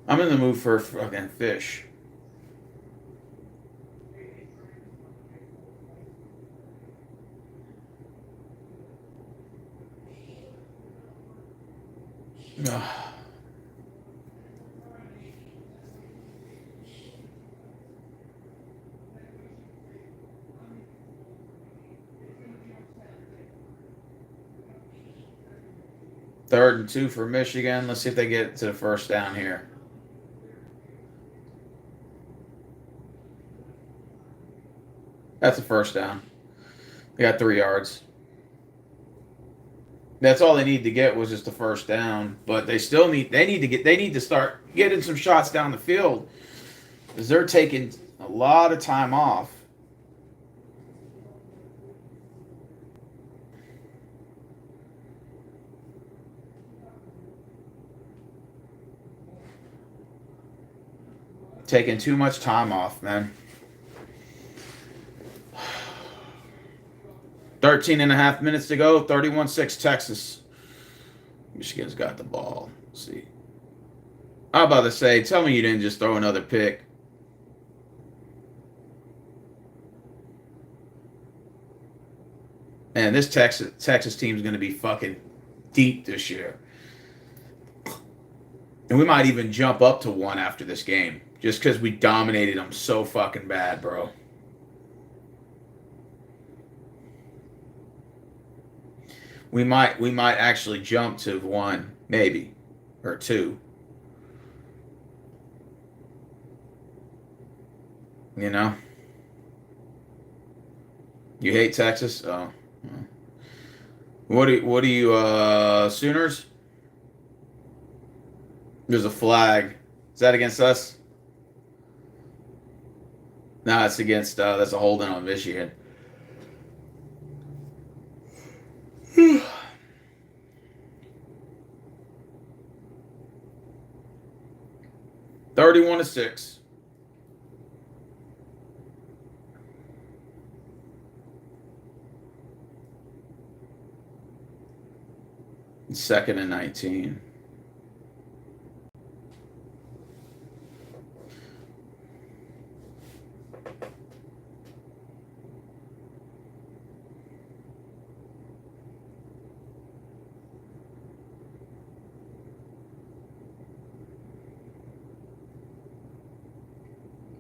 I'm in the mood for fucking fish. Ugh. Third and 2 for Michigan. Let's see if they get to the first down here. That's a first down. They got 3 yards. That's all they need to get was just a first down. But they still need to start getting some shots down the field. Because they're taking a lot of time off. Taking too much time off, man. 13 and a half minutes to go. 31-6 Texas. Michigan's got the ball. Let's see. I'm about to say, tell me you didn't just throw another pick. And this Texas team is going to be fucking deep this year. And we might even jump up to 1 after this game. Just because we dominated them so fucking bad, bro. We might actually jump to 1, maybe, or 2. You know? You hate Texas? Oh. What do you Sooners? There's a flag. Is that against us? No, it's against that's a holding on Michigan. 31-6. Second and 19.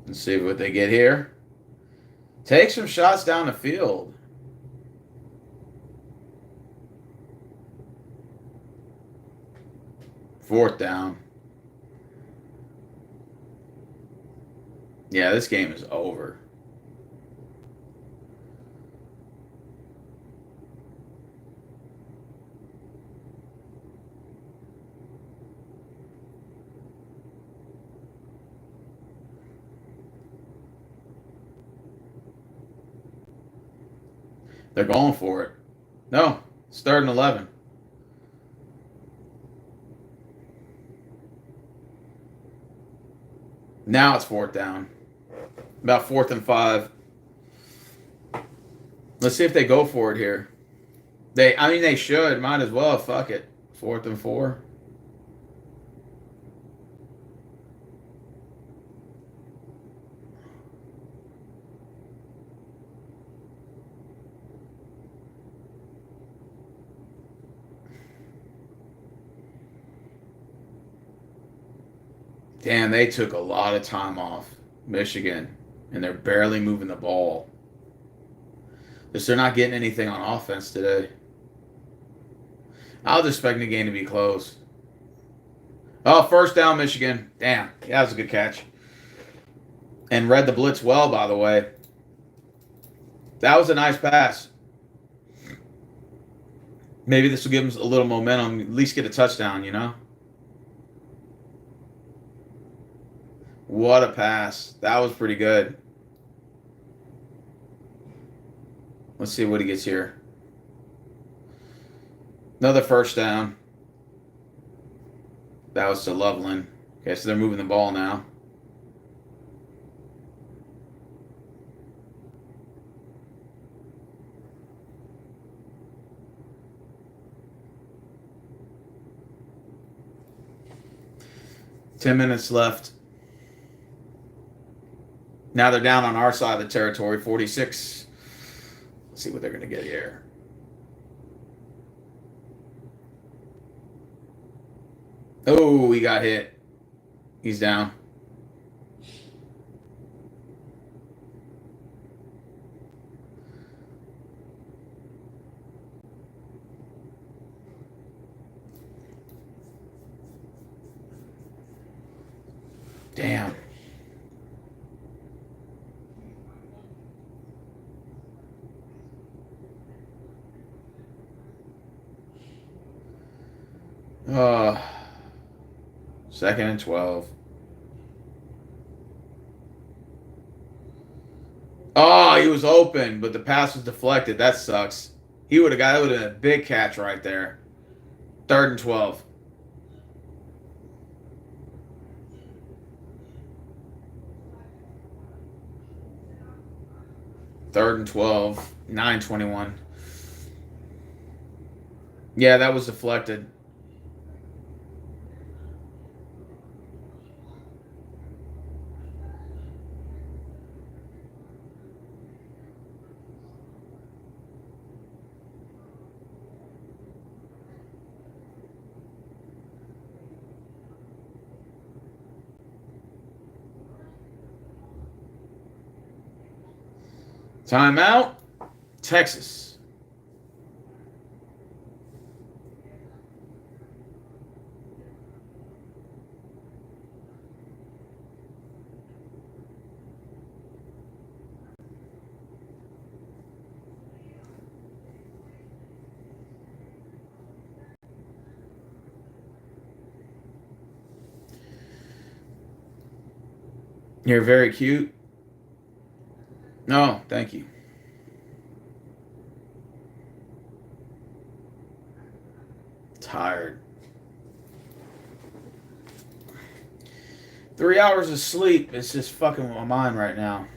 Let's see what they get here. Take some shots down the field. Fourth down. Yeah, this game is over. They're going for it. No, it's 3rd and 11. Now it's 4th down. About 4th and 5. Let's see if they go for it here. They should. Might as well. Fuck it. 4th and 4. Damn, they took a lot of time off, Michigan, and they're barely moving the ball. Because they're not getting anything on offense today. I was expecting the game to be close. Oh, first down, Michigan. Damn, yeah, that was a good catch. And read the blitz well, by the way. That was a nice pass. Maybe this will give them a little momentum, at least get a touchdown, you know? What a pass. That was pretty good. Let's see what he gets here. Another first down. That was to Loveland. Okay, so they're moving the ball now. Ten minutes left. Now they're down on our side of the territory, 46. Let's see what they're going to get here. Oh, he got hit. He's down. Damn. Second and 12. Oh, he was open, but the pass was deflected. That sucks. He would have got, it would have been a big catch right there. Third and 12. Third and 12. 9:21. Yeah, that was deflected. Timeout. Texas. You're very cute. No, thank you. Tired. 3 hours of sleep. It's just fucking with my mind right now.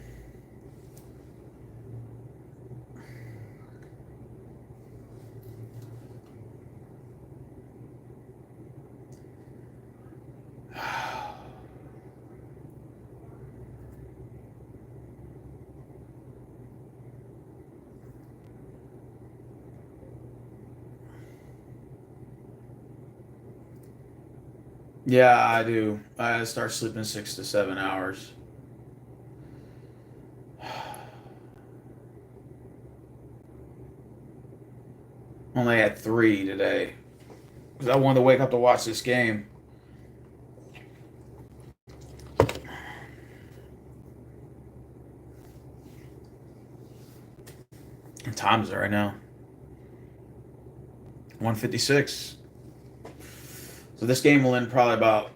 Yeah, I do. I start sleeping 6 to 7 hours. Only had 3 today. Because I wanted to wake up to watch this game. What time is it right now? 1:56. So this game will end probably about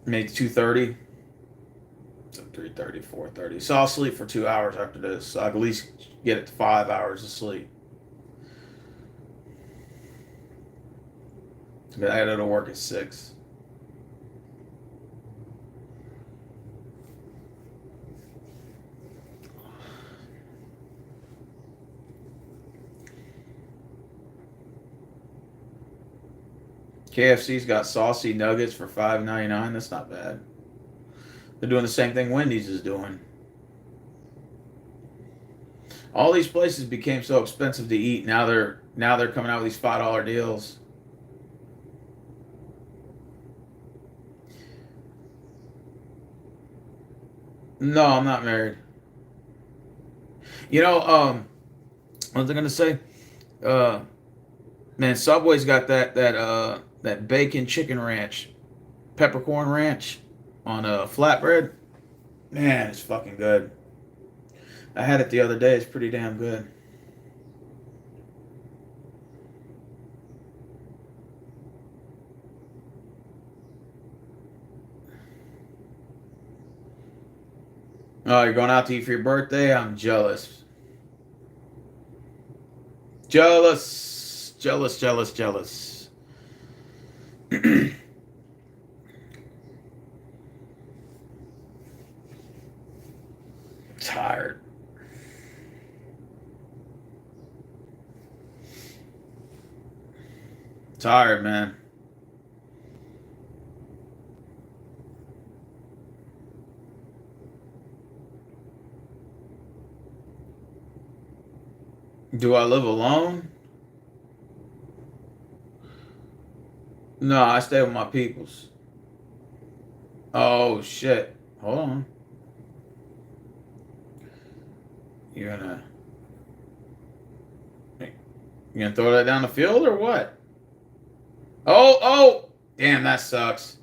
maybe 2:30. So 3:30, 4:30. So I'll sleep for 2 hours after this. So I can at least get it to 5 hours of sleep. But I had to work at 6. KFC's got saucy nuggets for $5.99. That's not bad. They're doing the same thing Wendy's is doing. All these places became so expensive to eat. Now they're coming out with these $5 deals. No, I'm not married. You know, what was I gonna say? Man, Subway's got that bacon chicken ranch, peppercorn ranch on a flatbread. Man, it's fucking good. I had it the other day. It's pretty damn good. Oh, you're going out to eat for your birthday? I'm jealous. Jealous. Jealous, jealous, jealous. Tired. Tired, man. Do I live alone? No, I stay with my peoples. Oh shit. Hold on. You're gonna throw that down the field or what? Oh! Damn, that sucks.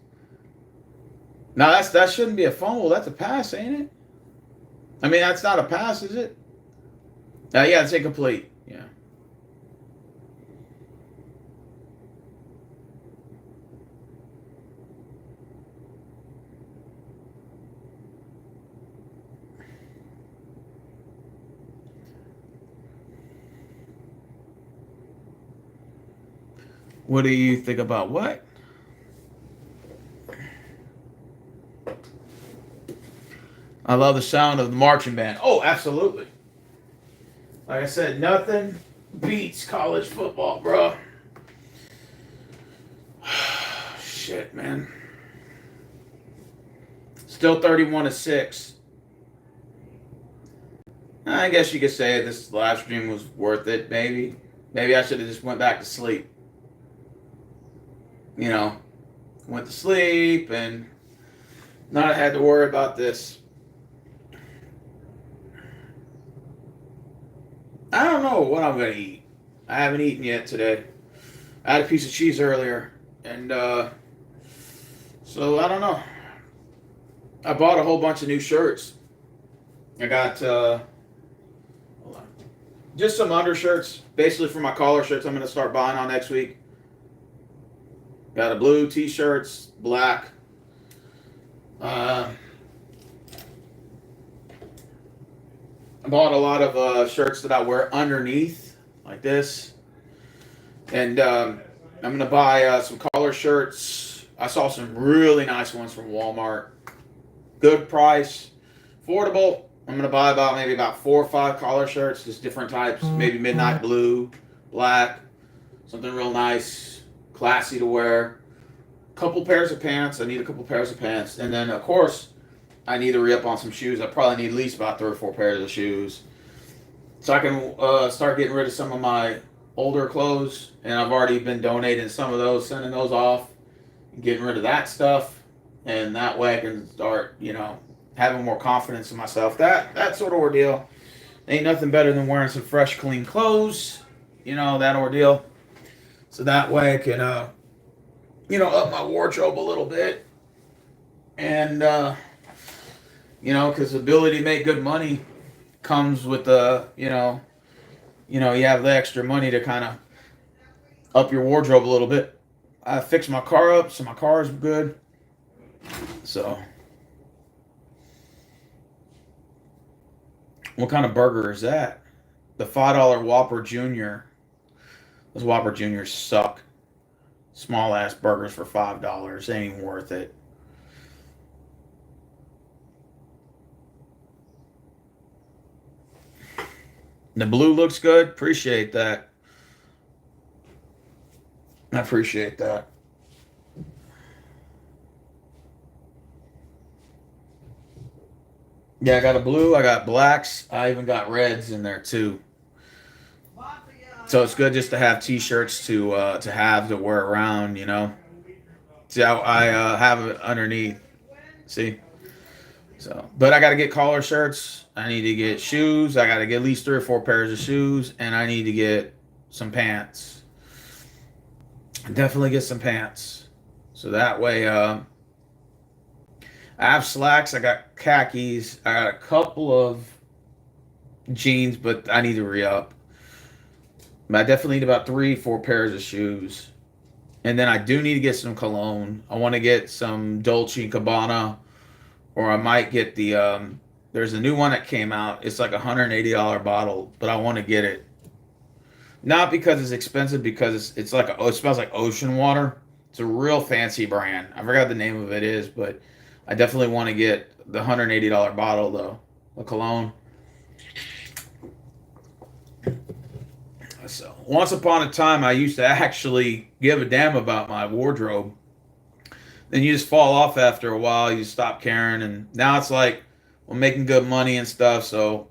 No, that shouldn't be a fumble. That's a pass, ain't it? I mean, that's not a pass, is it? Yeah, it's incomplete. Yeah. What do you think about what? I love the sound of the marching band. Oh, absolutely. Like I said, nothing beats college football, bro. Shit, man. Still 31-6. I guess you could say this live stream was worth it, maybe. Maybe I should have just went back to sleep. You know, went to sleep and not had to worry about this. I don't know what I'm going to eat. I haven't eaten yet today. I had a piece of cheese earlier. And, so I don't know. I bought a whole bunch of new shirts. I got, hold on. Just some undershirts, basically for my collar shirts I'm going to start buying on next week. Got a blue t-shirts, black. I bought a lot of shirts that I wear underneath, like this. And I'm going to buy some collar shirts. I saw some really nice ones from Walmart. Good price, affordable. I'm going to buy maybe about 4 or 5 collar shirts, just different types. Maybe midnight blue, black, something real nice, classy to wear. Couple pairs of pants. I need a couple pairs of pants. And then, of course, I need to re-up on some shoes. I probably need at least about 3 or 4 pairs of shoes. So I can start getting rid of some of my older clothes. And I've already been donating some of those, sending those off, getting rid of that stuff. And that way I can start, having more confidence in myself. That sort of ordeal. Ain't nothing better than wearing some fresh, clean clothes. That ordeal. So that way I can, up my wardrobe a little bit. And, because the ability to make good money comes with the, you have the extra money to kind of up your wardrobe a little bit. I fixed my car up, so my car is good. So, what kind of burger is that? The $5 Whopper Jr. Those Whopper Juniors suck. Small ass burgers for $5 ain't even worth it. The blue looks good. Appreciate that. I appreciate that. Yeah, I got a blue. I got blacks. I even got reds in there too. So it's good just to have t-shirts to have to wear around, See how I have it underneath. See? So, but I got to get collar shirts. I need to get shoes. I got to get at least 3 or 4 pairs of shoes, and I need to get some pants. Definitely get some pants. So that way, I have slacks. I got khakis. I got a couple of jeans, but I need to re-up. But I definitely need about 3, 4 pairs of shoes. And then I do need to get some cologne. I want to get some Dolce & Gabbana, or I might get the There's a new one that came out. It's like $180 bottle, but I want to get it. Not because it's expensive, because it's like it smells like ocean water. It's a real fancy brand. I forgot the name of it is, but I definitely want to get the $180 bottle though. A cologne. So once upon a time, I used to actually give a damn about my wardrobe. Then you just fall off after a while. You stop caring, and now it's like I'm making good money and stuff. So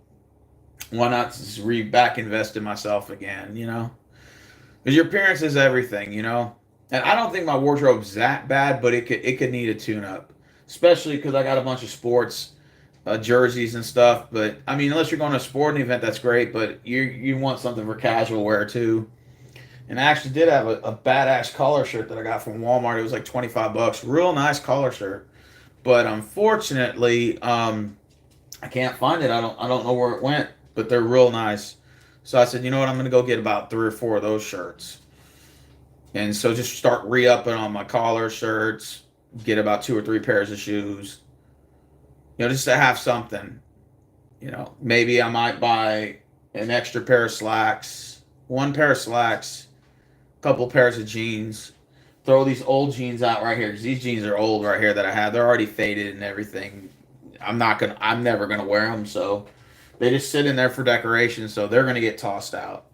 why not just back invest in myself again? You know, because your appearance is everything. You know, and I don't think my wardrobe's that bad, but it could need a tune up, especially because I got a bunch of sports jerseys and stuff. But I mean, unless you're going to a sporting event, that's great. But you want something for casual wear too. And I actually did have a badass collar shirt that I got from Walmart. It was like $25. Real nice collar shirt. But unfortunately, I can't find it. I don't know where it went. But they're real nice. So I said, you know what? I'm gonna go get about 3 or 4 of those shirts. And so just start re-upping on my collar shirts. Get about 2 or 3 pairs of shoes. You know, just to have something. You know, maybe I might buy an extra pair of slacks, 1 pair of slacks, couple pairs of jeans. Throw these old jeans out right here, because these jeans are old right here that I have. They're already faded and everything. I'm never gonna wear them, so they just sit in there for decoration. So they're gonna get tossed out.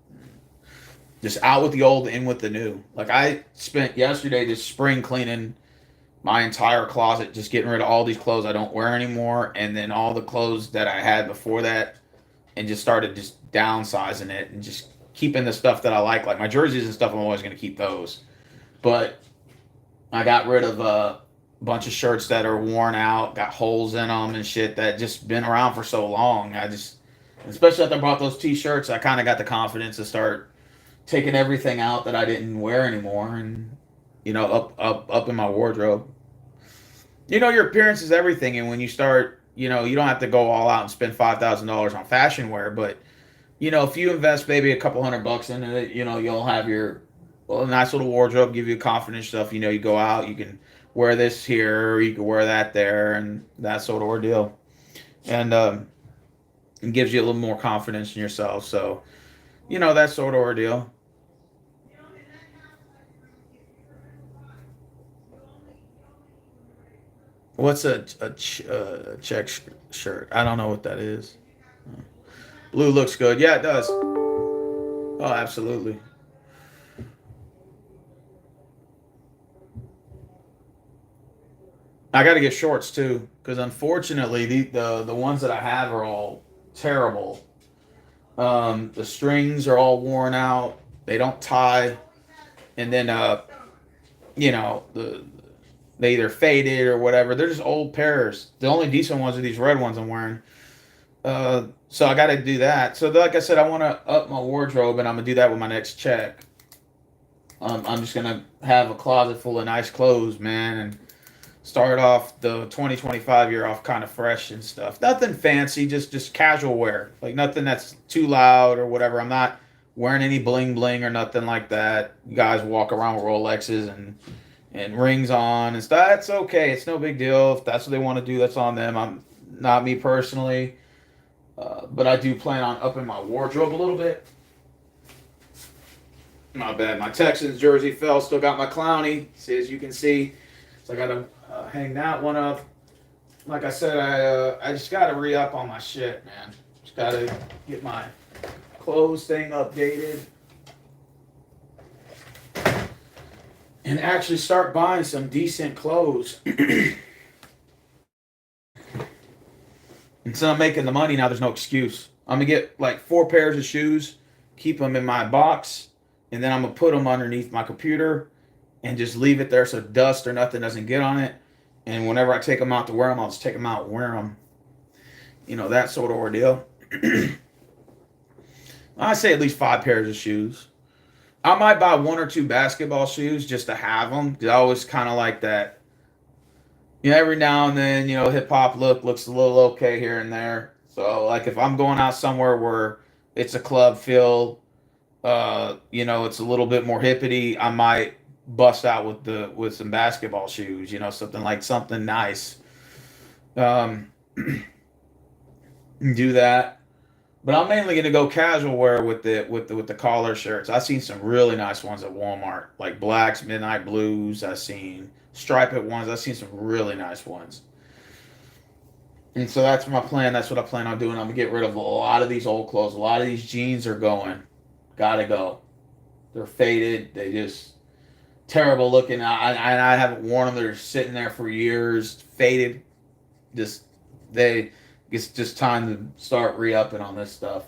Just out with the old, in with the new. Like I spent yesterday just spring cleaning my entire closet, just getting rid of all these clothes I don't wear anymore, and then all the clothes that I had before that, and just started just downsizing it and just keeping the stuff that I like my jerseys and stuff. I'm always going to keep those, but I got rid of a bunch of shirts that are worn out, got holes in them and shit that just been around for so long. Especially after I bought those t-shirts, I kind of got the confidence to start taking everything out that I didn't wear anymore, and you know, up in my wardrobe. You know, your appearance is everything, and when you start, you know, you don't have to go all out and spend $5,000 on fashion wear, but you know, if you invest maybe a couple $100 into it, you know, you'll have a nice little wardrobe, give you confidence stuff. You know, you go out, you can wear this here, or you can wear that there, and that sort of ordeal. And it gives you a little more confidence in yourself. So, you know, that sort of ordeal. What's a check shirt? I don't know what that is. Blue looks good. Yeah, it does. Oh, absolutely. I got to get shorts too, because unfortunately the ones that I have are all terrible. The strings are all worn out. They don't tie, and then you know, they either faded or whatever. They're just old pairs. The only decent ones are these red ones I'm wearing. So I got to do that. So like I said, I want to up my wardrobe, and I'm gonna do that with my next check. I'm just gonna have a closet full of nice clothes, man, and start off the 2025 year off kind of fresh and stuff. Nothing fancy, just casual wear. Like nothing that's too loud or whatever. I'm not wearing any bling bling or nothing like that. You guys walk around with Rolexes and rings on and stuff. That's okay. It's no big deal. If that's what they want to do, that's on them. I'm not me personally. But I do plan on upping my wardrobe a little bit. Not bad. My Texans jersey fell. Still got my Clowney. See, as you can see. So I got to hang that one up. Like I said, I just got to re-up on my shit, man. Just got to get my clothes thing updated. And actually start buying some decent clothes. Instead of making the money now, there's no excuse. I'm going to get like 4 pairs of shoes, keep them in my box, and then I'm going to put them underneath my computer and just leave it there so dust or nothing doesn't get on it. And whenever I take them out to wear them, I'll just take them out and wear them. You know, that sort of ordeal. I say at least 5 pairs of shoes. I might buy 1 or 2 basketball shoes just to have them. I always kind of like that. You know, every now and then, you know, hip hop looks a little okay here and there. So, like, if I'm going out somewhere where it's a club feel, you know, it's a little bit more hippity, I might bust out with some basketball shoes. You know, something nice. and do that. But I'm mainly gonna go casual wear with the collar shirts. I've seen some really nice ones at Walmart, like blacks, midnight blues. I've seen striped ones. I've seen some really nice ones. And so that's my plan. That's what I plan on doing. I'm gonna get rid of a lot of these old clothes. A lot of these jeans are going. Gotta go. They're faded. They just terrible looking. I haven't worn them. They're sitting there for years, faded. Just they. It's just time to start re-upping on this stuff.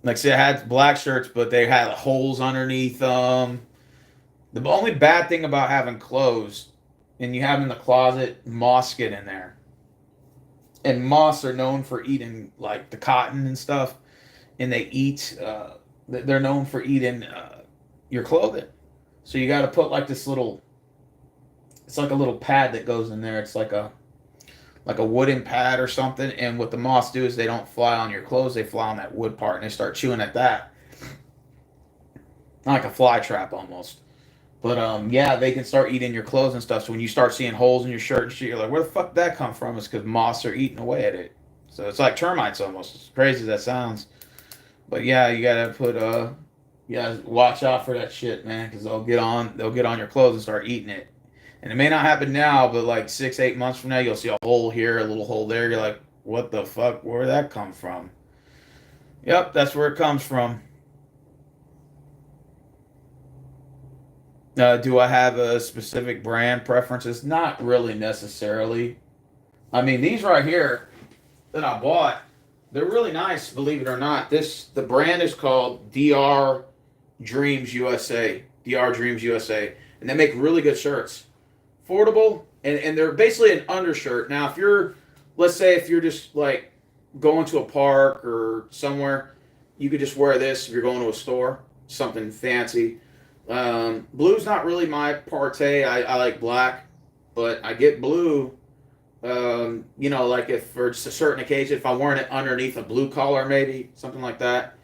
Like I said, I had black shirts, but they had holes underneath them. The only bad thing about having clothes, and you have them in the closet, moths get in there. And moths are known for eating like the cotton and stuff, and they eat. They're known for eating your clothing. So you got to put like this little. It's like a little pad that goes in there. It's like a wooden pad or something. And what the moths do is they don't fly on your clothes. They fly on that wood part, and they start chewing at that, like a fly trap almost. But yeah, they can start eating your clothes and stuff. So when you start seeing holes in your shirt and shit, you're like, where the fuck did that come from? It's because moths are eating away at it. So it's like termites almost. As crazy as that sounds. But yeah, you gotta put yeah, watch out for that shit, man, because they'll get on your clothes and start eating it. And it may not happen now, but like 6-8 months from now, you'll see a hole here, a little hole there. You're like, what the fuck? Where'd that come from? Yep, that's where it comes from. Do I have a specific brand preferences? Not really necessarily. I mean, these right here that I bought, they're really nice, believe it or not. The brand is called DR Dreams USA. DR Dreams USA. And they make really good shirts. Affordable, and they're basically an undershirt. Now, if you're, let's say if you're just like going to a park or somewhere, you could just wear this if you're going to a store, something fancy. Blue's not really my partay. I like black, but I get blue. You know, like if for just a certain occasion, if I wearing it underneath a blue collar, maybe something like that.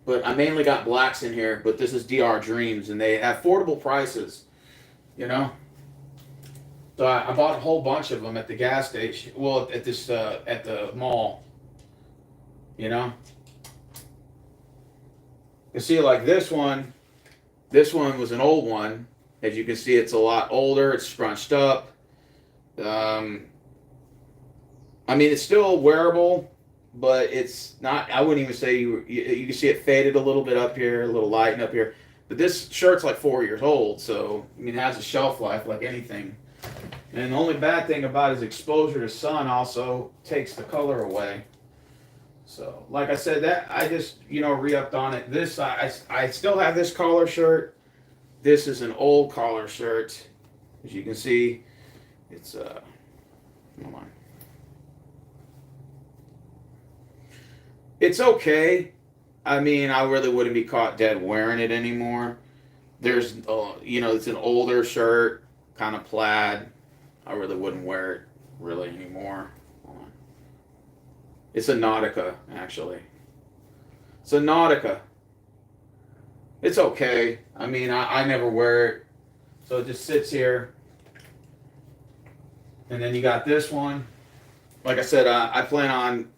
But I mainly got blacks in here. But this is DR Dreams, and they have affordable prices. You know. So I bought a whole bunch of them at the gas station. Well, at the mall. You know. You see, like this one. This one was an old one. As you can see, it's a lot older. It's scrunched up. I mean, it's still wearable, but it's not. I wouldn't even say you can see it faded a little bit up here, a little lightened up here. But this shirt's like 4 years old, so I mean, it has a shelf life like anything. And the only bad thing about it is exposure to sun also takes the color away. So, like I said, that I just re-upped on it. This I still have this collar shirt. This is an old collar shirt, as you can see. It's hold on. It's okay. I mean, I really wouldn't be caught dead wearing it anymore. There's it's an older shirt, kind of plaid. I really wouldn't wear it really anymore. It's a Nautica, actually. It's a Nautica. It's okay. I mean, I never wear it. So it just sits here. And then you got this one. Like I said, I plan on,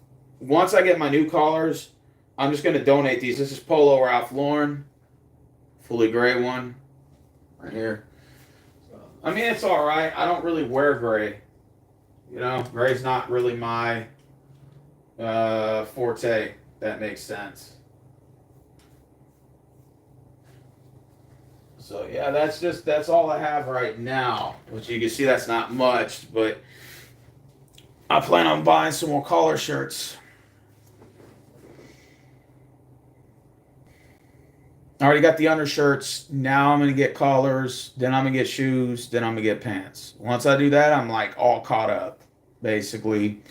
once I get my new collars, I'm just going to donate these. This is Polo Ralph Lauren. Fully gray one. Right here. I mean, it's all right. I don't really wear gray. Gray's not really my forte. That makes sense. So yeah, that's all I have right now. Which you can see, that's not much, but I plan on buying some more collar shirts. I already got the undershirts. Now I'm going to get collars. Then I'm going to get shoes. Then I'm going to get pants. Once I do that, I'm like all caught up, basically.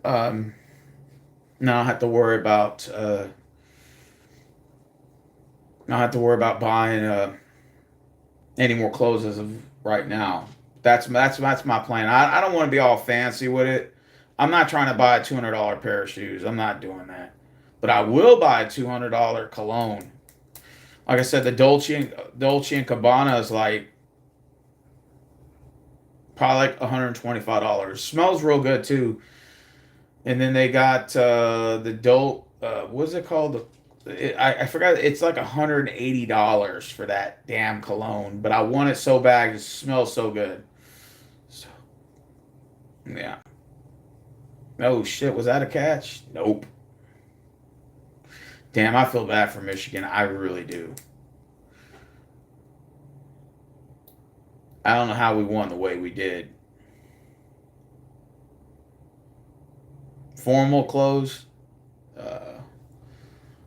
Now I have to worry about buying any more clothes as of right now. That's my plan. I don't want to be all fancy with it. I'm not trying to buy a $200 pair of shoes. I'm not doing that. But I will buy a $200 cologne. Like I said, the Dolce and Gabbana is like probably like $125. Smells real good too. And then they got the dope. What's it called? I forgot. It's like $180 for that damn cologne, but I want it so bad. It smells so good. So, yeah. Oh shit! Was that a catch? Nope. Damn, I feel bad for Michigan. I really do. I don't know how we won the way we did. Formal clothes.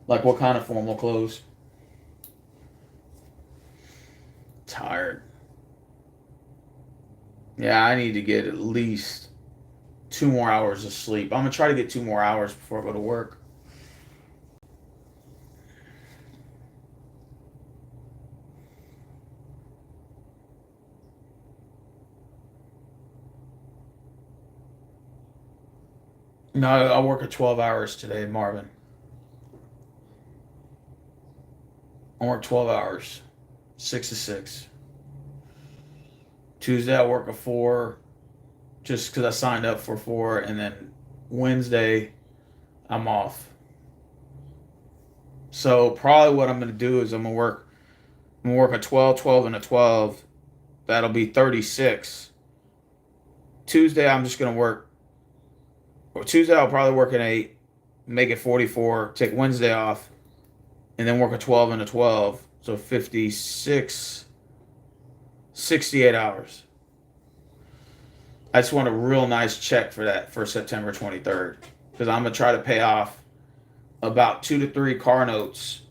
Like what kind of formal clothes? Tired. Yeah, I need to get at least 2 more hours of sleep. I'm gonna try to get 2 more hours before I go to work. No, I work at 12 hours today, Marvin. I work 12 hours, 6 to 6. Tuesday, I work a 4, just because I signed up for 4. And then Wednesday, I'm off. So probably what I'm going to do is I'm going to work a 12, 12, and a 12. That'll be 36. Tuesday, I'm just going to work. Or Tuesday, I'll probably work an 8, make it 44, take Wednesday off, and then work a 12 and a 12. So 56, 68 hours. I just want a real nice check for that for September 23rd. Because I'm going to try to pay off about 2 to 3 car notes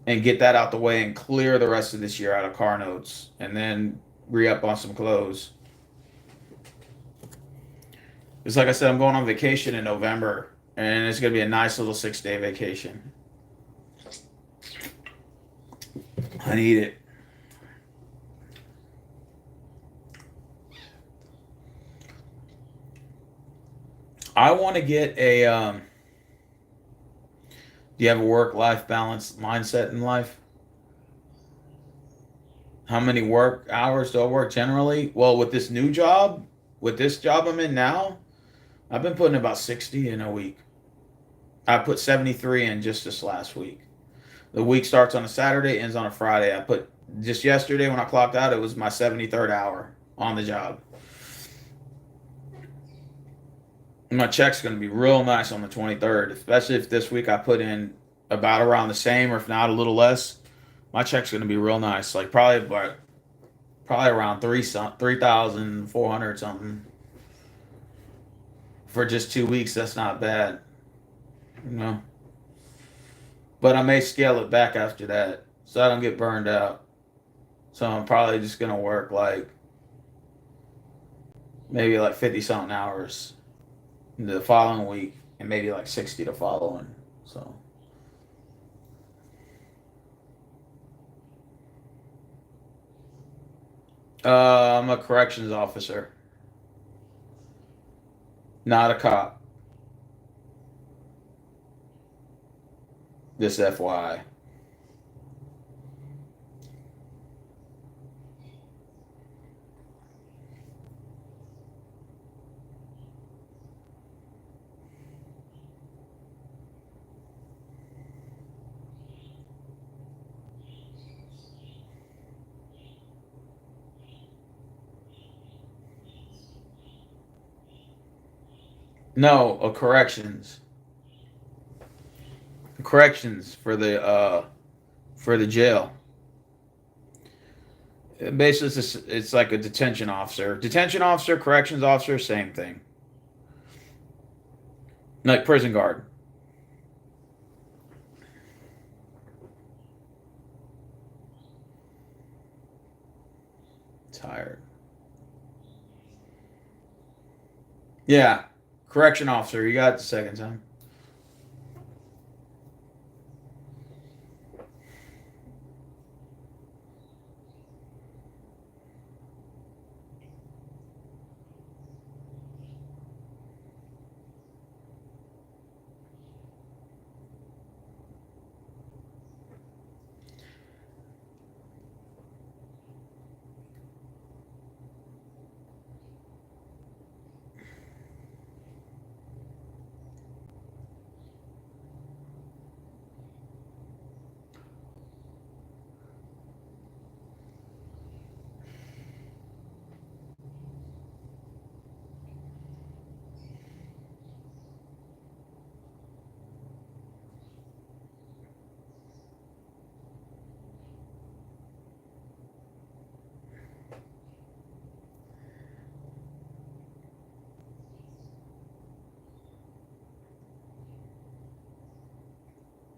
and get that out the way and clear the rest of this year out of car notes. And then re-up on some clothes. It's like I said, I'm going on vacation in November. And it's going to be a nice little 6-day vacation. I need it. I want to get a. Do you have a work-life balance mindset in life? How many work hours do I work generally? Well, with this new job, with this job I'm in now, I've been putting about 60 in a week. I put 73 in just this last week. The week starts on a Saturday, ends on a Friday. I put just yesterday when I clocked out, it was my 73rd hour on the job. My check's going to be real nice on the 23rd, especially if this week I put in about around the same, or if not a little less. My check's going to be real nice, like probably around 3,400 something for just 2 weeks. That's not bad, you know. But I may scale it back after that, so I don't get burned out. So I'm probably just going to work like maybe like 50 something hours the following week, and maybe like 60 the following. So I'm a corrections officer, not a cop. This FYI. No, a corrections. Corrections for the jail. Basically, it's like a detention officer. Detention officer, corrections officer, same thing. Like prison guard. Tired. Yeah, correction officer. You got it the second time.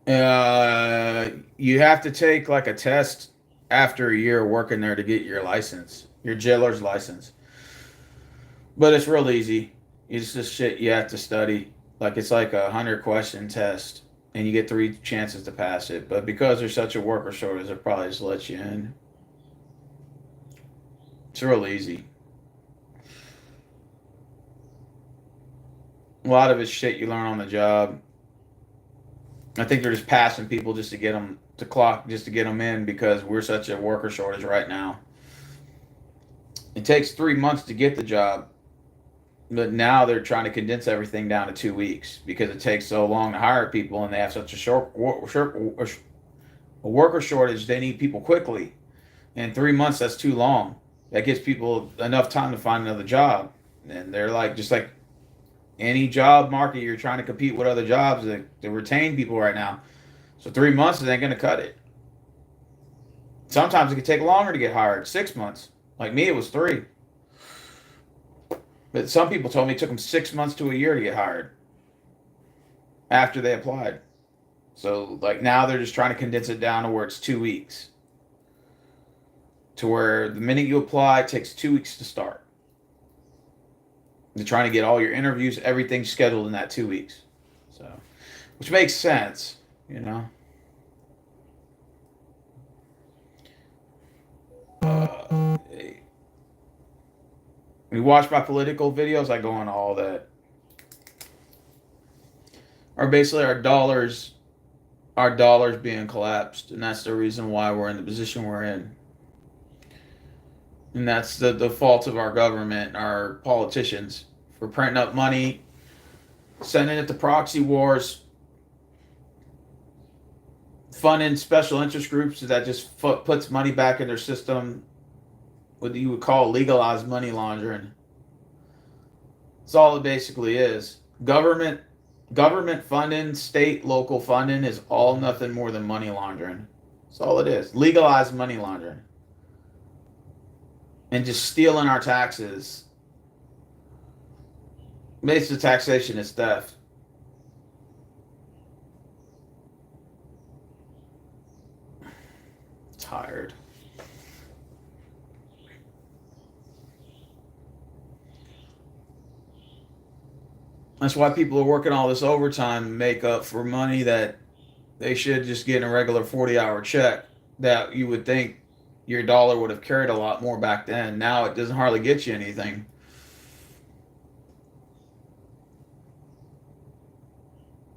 You have to take like a test after a year working there to get your license, your jailer's license. But it's real easy. It's just shit you have to study. Like it's like 100 question test, and you get 3 chances to pass it. But because there's such a worker shortage, they'll probably just let you in. It's real easy. A lot of it's shit you learn on the job. I think they're just passing people just to get them to clock, just to get them in because we're such a worker shortage right now. It takes 3 months to get the job, but now they're trying to condense everything down to 2 weeks because it takes so long to hire people and they have such a worker shortage. They need people quickly. And 3 months, that's too long. That gives people enough time to find another job. And they're like, just like any job market, you're trying to compete with other jobs to retain people right now. So 3 months ain't going to cut it. Sometimes it could take longer to get hired, 6 months. Like me, it was 3. But some people told me it took them 6 months to a year to get hired after they applied. So like now they're just trying to condense it down to where it's 2 weeks. To where the minute you apply, it takes 2 weeks to start. They're trying to get all your interviews, everything scheduled in that 2 weeks. So, which makes sense, you know. When you watch my political videos, I go into all that. Or basically our dollars being collapsed, and that's the reason why we're in the position we're in. And that's the fault of our government, our politicians, for printing up money, sending it to proxy wars, funding special interest groups that just puts money back in their system, what you would call legalized money laundering. That's all it basically is. Government funding, state, local funding is all nothing more than money laundering. That's all it is. Legalized money laundering. And just stealing our taxes. Basically, taxation is theft. Tired. That's why people are working all this overtime to make up for money that they should just get in a regular 40-hour check that you would think your dollar would have carried a lot more back then. Now it doesn't hardly get you anything.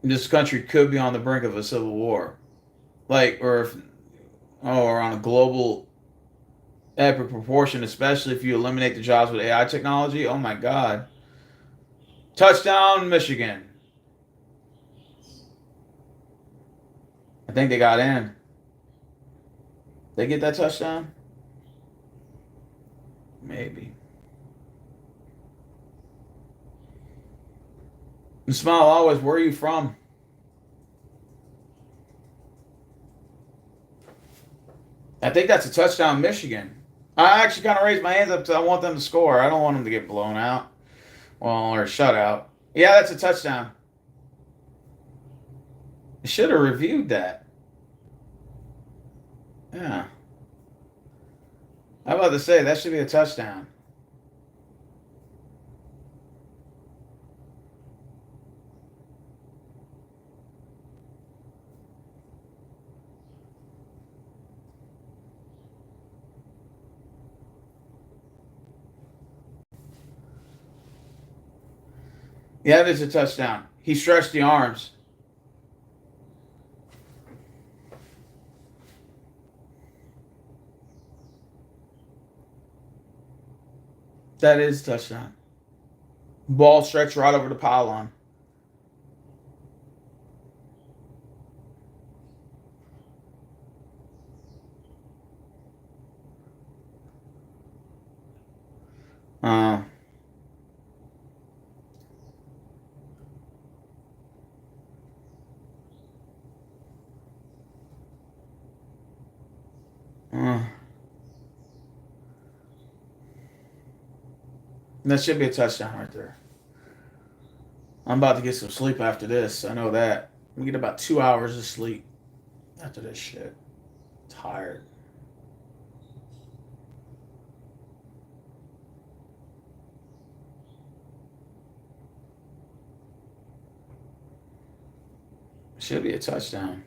This country could be on the brink of a civil war. Or on a global epic proportion, especially if you eliminate the jobs with AI technology. Oh my God. Touchdown, Michigan. I think they got in. They get that touchdown? Maybe. And Smile always, where are you from? I think that's a touchdown, Michigan. I actually kind of raised my hands up because I want them to score. I don't want them to get blown out. Well, or shut out. Yeah, that's a touchdown. I should have reviewed that. Yeah. I'm about to say, that should be a touchdown. Yeah, it is a touchdown. He stretched the arms. That is a touchdown. Ball stretched right over the pylon. Uh, that should be a touchdown right there. I'm about to get some sleep after this. I know that. We get about 2 hours of sleep after this shit. Tired. Should be a touchdown.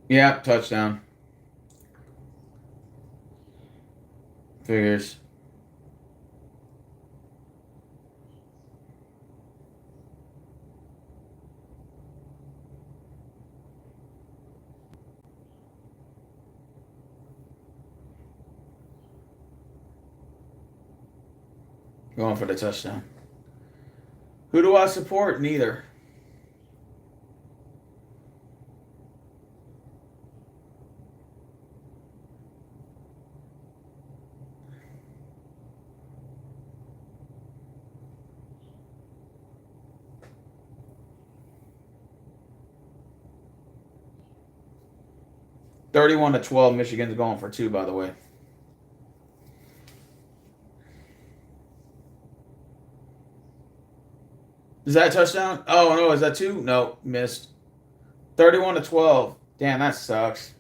Yeah, touchdown. Figures. Going for the touchdown. Who do I support? Neither. (31-12). Michigan's going for 2, by the way. Is that a touchdown? Oh, no. Is that 2? No. Missed. 31-12. Damn, that sucks.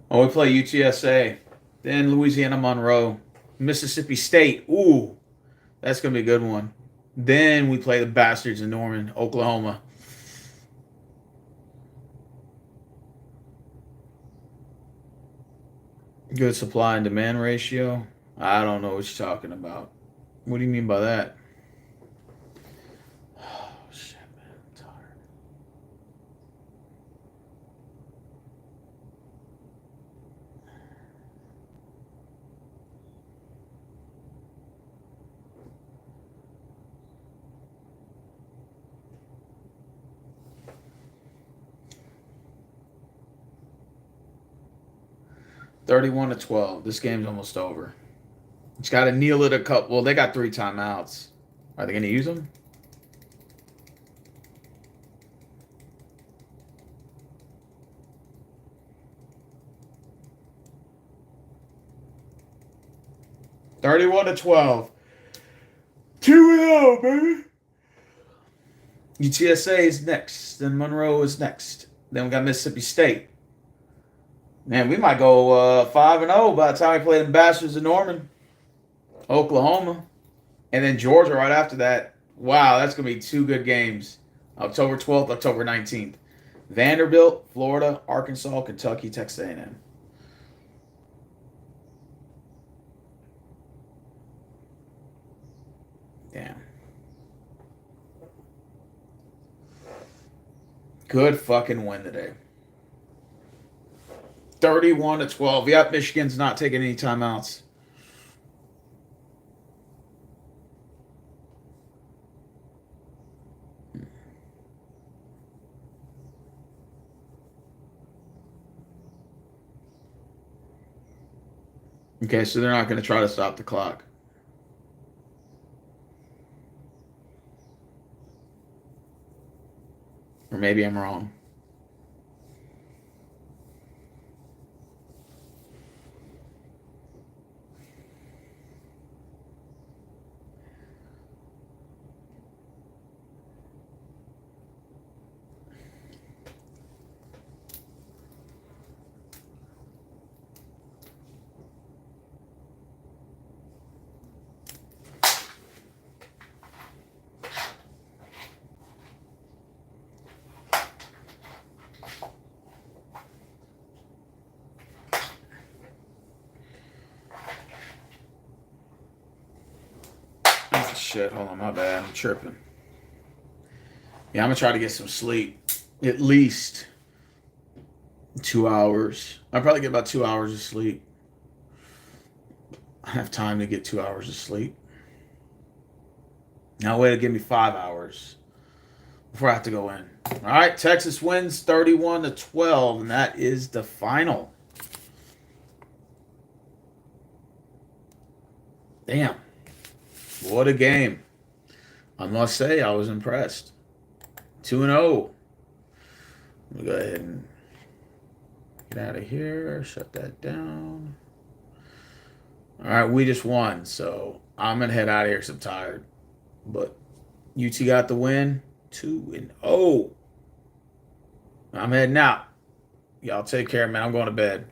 Oh, we play UTSA, then Louisiana Monroe, Mississippi State. Ooh, that's going to be a good one. Then we play the Bastards in Norman, Oklahoma. Good supply and demand ratio. I don't know what you're talking about. What do you mean by that? Oh, shit, man. I'm tired. (31-12). This game's almost over. It's got to kneel it a couple. Well, they got 3 timeouts. Are they going to use them? (31-12). 2-0, baby. UTSA is next. Then Monroe is next. Then we got Mississippi State. Man, we might go 5-0 by the time we play the Bastards in Norman, Oklahoma, and then Georgia right after that. Wow, that's going to be 2 good games. October 12th, October 19th. Vanderbilt, Florida, Arkansas, Kentucky, Texas A&M. Damn. Good fucking win today. 31-12. Yep, Michigan's not taking any timeouts. Okay, so they're not going to try to stop the clock. Or maybe I'm wrong. shit. Hold on, my bad. I'm tripping. Yeah, I'm gonna try to get some sleep. At least 2 hours. I'll probably get about 2 hours of sleep. I have time to get 2 hours of sleep. Now wait to give me 5 hours before I have to go in. All right, Texas wins 31-12, and that is the final. Damn. What a game. I must say, I was impressed. 2-0. Let me go ahead and get out of here. Shut that down. All right, we just won, so I'm going to head out of here because I'm tired. But UT got the win. 2-0. I'm heading out. Y'all take care, man. I'm going to bed.